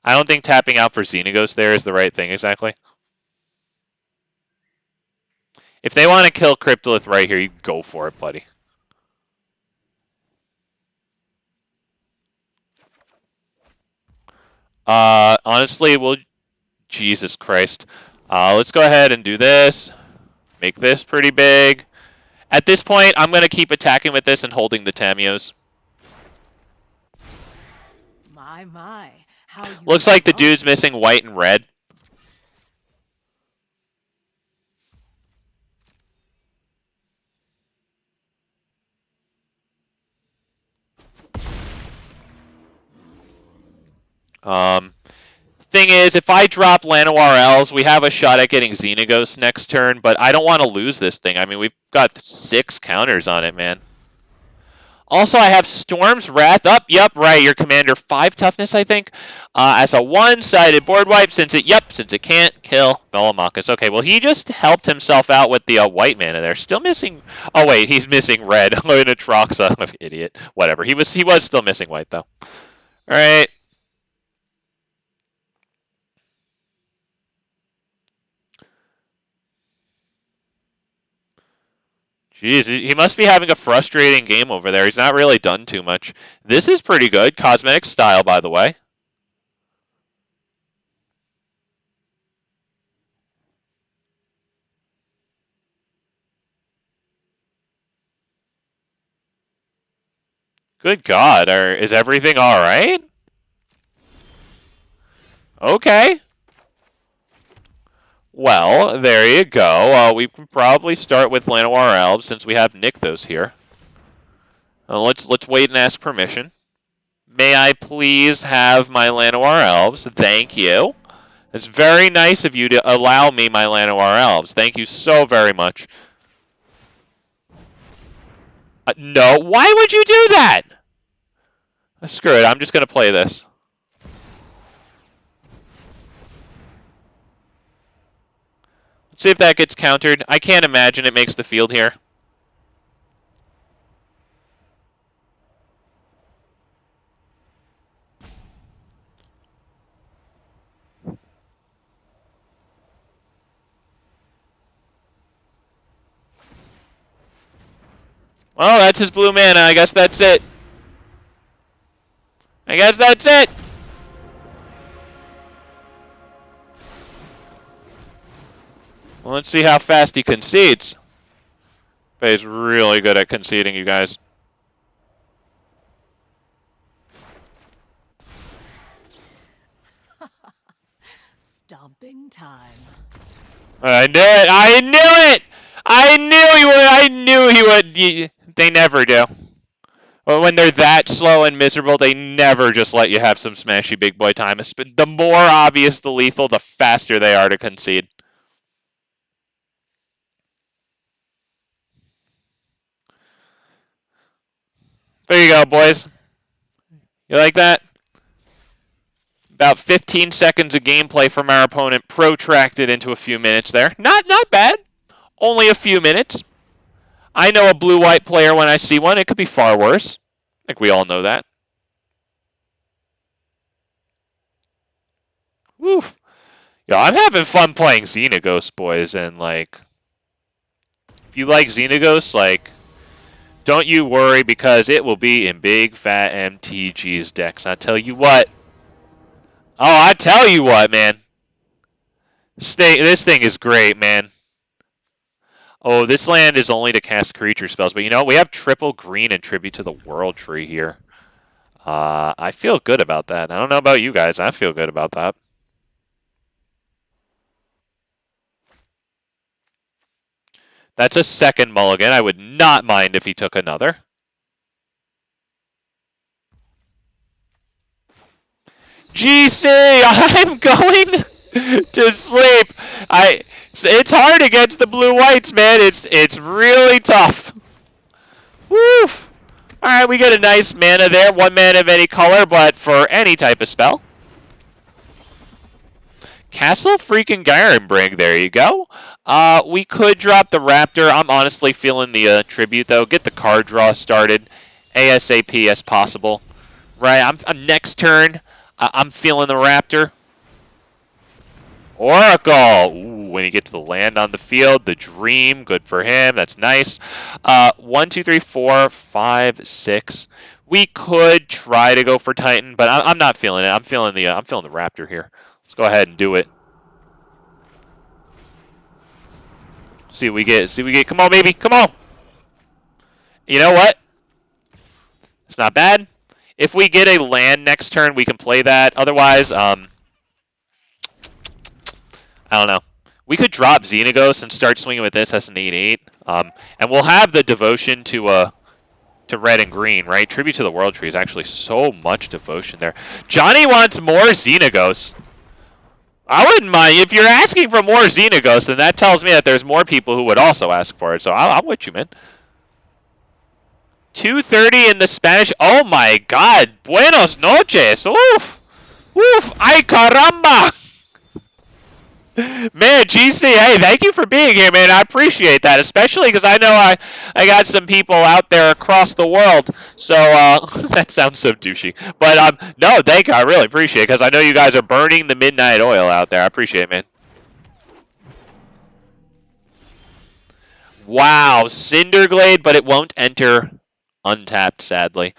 I don't think tapping out for Xenagos there is the right thing, exactly. If they want to kill Cryptolith right here, you go for it, buddy. Honestly, well, Jesus Christ. Let's go ahead and do this. Make this pretty big. At this point, I'm going to keep attacking with this and holding the Tamiyos. My. Looks like the dude's missing white and red. Thing is, if I drop Llanowar Elves, we have a shot at getting Xenagos next turn, but I don't want to lose this thing. I mean, we've got 6 counters on it, man. Also, I have Storm's Wrath up. Yep, right, your commander 5 toughness, I think. As a one-sided board wipe, since it can't kill Velomachus. Okay, well, he just helped himself out with the white mana there. Still missing... Oh, wait, he's missing red. In Atroxa. Idiot. Whatever. He was still missing white, though. All right. Jeez, he must be having a frustrating game over there. He's not really done too much. This is pretty good. Cosmetic style, by the way. Good God, is everything all right? Okay. Well, there you go. We can probably start with Llanowar Elves since we have Nykthos here. Let's wait and ask permission. May I please have my Llanowar Elves? Thank you. It's very nice of you to allow me my Llanowar Elves. Thank you so very much. No, why would you do that? Screw it, I'm just going to play this. Let's see if that gets countered. I can't imagine it makes the field here. Well, that's his blue mana. I guess that's it. I guess that's it. Well, let's see how fast he concedes. But he's really good at conceding, you guys. Stomping time. I knew it! I knew it! I knew he would! I knew he would! They never do. Well, when they're that slow and miserable, they never just let you have some smashy big boy time. The more obvious the lethal, the faster they are to concede. There you go, boys. You like that? About 15 seconds of gameplay from our opponent, protracted into a few minutes there. Not bad. Only a few minutes. I know a blue-white player when I see one. It could be far worse. I think we all know that. Woof. Yo, I'm having fun playing Xenagos, boys, and, like, if you like Xenagos, like, don't you worry, because it will be in big, fat MTG's decks. I tell you what. Oh, I tell you what, man. This thing is great, man. Oh, this land is only to cast creature spells, but you know, we have triple green and Tribute to the World Tree here. I feel good about that. I don't know about you guys. I feel good about that. That's a second mulligan. I would not mind if he took another. GC, I'm going to sleep. It's hard against the blue-whites, man. It's really tough. Woof. All right, we get a nice mana there. 1 mana of any color, but for any type of spell. Castle freaking Gyrenbrig, there you go. We could drop the Raptor. I'm honestly feeling the Tribute, though. Get the card draw started ASAP as possible. Right, I'm next turn. I'm feeling the Raptor. Oracle! Ooh, when you get to the land on the field, the Dream, good for him. That's nice. 1, 2, 3, 4, 5, 6. We could try to go for Titan, but I'm not feeling it. I'm feeling the Raptor here. Let's go ahead and do it. See what we get. See what we get. Come on, baby. Come on. You know what? It's not bad. If we get a land next turn, we can play that. Otherwise, I don't know. We could drop Xenagos and start swinging with this as an 8/8. And we'll have the devotion to red and green, right? Tribute to the World Tree is actually so much devotion there. Johnny wants more Xenagos. I wouldn't mind. If you're asking for more Xenagos, then that tells me that there's more people who would also ask for it. So I'm with you, man. 2:30 in the Spanish. Oh my God. Buenos noches. Oof. Oof. Ay caramba. Man, GC, hey, thank you for being here, man. I appreciate that, especially because I know I got some people out there across the world. So that sounds so douchey, but no, thank you. I really appreciate it because I know you guys are burning the midnight oil out there. I appreciate it, man. Wow, Cinderglade, but it won't enter untapped, sadly.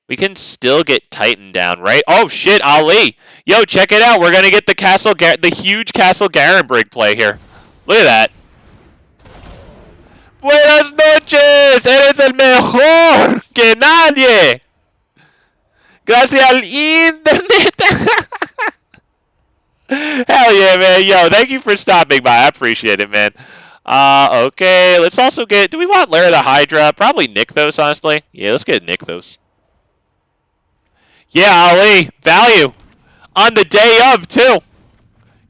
We can still get Titan down, right? Oh shit, Ali! Yo, check it out. We're gonna get the huge Castle Garenbrig play here. Look at that. Buenas noches. Eres el mejor que nadie. Gracias al internet. Hell yeah, man. Yo, thank you for stopping by. I appreciate it, man. Okay. Let's also get. Do we want Lair the Hydra? Probably Nykthos, honestly. Yeah, let's get Nykthos. Yeah, Ali, value on the day of too.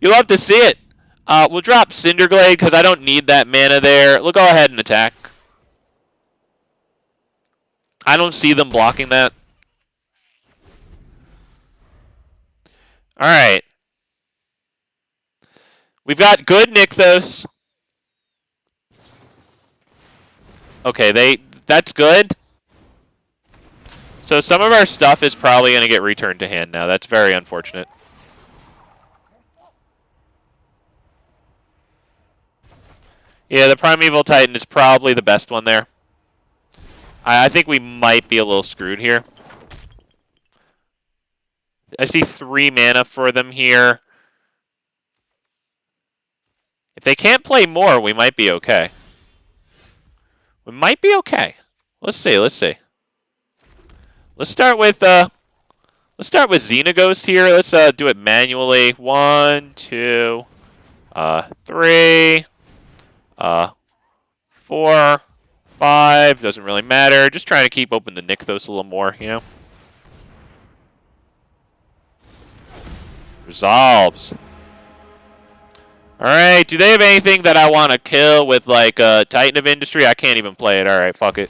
You love to see it. We'll drop Cinderglade because I don't need that mana there. We'll go ahead and attack. I don't see them blocking that. All right. We've got good Nykthos. Okay, that's good. So some of our stuff is probably going to get returned to hand now. That's very unfortunate. Yeah, the Primeval Titan is probably the best one there. I think we might be a little screwed here. I see 3 mana for them here. If they can't play more, we might be okay. We might be okay. Let's see, let's see. Let's start with Xenagos here. Let's do it manually. 1, 2, 3, 4, 5. Doesn't really matter. Just trying to keep open the Nykthos a little more, you know. Resolves. Alright, do they have anything that I want to kill with, like, Titan of Industry? I can't even play it. Alright, fuck it.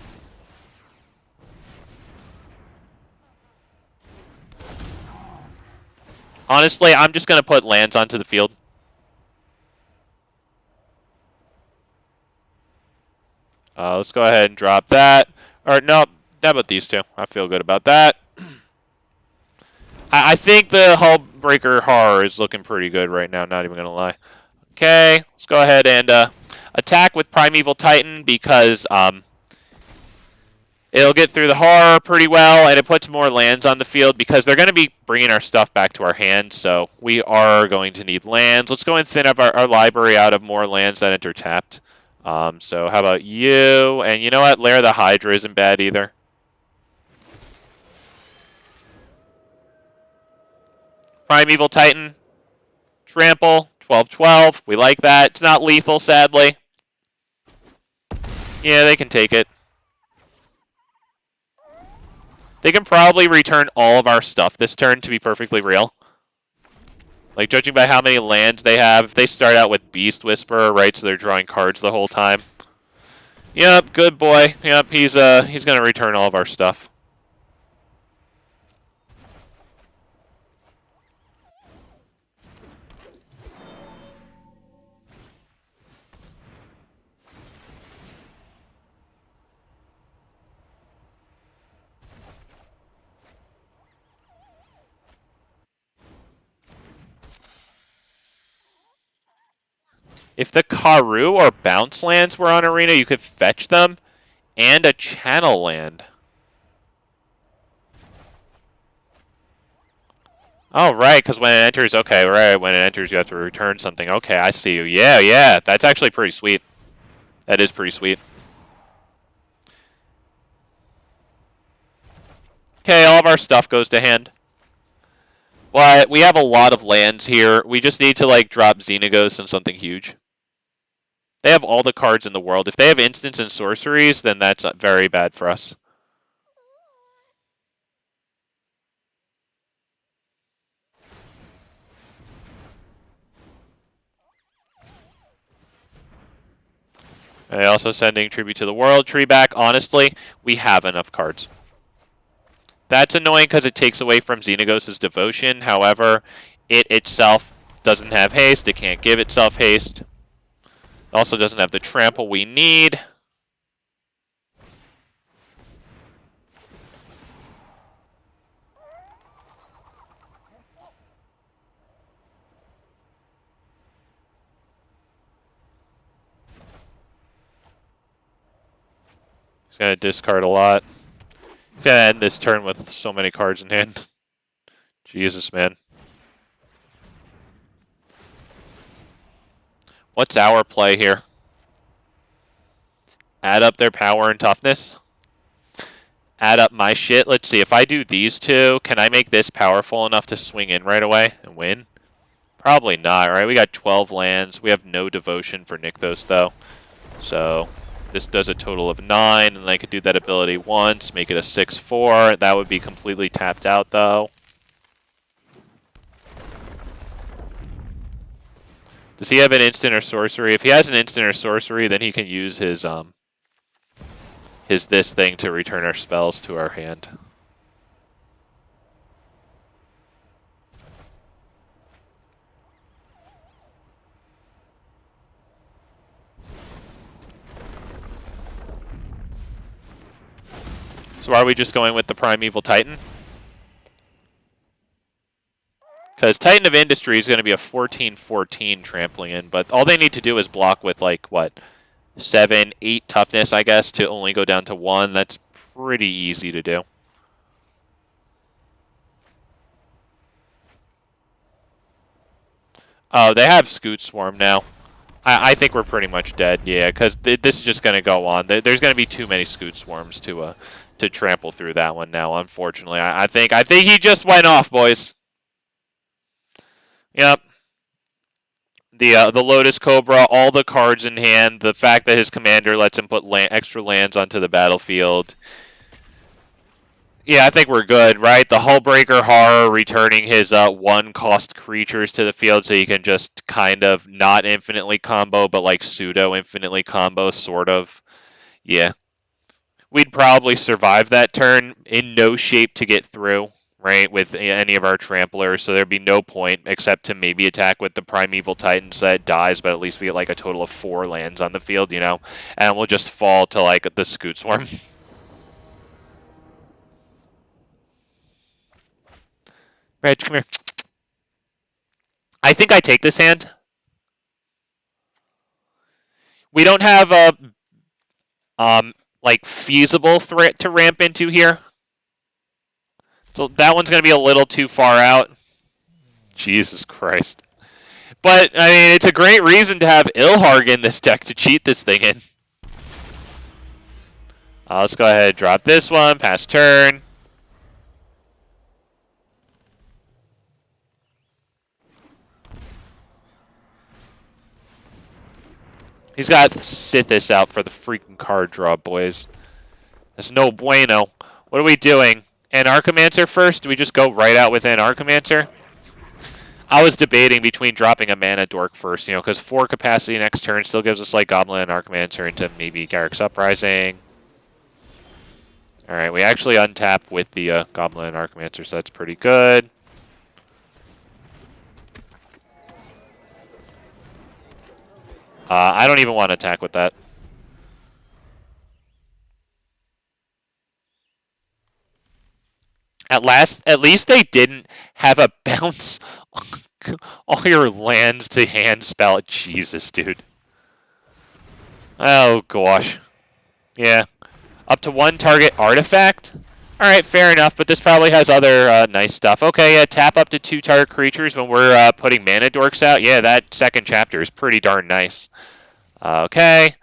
Honestly, I'm just going to put lands onto the field. Let's go ahead and drop that. Or, no, how about these two? I feel good about that. I think the Hullbreaker Horror is looking pretty good right now, not even going to lie. Okay, let's go ahead and attack with Primeval Titan because it'll get through the horror pretty well, and it puts more lands on the field because they're going to be bringing our stuff back to our hand, so we are going to need lands. Let's go and thin up our library out of more lands that enter tapped. So how about you? And you know what? Lair the Hydra isn't bad either. Primeval Titan. Trample. 12-12. We like that. It's not lethal, sadly. Yeah, they can take it. They can probably return all of our stuff this turn, to be perfectly real. Like, judging by how many lands they have, they start out with Beast Whisperer, right? So they're drawing cards the whole time. Yep, good boy. Yep, he's gonna return all of our stuff. If the Karoo or Bounce lands were on Arena, you could fetch them and a Channel land. Oh, right, because when it enters, okay, right, when it enters you have to return something. Okay, I see you. Yeah, yeah, that's actually pretty sweet. That is pretty sweet. Okay, all of our stuff goes to hand. But we have a lot of lands here. We just need to, like, drop Xenagos and something huge. They have all the cards in the world. If they have instants and sorceries, then that's very bad for us. And also sending Tribute to the World tree back. Honestly, we have enough cards. That's annoying because it takes away from Xenagos' devotion. However, it itself doesn't have haste. It can't give itself haste. Also doesn't have the trample we need. He's going to discard a lot. He's going to end this turn with so many cards in hand. Jesus, man. What's our play here? Add up their power and toughness. Add up my shit. Let's see. If I do these two, can I make this powerful enough to swing in right away and win? Probably not, right? We got 12 lands. We have no devotion for Nykthos, though. So this does a total of 9, and I could do that ability once, make it a 6/4. That would be completely tapped out, though. Does he have an instant or sorcery? If he has an instant or sorcery, then he can use his this thing to return our spells to our hand. So are we just going with the Primeval Titan? Because Titan of Industry is going to be a 14/14 trampling in, but all they need to do is block with, like, what, 7, 8 toughness, I guess, to only go down to 1. That's pretty easy to do. Oh, they have Scoot Swarm now. I think we're pretty much dead, yeah, because this is just going to go on. There's going to be too many Scoot Swarms to trample through that one now, unfortunately. I think he just went off, boys. Yep. The Lotus Cobra, all the cards in hand, the fact that his commander lets him put extra lands onto the battlefield. Yeah, I think we're good, right? The Hullbreaker Horror returning his 1-cost creatures to the field so he can just kind of not infinitely combo, but like pseudo-infinitely combo, sort of. Yeah. We'd probably survive that turn in no shape to get through, right, with any of our tramplers, so there'd be no point except to maybe attack with the Primeval Titan so that it dies, but at least we get like a total of 4 lands on the field, you know, and we'll just fall to like the Scoot Swarm. Reg, come here. I think I take this hand. We don't have a like feasible threat to ramp into here. So that one's going to be a little too far out. Jesus Christ. But, I mean, it's a great reason to have Ilharg in this deck to cheat this thing in. Let's go ahead and drop this one, pass turn. He's got Sithis out for the freaking card draw, boys. That's no bueno. What are we doing? Anarchomancer first? Do we just go right out with Anarchomancer? I was debating between dropping a Mana Dork first, you know, because 4 capacity next turn still gives us, like, Goblin Anarchomancer into maybe Garruk's Uprising. Alright, we actually untap with the Goblin Anarchomancer, so that's pretty good. I don't even want to attack with that. At least they didn't have a bounce all your lands to hand spell. Jesus, dude. Oh, gosh. Yeah. Up to 1 target artifact? Alright, fair enough, but this probably has other nice stuff. Okay, yeah, tap up to 2 target creatures when we're putting Mana Dorks out. Yeah, that second chapter is pretty darn nice. Okay.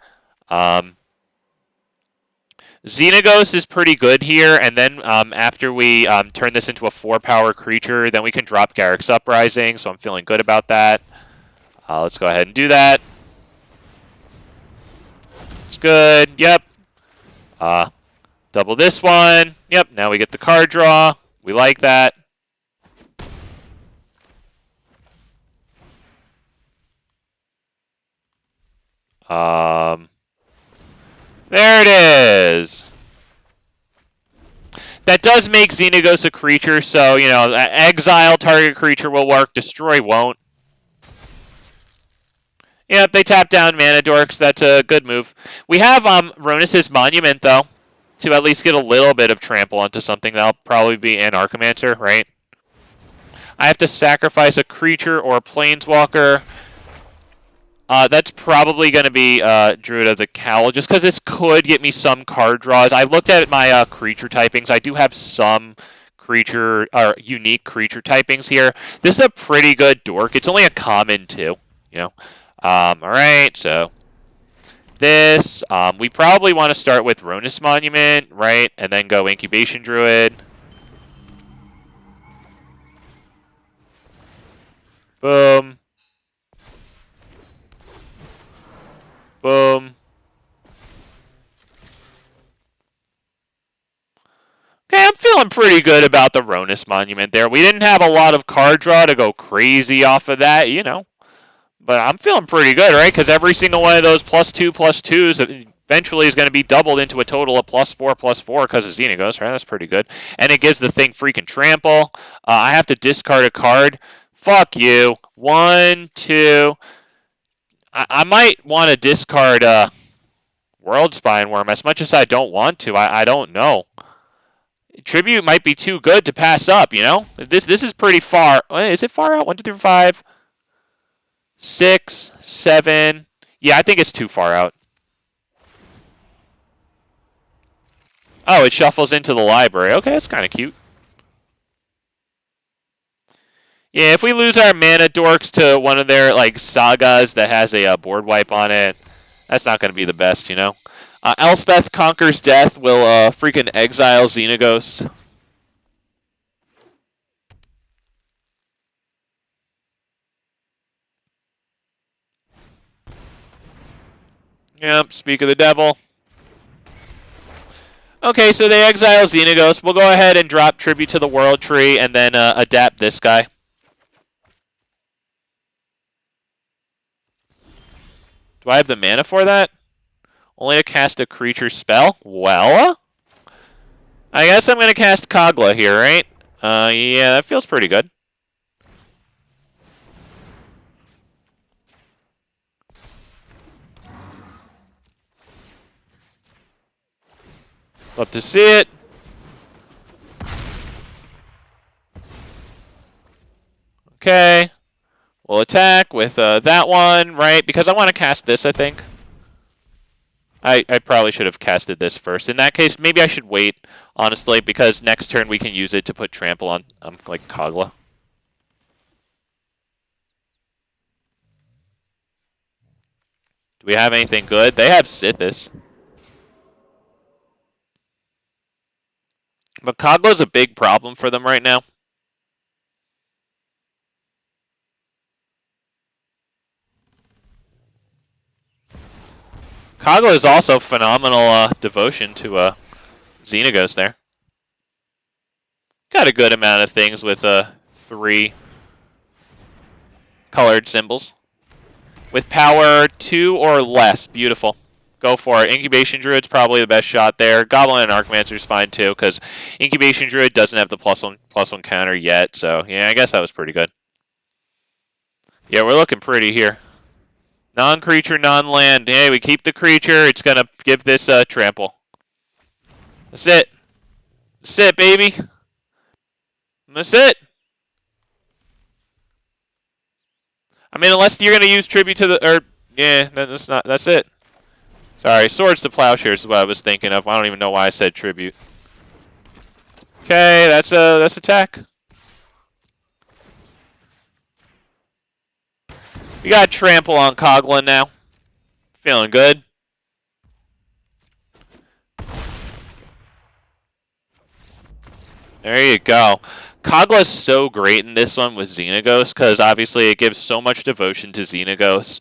Xenagos is pretty good here, and then after we turn this into a 4-power creature, then we can drop Garruk's Uprising, so I'm feeling good about that. Let's go ahead and do that. It's good. Yep. Double this one. Yep, now we get the card draw. We like that. There it is. That does make Xenagos a creature, so, you know, exile target creature will work, destroy won't. Yep, they tap down Mana Dorks. That's a good move. We have Rhonas' Monument, though, to at least get a little bit of trample onto something. That'll probably be an Archimancer, right? I have to sacrifice a creature or a Planeswalker. That's probably going to be Druid of the Cowl, just because this could get me some card draws. I looked at my creature typings. I do have some creature or unique creature typings here. This is a pretty good dork. It's only a common too, you know. All right, so this we probably want to start with Rhonas Monument, right, and then go Incubation Druid. Boom. Boom. Okay, I'm feeling pretty good about the Rhonas Monument there. We didn't have a lot of card draw to go crazy off of that, you know. But I'm feeling pretty good, right? Because every single one of those +2/+2s eventually is going to be doubled into a total of +4/+4 because of Xenagos, right? That's pretty good. And it gives the thing freaking trample. I have to discard a card. Fuck you. 1, 2. I might want to discard Worldspine Wurm as much as I don't want to. I don't know. Tribute might be too good to pass up, you know? This is pretty far. Is it far out? 1, 2, 3, 4, 5, 6, 7. Yeah, I think it's too far out. Oh, it shuffles into the library. Okay, that's kind of cute. Yeah, if we lose our mana dorks to one of their like sagas that has a board wipe on it, that's not going to be the best, you know? Elspeth Conquers Death will freaking exile Xenagos. Yep, speak of the devil. Okay, so they exile Xenagos. We'll go ahead and drop Tribute to the World Tree and then adapt this guy. Do I have the mana for that? Only to cast a creature spell? Well, I guess I'm going to cast Kogla here, right? Yeah, that feels pretty good. Love to see it. Okay. We'll attack with that one, right? Because I want to cast this, I think. I probably should have casted this first. In that case, maybe I should wait, honestly, because next turn we can use it to put trample on, like, Kogla. Do we have anything good? They have Sithis. But Kogla's a big problem for them right now. Kogla is also phenomenal devotion to Xenagos there. Got a good amount of things with 3 colored symbols. With power 2 or less. Beautiful. Go for it. Incubation Druid's probably the best shot there. Goblin and Archmancer's fine too, because Incubation Druid doesn't have the +1/+1 counter yet, so yeah, I guess that was pretty good. Yeah, we're looking pretty here. Non-creature, non-land. Hey, we keep the creature. It's going to give this trample. That's it. That's it, baby. That's it. I mean, unless you're going to use tribute to the... yeah, that's not... That's it. Sorry, Swords to Plowshares is what I was thinking of. I don't even know why I said tribute. Okay, that's attack. We got trample on Kogla now. Feeling good. There you go. Kogla's so great in this one with Xenagos, because obviously it gives so much devotion to Xenagos.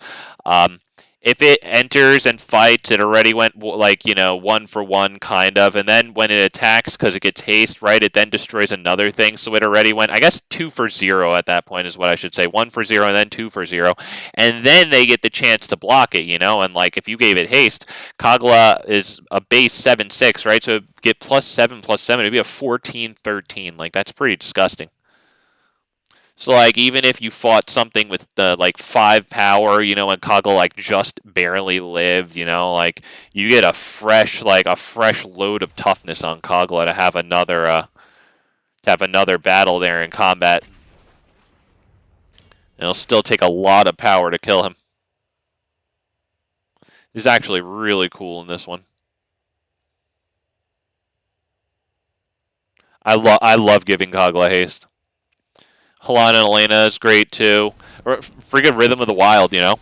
If it enters and fights, it already went, like, you know, 1 for 1, kind of. And then when it attacks, because it gets haste, right, it then destroys another thing. So it already went, I guess, 2 for 0 at that point is what I should say. 1 for 0 and then 2 for 0. And then they get the chance to block it, you know. And, like, if you gave it haste, Kogla is a base 7/6, right? So it'd get +7/+7. It'd be a 14/13. Like, that's pretty disgusting. So like even if you fought something with the like 5 power, you know, and Kogla like just barely lived, you know, like you get a fresh load of toughness on Kogla to have another battle there in combat. And it'll still take a lot of power to kill him. He's actually really cool in this one. I love giving Kogla haste. Halana and Elena is great too. Freaking Rhythm of the Wild, you know.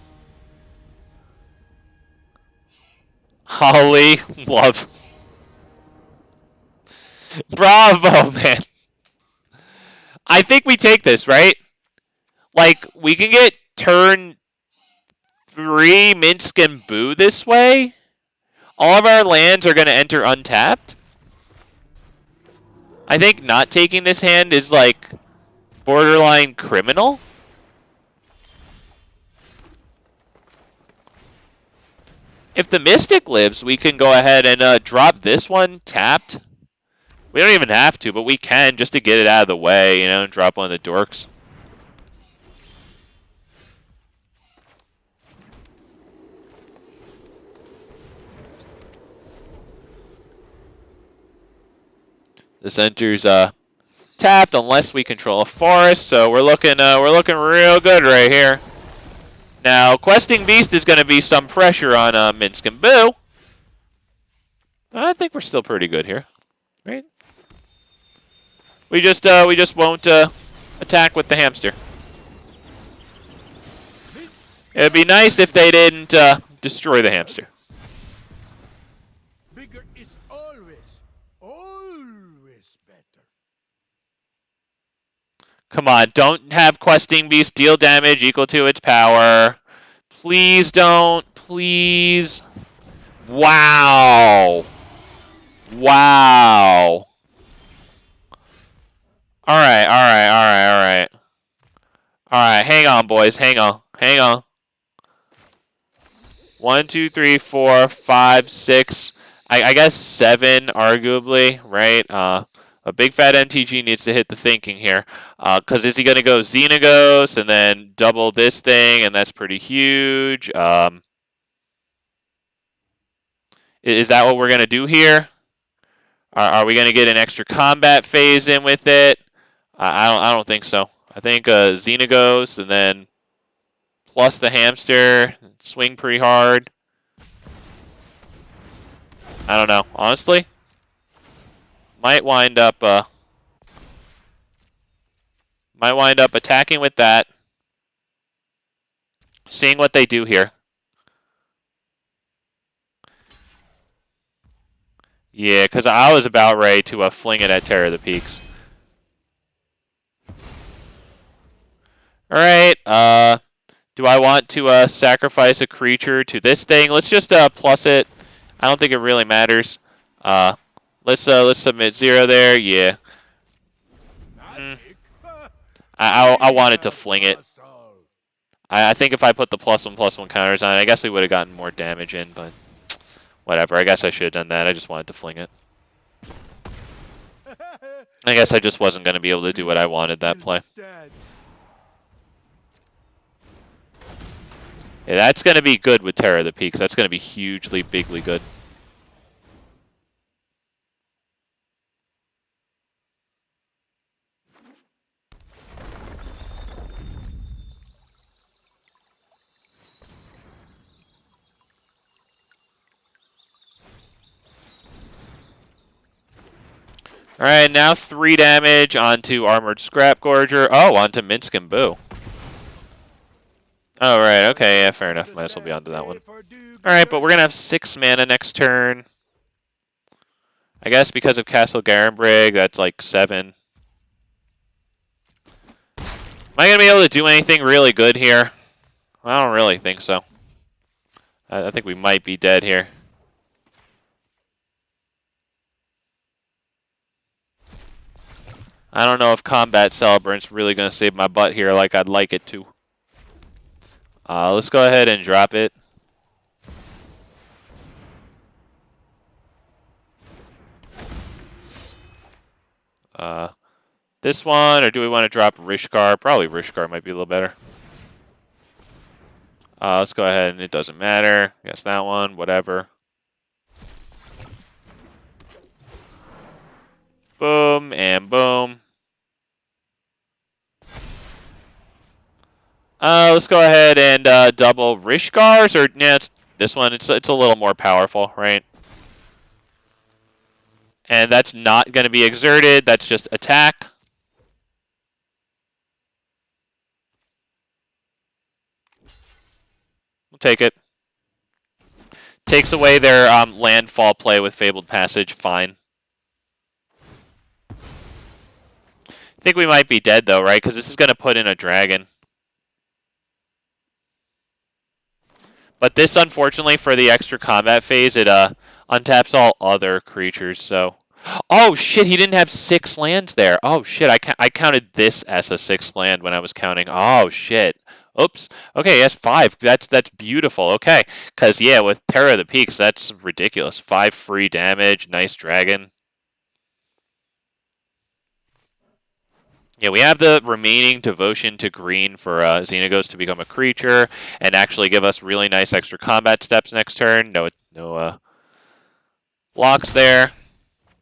Holly, love. Bravo, man. I think we take this, right? Like, we can get turn 3 Minsk and Boo this way. All of our lands are going to enter untapped. I think not taking this hand is, like, borderline criminal. If the Mystic lives, we can go ahead and drop this one tapped. We don't even have to, but we can just to get it out of the way, you know, and drop one of the dorks. This enters tapped unless we control a forest, so we're looking real good right here. Now, Questing Beast is going to be some pressure on Minsk and Boo. I think we're still pretty good here, right? We just won't attack with the hamster. It'd be nice if they didn't destroy the hamster. Bigger is always better. Come on, don't have Questing Beast deal damage equal to its power. Please don't. Please. Wow. Wow. Alright. Alright, hang on, boys. Hang on. 1, 2, 3, 4, 5, 6. I guess 7, arguably, right? A big fat MTG needs to hit the thinking here. Because is he going to go Xenagos and then double this thing, and that's pretty huge. Is that what we're going to do here? Are we going to get an extra combat phase in with it? I don't think so. I think Xenagos and then plus the hamster, swing pretty hard. I don't know. Honestly, might wind up attacking with that. Seeing what they do here. Yeah, because I was about ready to fling it at Terror of the Peaks. Alright, do I want to sacrifice a creature to this thing? Let's just plus it. I don't think it really matters. Let's submit 0 there. Yeah. I wanted to fling it. I think if I put the +1/+1 counters on it, I guess we would have gotten more damage in, but whatever. I guess I should have done that. I just wanted to fling it. I guess I just wasn't going to be able to do what I wanted that play. Yeah, that's going to be good with Terror of the Peaks. That's going to be hugely, bigly good. Alright, now 3 damage onto Armored Scrap Gorger. Oh, onto Minsk and Boo. Oh, right, okay, yeah, fair enough. Might as well be onto that one. Alright, but we're going to have 6 mana next turn. I guess because of Castle Garenbrig, that's like 7. Am I going to be able to do anything really good here? I don't really think so. I think we might be dead here. I don't know if Combat Celebrant's really going to save my butt here like I'd like it to. Let's go ahead and drop it. This one, or do we want to drop Rishkar? Probably Rishkar might be a little better. Let's go ahead, and it doesn't matter. I guess that one, whatever. Boom, and boom. Let's go ahead and double Rishkars, or yeah, it's this one. It's a little more powerful, right? And that's not going to be exerted. That's just attack. We'll take it. Takes away their landfall play with Fabled Passage. Fine. I think we might be dead, though, right? Because this is going to put in a dragon. But this, unfortunately, for the extra combat phase, it untaps all other creatures, so... Oh, shit, he didn't have 6 lands there. Oh, shit, I counted this as a 6th land when I was counting. Oh, shit. Oops. Okay, he has 5. That's beautiful. Okay, because, yeah, with Terror of the Peaks, that's ridiculous. 5 free damage, nice dragon. Yeah, we have the remaining devotion to green for Xenagos to become a creature and actually give us really nice extra combat steps next turn. No blocks there.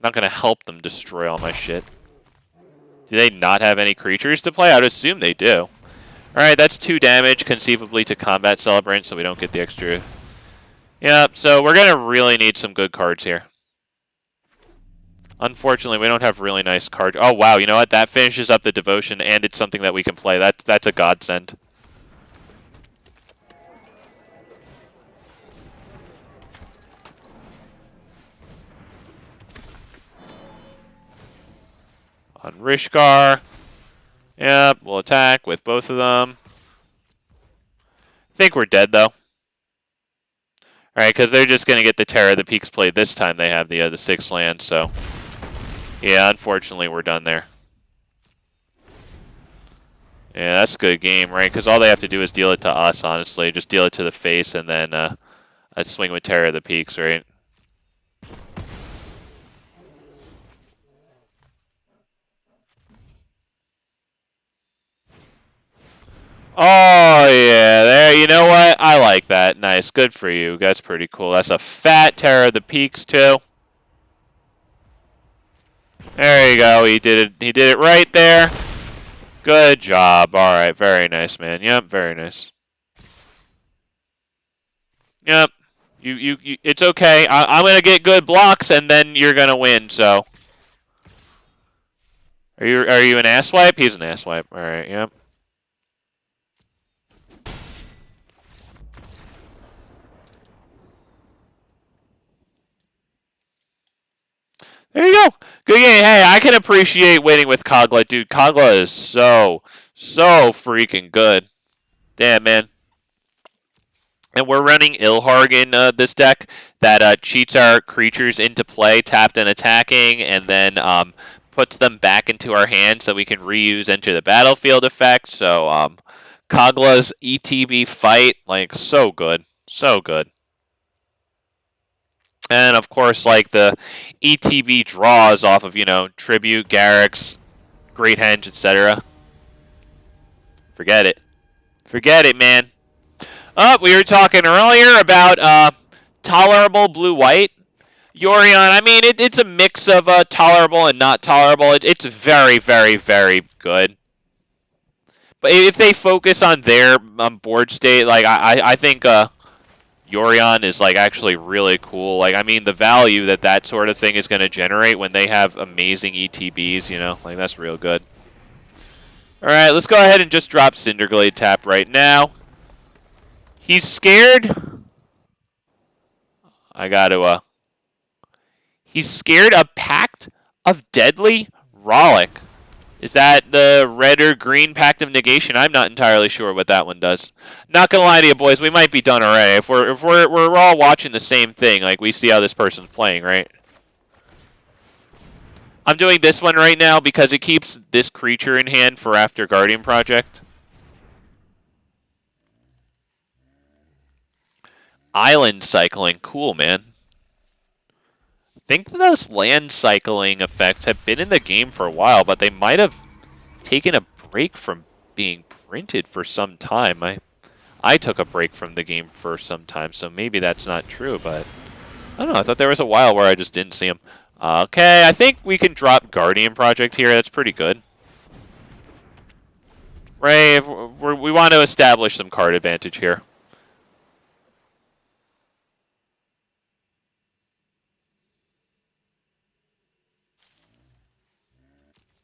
Not going to help them destroy all my shit. Do they not have any creatures to play? I'd assume they do. Alright, that's 2 damage, conceivably, to Combat Celebrant, so we don't get the extra... Yep, so we're going to really need some good cards here. Unfortunately, we don't have really nice cards. Oh, wow, you know what? That finishes up the devotion, and it's something that we can play. That's a godsend. On Rishkar. Yep, we'll attack with both of them. I think we're dead, though. Alright, because they're just going to get the Terror of the Peaks played this time. They have the 6 lands, so... Yeah, unfortunately, we're done there. Yeah, that's a good game, right? Because all they have to do is deal it to us, honestly. Just deal it to the face, and then I'd swing with Terror of the Peaks, right? Oh, yeah, there. You know what? I like that. Nice. Good for you. That's pretty cool. That's a fat Terror of the Peaks, too. There you go. He did it. He did it right there. Good job. All right. Very nice, man. Yep. Very nice. Yep. You it's okay. I'm gonna get good blocks, and then you're gonna win. So. Are you an asswipe? He's an asswipe. All right. Yep. There you go. Good game. Hey, I can appreciate winning with Kogla. Dude, Kogla is so freaking good. Damn, man. And we're running Ilharg in this deck that cheats our creatures into play, tapped and attacking, and then puts them back into our hand so we can reuse enter the battlefield effect. So Kogla's ETB fight, like, so good. So good. And, of course, like, the ETB draws off of, you know, Tribute, Garrix, Great Henge, etc. Forget it. Forget it, man. Oh, we were talking earlier about tolerable blue-white. Yorion, I mean, it's a mix of tolerable and not tolerable. It's very, very, very good. But if they focus on their board state, like, I think... Yorion is, like, actually really cool. Like, I mean, the value that sort of thing is going to generate when they have amazing ETBs, you know? Like, that's real good. Alright, let's go ahead and just drop Cinderglade tap right now. He's scared. I got to, He's scared of Pact of Deadly Rollick. Is that the red or green Pact of Negation? I'm not entirely sure what that one does. Not gonna lie to you, boys, we might be done already. If we're all watching the same thing, like, we see how this person's playing, right? I'm doing this one right now because it keeps this creature in hand for after Guardian Project. Island cycling, cool, man. I think those land cycling effects have been in the game for a while, but they might have taken a break from being printed for some time. I took a break from the game for some time, so maybe that's not true, but I don't know. I thought there was a while where I just didn't see him. Okay, I think we can drop Guardian Project here. That's pretty good. Right, we want to establish some card advantage here.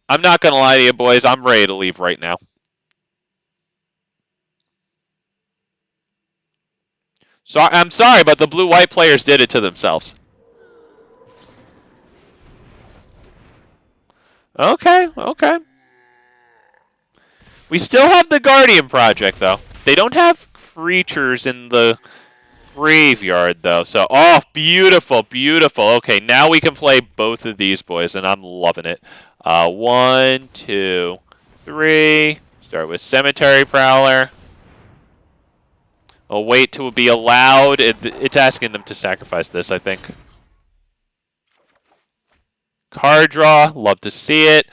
I'm not going to lie to you, boys. I'm ready to leave right now. So I'm sorry, but the blue-white players did it to themselves. Okay, okay. We still have the Guardian Project, though. They don't have creatures in the graveyard, though. So, oh, beautiful, beautiful. Okay, now we can play both of these boys, and I'm loving it. 1, 2, 3. Start with Cemetery Prowler. I'll wait to be allowed. It's asking them to sacrifice this, I think. Card draw. Love to see it.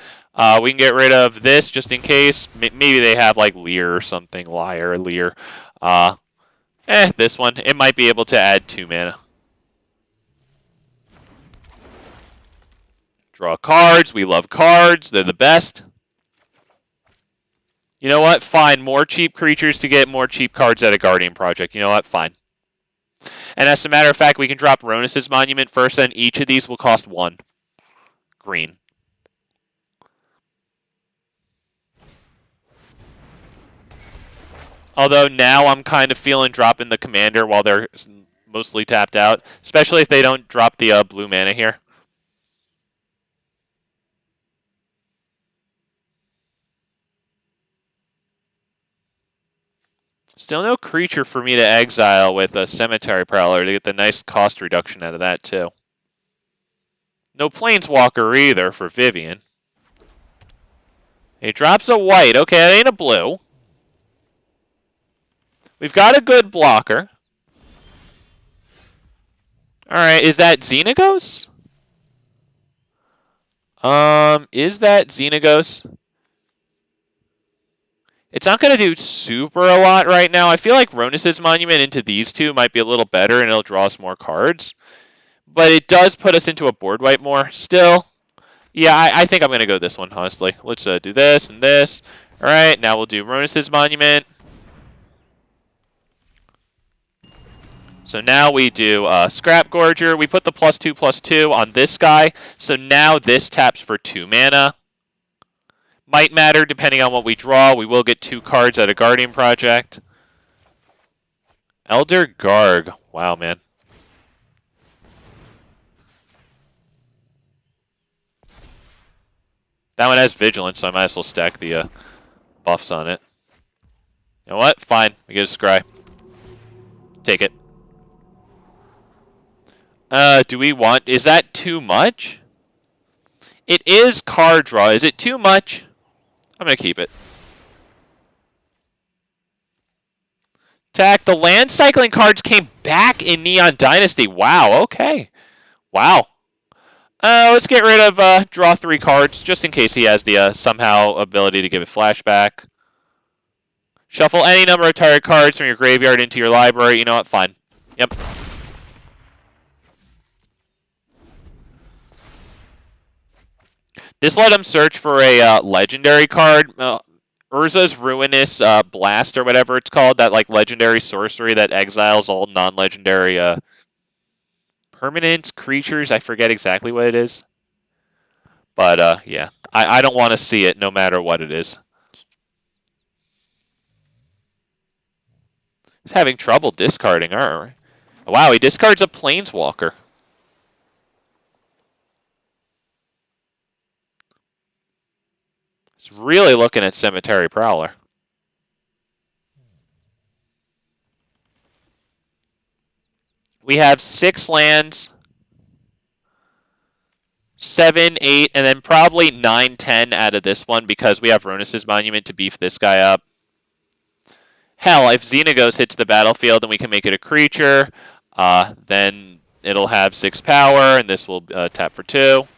We can get rid of this just in case. Maybe they have like Lair or something. Lair. This one. It might be able to add 2 mana. Draw cards. We love cards. They're the best. You know what? Fine. More cheap creatures to get more cheap cards at a Guardian Project. You know what? Fine. And as a matter of fact, we can drop Rhonas' Monument first, and each of these will cost 1 green. Although now I'm kind of feeling dropping the commander while they're mostly tapped out, especially if they don't drop the blue mana here. Still no creature for me to exile with a Cemetery Prowler to get the nice cost reduction out of that too. No Planeswalker either for Vivian. He drops a white. Okay, that ain't a blue. We've got a good blocker. Alright, is that Xenagos? Is that Xenagos? It's not going to do super a lot right now. I feel like Rhonas' Monument into these two might be a little better, and it'll draw us more cards. But it does put us into a board wipe more. Still, yeah, I think I'm going to go this one, honestly. Let's do this and this. All right, now we'll do Rhonas' Monument. So now we do Scrap Gorger. We put the +2/+2 on this guy. So now this taps for 2 mana. Might matter depending on what we draw. We will get 2 cards at a Guardian Project. Elder Garg. Wow, man. That one has Vigilance, so I might as well stack the buffs on it. You know what? Fine. We get a Scry. Take it. Do we want... Is that too much? It is card draw. Is it too much? I'm going to keep it. Attack. The land cycling cards came back in Neon Dynasty. Wow, okay. Wow. Let's get rid of draw 3 cards, just in case he has the somehow ability to give it flashback. Shuffle any number of target cards from your graveyard into your library. You know what? Fine. Yep. This let him search for a legendary card. Urza's Ruinous Blast, or whatever it's called, that like legendary sorcery that exiles all non-legendary permanents, creatures. I forget exactly what it is. But yeah, I don't want to see it no matter what it is. He's having trouble discarding. All right. Wow, he discards a Planeswalker. He's really looking at Cemetery Prowler. We have 6 lands, 7, 8, and then probably 9, 10 out of this one because we have Rhonas' Monument to beef this guy up. Hell, if Xenagos hits the battlefield and we can make it a creature, then it'll have 6 power, and this will tap for 2.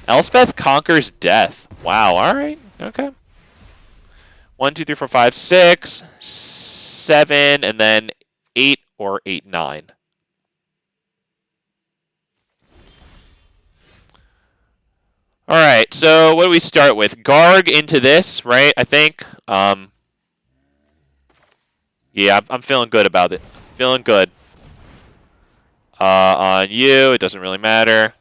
Elspeth Conquers Death. Wow, alright. Okay. 1, 2, 3, 4, 5, 6, 7, and then 8 or 8, 9. All right, so what do we start with? Garg into this, right? I think. Yeah, I'm feeling good about it. Feeling good. On you, it doesn't really matter.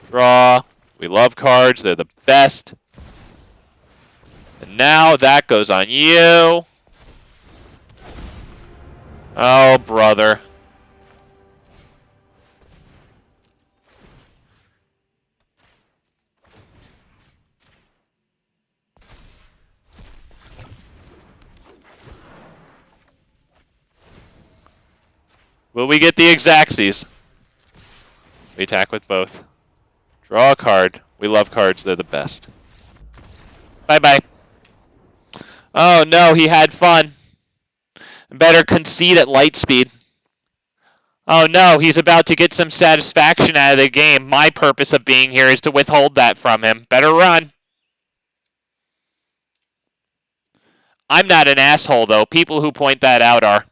Draw. We love cards. They're the best. And now that goes on you. Oh, brother. Will we get the Xenagos? We attack with both. Draw a card. We love cards. They're the best. Bye-bye. Oh, no. He had fun. Better concede at light speed. Oh, no. He's about to get some satisfaction out of the game. My purpose of being here is to withhold that from him. Better run. I'm not an asshole, though. People who point that out are.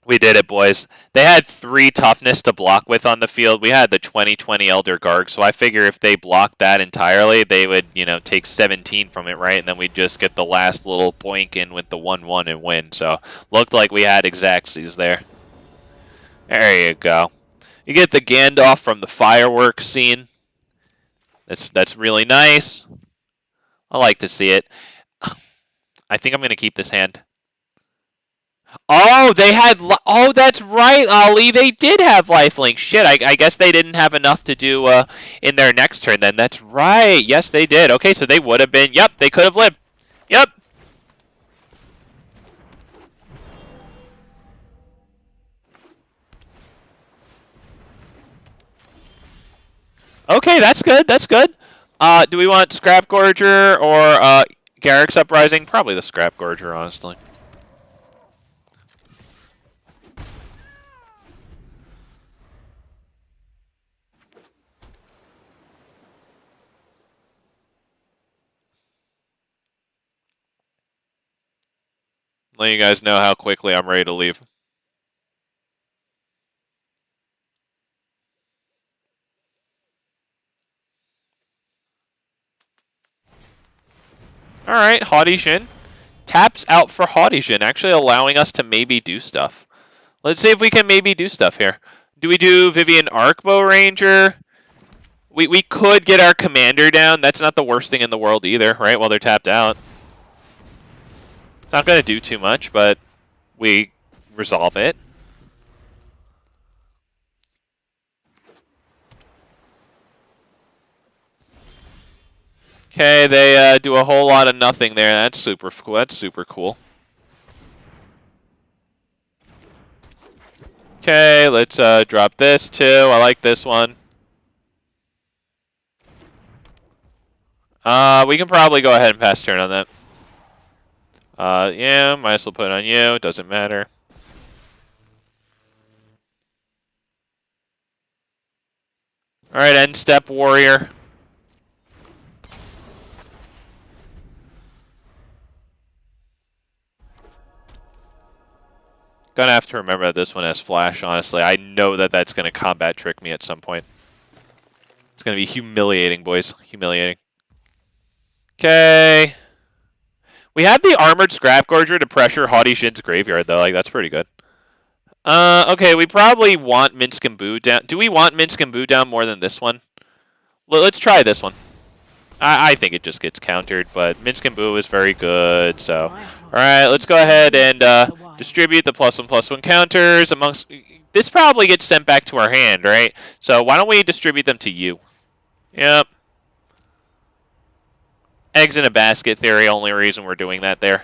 We did it, boys. They had 3 toughness to block with on the field. We had the 20/20 Elder Garg, so I figure if they blocked that entirely, they would, take 17 from it, right? And then we'd just get the last little boink in with the 1/1 and win. So, looked like we had Xenagos there. There you go. You get the Gandalf from the fireworks scene. That's really nice. I like to see it. I think I'm going to keep this hand. Oh, they had... Oh, that's right, Ali. They did have lifelink. Shit, I guess they didn't have enough to do in their next turn then. That's right. Yes, they did. Okay, so they would have been... Yep, they could have lived. Yep. Okay, that's good. That's good. Do we want Scrap Gorger or Garrick's Uprising? Probably the Scrap Gorger, honestly. Let you guys know how quickly I'm ready to leave. Alright, Haughty Jin. Taps out for Haughty Jin, actually allowing us to maybe do stuff. Let's see if we can maybe do stuff here. Do we do Vivian Arcbow Ranger? We could get our commander down. That's not the worst thing in the world either, right? While they're tapped out. It's not going to do too much, but we resolve it. Okay, they do a whole lot of nothing there. That's super cool. That's super cool. Okay, let's drop this too. I like this one. We can probably go ahead and pass turn on that. Yeah, might as well put it on you. It doesn't matter. Alright, end step warrior. Gonna have to remember that this one has flash, honestly. I know that that's gonna combat trick me at some point. It's gonna be humiliating, boys. Humiliating. Okay. We have the Armored Scrap Gorger to pressure Haughty Jin's graveyard, though. Like, that's pretty good. Okay, we probably want Minsc and Boo down. Do we want Minsc and Boo down more than this one? Let's try this one. I think it just gets countered, but Minsc and Boo is very good, so... Alright, let's go ahead and distribute the +1/+1 counters amongst... This probably gets sent back to our hand, right? So why don't we distribute them to you? Yep. Eggs in a basket theory, only reason we're doing that there.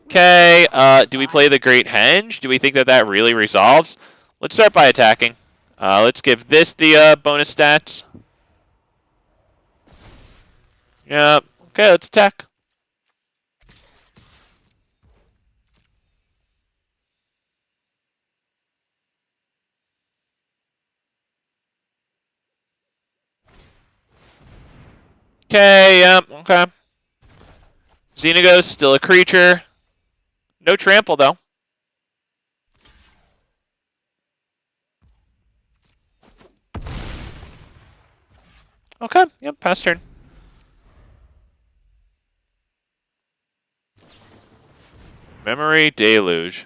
Okay, do we play the Great Henge? Do we think that that really resolves? Let's start by attacking. Let's give this the bonus stats. Yep, Okay, let's attack. Okay, yep, okay. Xenagos, still a creature. No trample, though. Okay, yep, pass turn. Memory Deluge.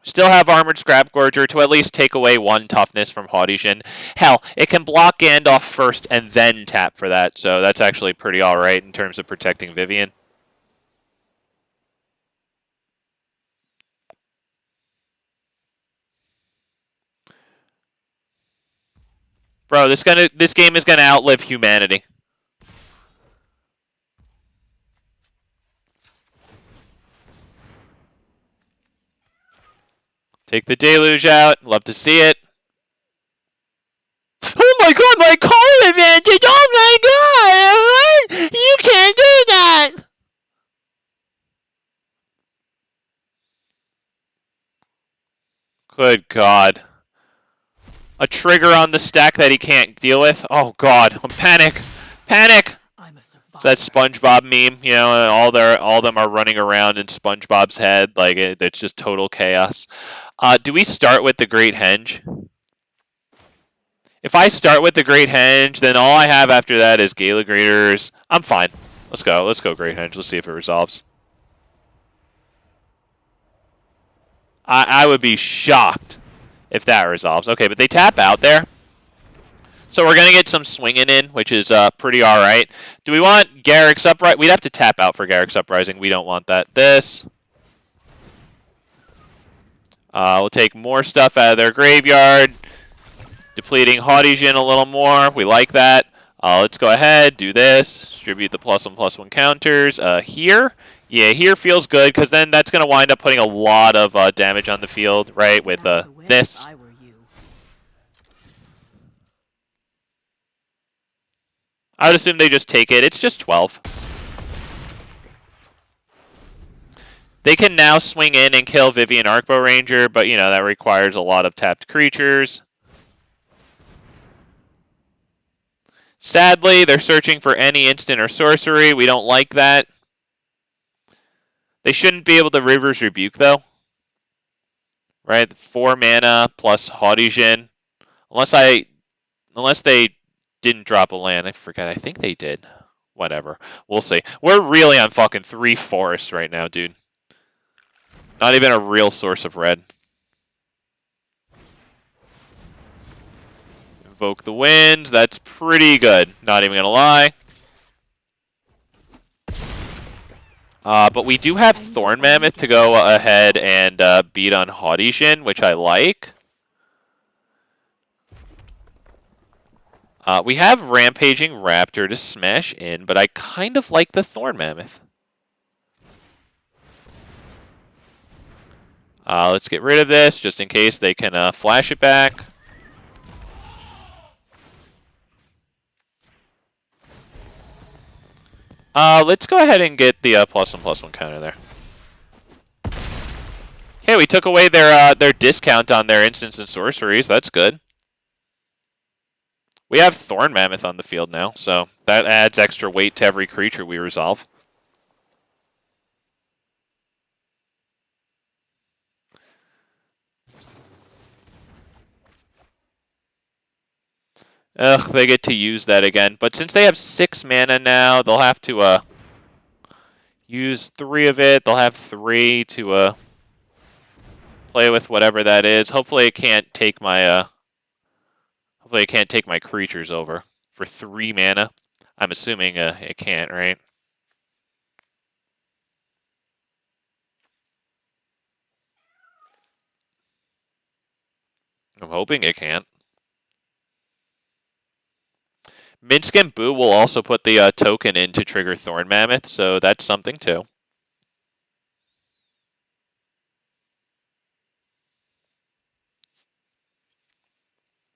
Still have Armored Scrap Gorger to at least take away 1 toughness from Haudijin. Hell, it can block Gandalf first and then tap for that, so that's actually pretty alright in terms of protecting Vivian. Bro, this game is gonna outlive humanity. Take the Deluge out. Love to see it. Oh my god, my call advantage! Oh my god! You can't do that! Good god. A trigger on the stack that he can't deal with? Oh god, panic! Panic! I'm a survivor. It's that SpongeBob meme, you know, all of them are running around in SpongeBob's head, like it's just total chaos. Do we start with the Great Henge? If I start with the Great Henge, then all I have after that is Gala Graders. I'm fine. Let's go Great Henge. Let's see if it resolves. I would be shocked if that resolves. Okay, but they tap out there. So we're going to get some swinging in, which is pretty alright. Do we want Garrick's Uprising? We'd have to tap out for Garrick's Uprising. We don't want that. This. We'll take more stuff out of their graveyard. Depleting Haudijin a little more. We like that. Let's go ahead, do this. Distribute the +1/+1 counters here. Yeah, here feels good, because then that's going to wind up putting a lot of damage on the field, right, with this. I would assume they just take it. It's just 12. They can now swing in and kill Vivian Arcbow Ranger, but, you know, that requires a lot of tapped creatures. Sadly, they're searching for any instant or sorcery. We don't like that. They shouldn't be able to River's Rebuke, though. Right? 4 mana plus Haudijin. Unless they didn't drop a land. I forget. I think they did. Whatever. We'll see. We're really on fucking 3 forests right now, dude. Not even a real source of red. Invoke the Winds. That's pretty good. Not even gonna lie. But we do have Thorn Mammoth to go ahead and beat on Haudijin, which I like. We have Rampaging Raptor to smash in, but I kind of like the Thorn Mammoth. Let's get rid of this, just in case they can flash it back. Let's go ahead and get the +1/+1 counter there. Okay, we took away their discount on their instants and sorceries. That's good. We have Thorn Mammoth on the field now, so that adds extra weight to every creature we resolve. Ugh, they get to use that again. But since they have 6 mana now, they'll have to use 3 of it. They'll have 3 to play with whatever that is. Hopefully it can't take my creatures over for 3 mana. I'm assuming it can't, right? I'm hoping it can't. MTG and Boo will also put the token in to trigger Thorn Mammoth, so that's something too.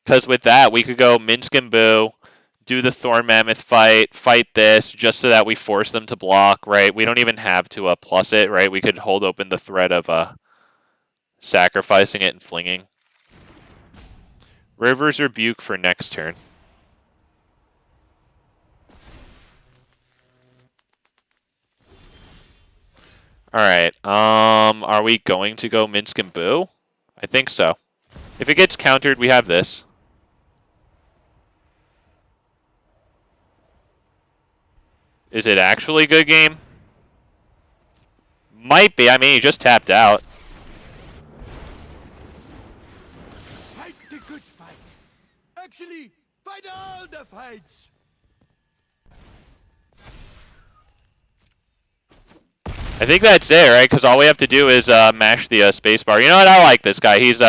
Because with that, we could go MTG and Boo, do the Thorn Mammoth fight this, just so that we force them to block, right? We don't even have to plus it, right? We could hold open the threat of sacrificing it and flinging. River's Rebuke for next turn. Alright, are we going to go A-Minsc and Boo? I think so. If it gets countered, we have this. Is it actually a good game? Might be. I mean, he just tapped out. Fight the good fight. Actually, fight all the fights. I think that's it, right? Because all we have to do is mash the spacebar. You know what? I like this guy. He's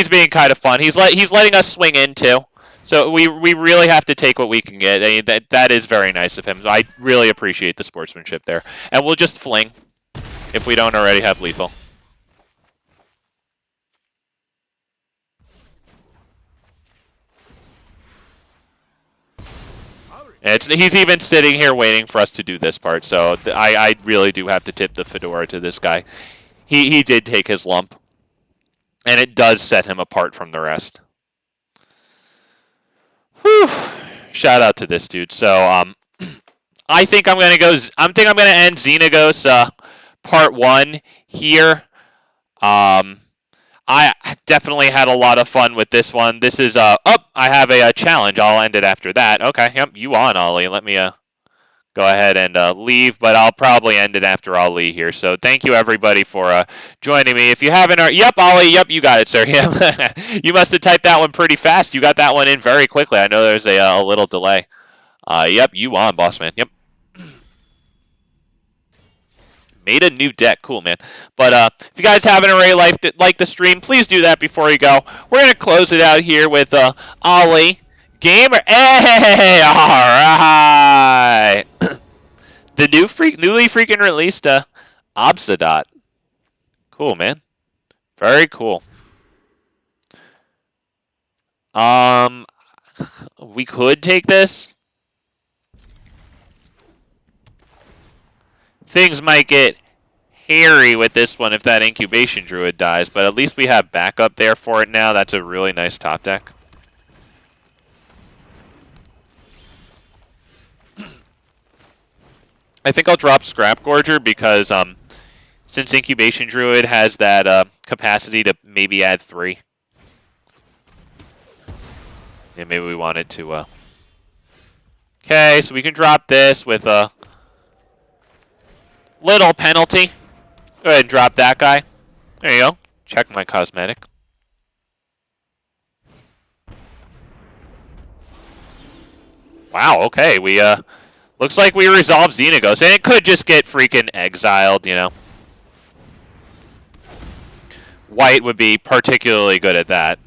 being kind of fun. He's letting us swing in too. So we really have to take what we can get. I mean, that is very nice of him. I really appreciate the sportsmanship there. And we'll just fling if we don't already have lethal. He's even sitting here waiting for us to do this part, so I really do have to tip the fedora to this guy. He did take his lump, and it does set him apart from the rest. Whew! Shout out to this dude. So I think I'm gonna end Xenagos part 1 here. I definitely had a lot of fun with this one. This is, I have a challenge. I'll end it after that. Okay, yep, you on, Ollie. Let me go ahead and leave, but I'll probably end it after Ollie here. So thank you, everybody, for joining me. If you haven't, yep, Ollie, yep, you got it, sir. Yep. You must have typed that one pretty fast. You got that one in very quickly. I know there's a little delay. Yep, you on, boss man. Yep. Made a new deck. Cool, man. But if you guys haven't already liked the stream, please do that before you go. We're going to close it out here with Ollie Gamer. Hey, all right. The newly freaking released Obsidot. Cool, man. Very cool. We could take this. Things might get hairy with this one if that Incubation Druid dies, but at least we have backup there for it now. That's a really nice top deck. I think I'll drop Scrap Gorger because since Incubation Druid has that capacity to maybe add 3. Yeah, maybe we wanted to... Okay, so we can drop this with a little penalty. Go ahead and drop that guy. There you go. Check my cosmetic. Wow, okay. We looks like we resolved Xenagos, and it could just get freaking exiled, you know. White would be particularly good at that.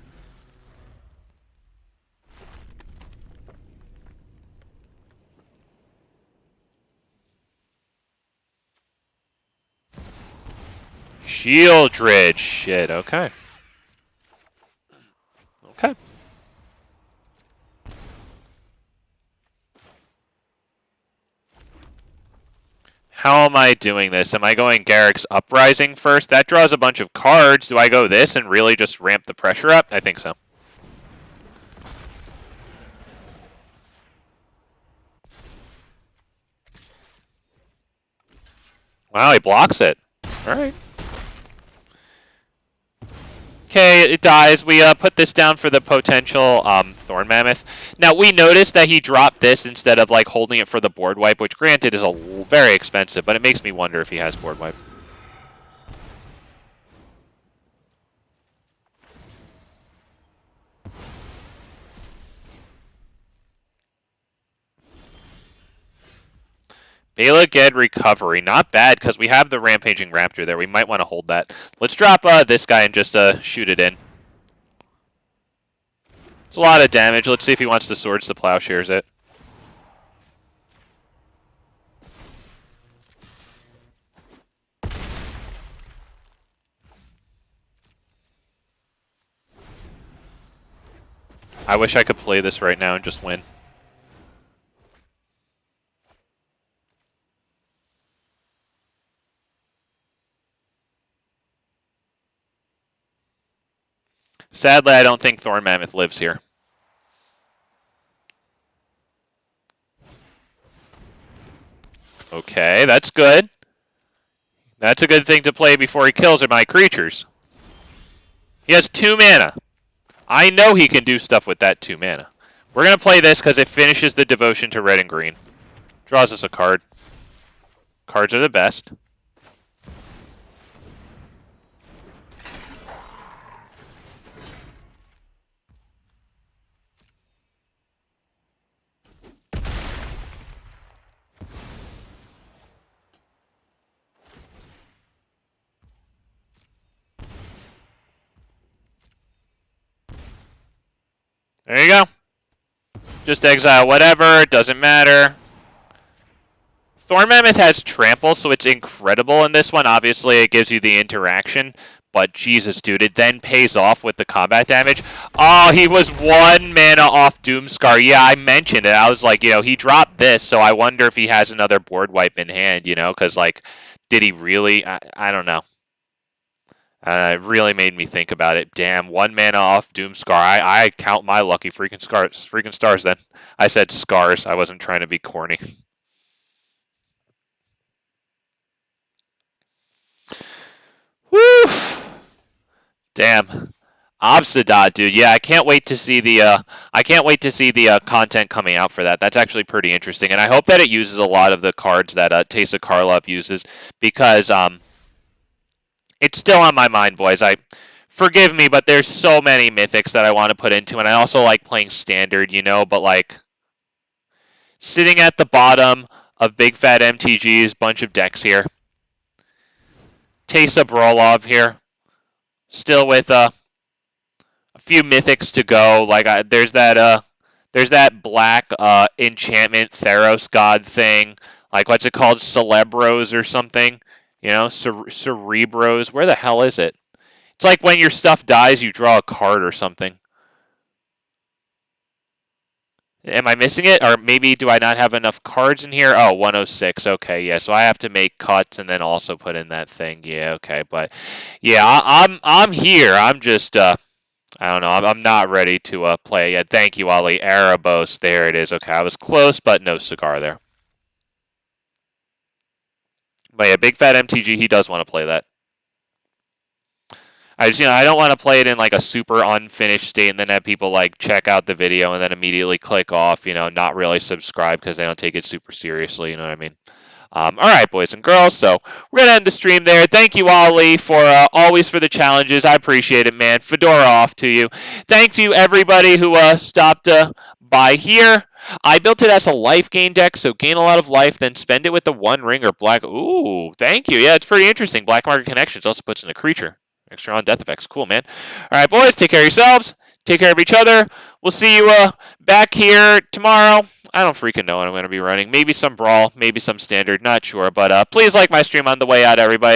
Shieldred. Shit, okay. Okay. How am I doing this? Am I going Garrick's Uprising first? That draws a bunch of cards. Do I go this and really just ramp the pressure up? I think so. Wow, he blocks it. Alright. Okay, it dies. We put this down for the potential Thorn Mammoth. Now, we noticed that he dropped this instead of like holding it for the board wipe, which granted is very expensive, but it makes me wonder if he has board wipe. Bela Ged Recovery. Not bad, because we have the Rampaging Raptor there. We might want to hold that. Let's drop this guy and just shoot it in. It's a lot of damage. Let's see if he wants to Swords to Plowshares it. I wish I could play this right now and just win. Sadly, I don't think Thorn Mammoth lives here. Okay, that's good. That's a good thing to play before he kills my creatures. He has 2 mana. I know he can do stuff with that 2 mana. We're going to play this because it finishes the devotion to red and green. Draws us a card. Cards are the best. There you go. Just exile whatever, it doesn't matter. Thorn Mammoth has trample, so it's incredible in this one. Obviously, it gives you the interaction, but Jesus, dude, it then pays off with the combat damage. Oh, he was 1 mana off Doomscar. Yeah, I mentioned it. I was like, you know, he dropped this, so I wonder if he has another board wipe in hand, you know, because, like, did he really? I don't know. It really made me think about it. Damn, 1 mana off Doomscar. I count my lucky freaking stars then. I said scars. I wasn't trying to be corny. Woo! Damn. Obsidian, dude. Yeah, I can't wait to see the content coming out for that. That's actually pretty interesting, and I hope that it uses a lot of the cards that Teysa Karlov uses, because it's still on my mind, boys. Forgive me, but there's so many mythics that I want to put into, and I also like playing standard, you know, but like sitting at the bottom of big fat MTG's bunch of decks here. Teysa Brolov here. Still with a few mythics to go. Like there's that black enchantment Theros god thing. Like what's it called? Celebros or something. You know, Cerebros. Where the hell is it? It's like when your stuff dies, you draw a card or something. Am I missing it? Or maybe do I not have enough cards in here? Oh, 106. Okay, yeah. So I have to make cuts and then also put in that thing. Yeah, okay. But yeah, I'm here. I'm just I don't know. I'm not ready to play yet. Thank you, Ali. Erebos. There it is. Okay, I was close, but no cigar there. But yeah, big fat MTG. He does want to play that. I don't want to play it in like a super unfinished state and then have people like check out the video and then immediately click off, you know, not really subscribe because they don't take it super seriously, you know what I mean? All right, boys and girls, so we're going to end the stream there. Thank you, Ali, for always for the challenges. I appreciate it, man. Fedora off to you. Thanks you, everybody who stopped by here. I built it as a life gain deck, so gain a lot of life, then spend it with the One Ring or Black. Ooh, thank you. Yeah, it's pretty interesting. Black Market Connections also puts in a creature. Extra on death effects. Cool, man. All right, boys, take care of yourselves. Take care of each other. We'll see you back here tomorrow. I don't freaking know what I'm going to be running. Maybe some Brawl, maybe some Standard. Not sure. But please like my stream on the way out, everybody.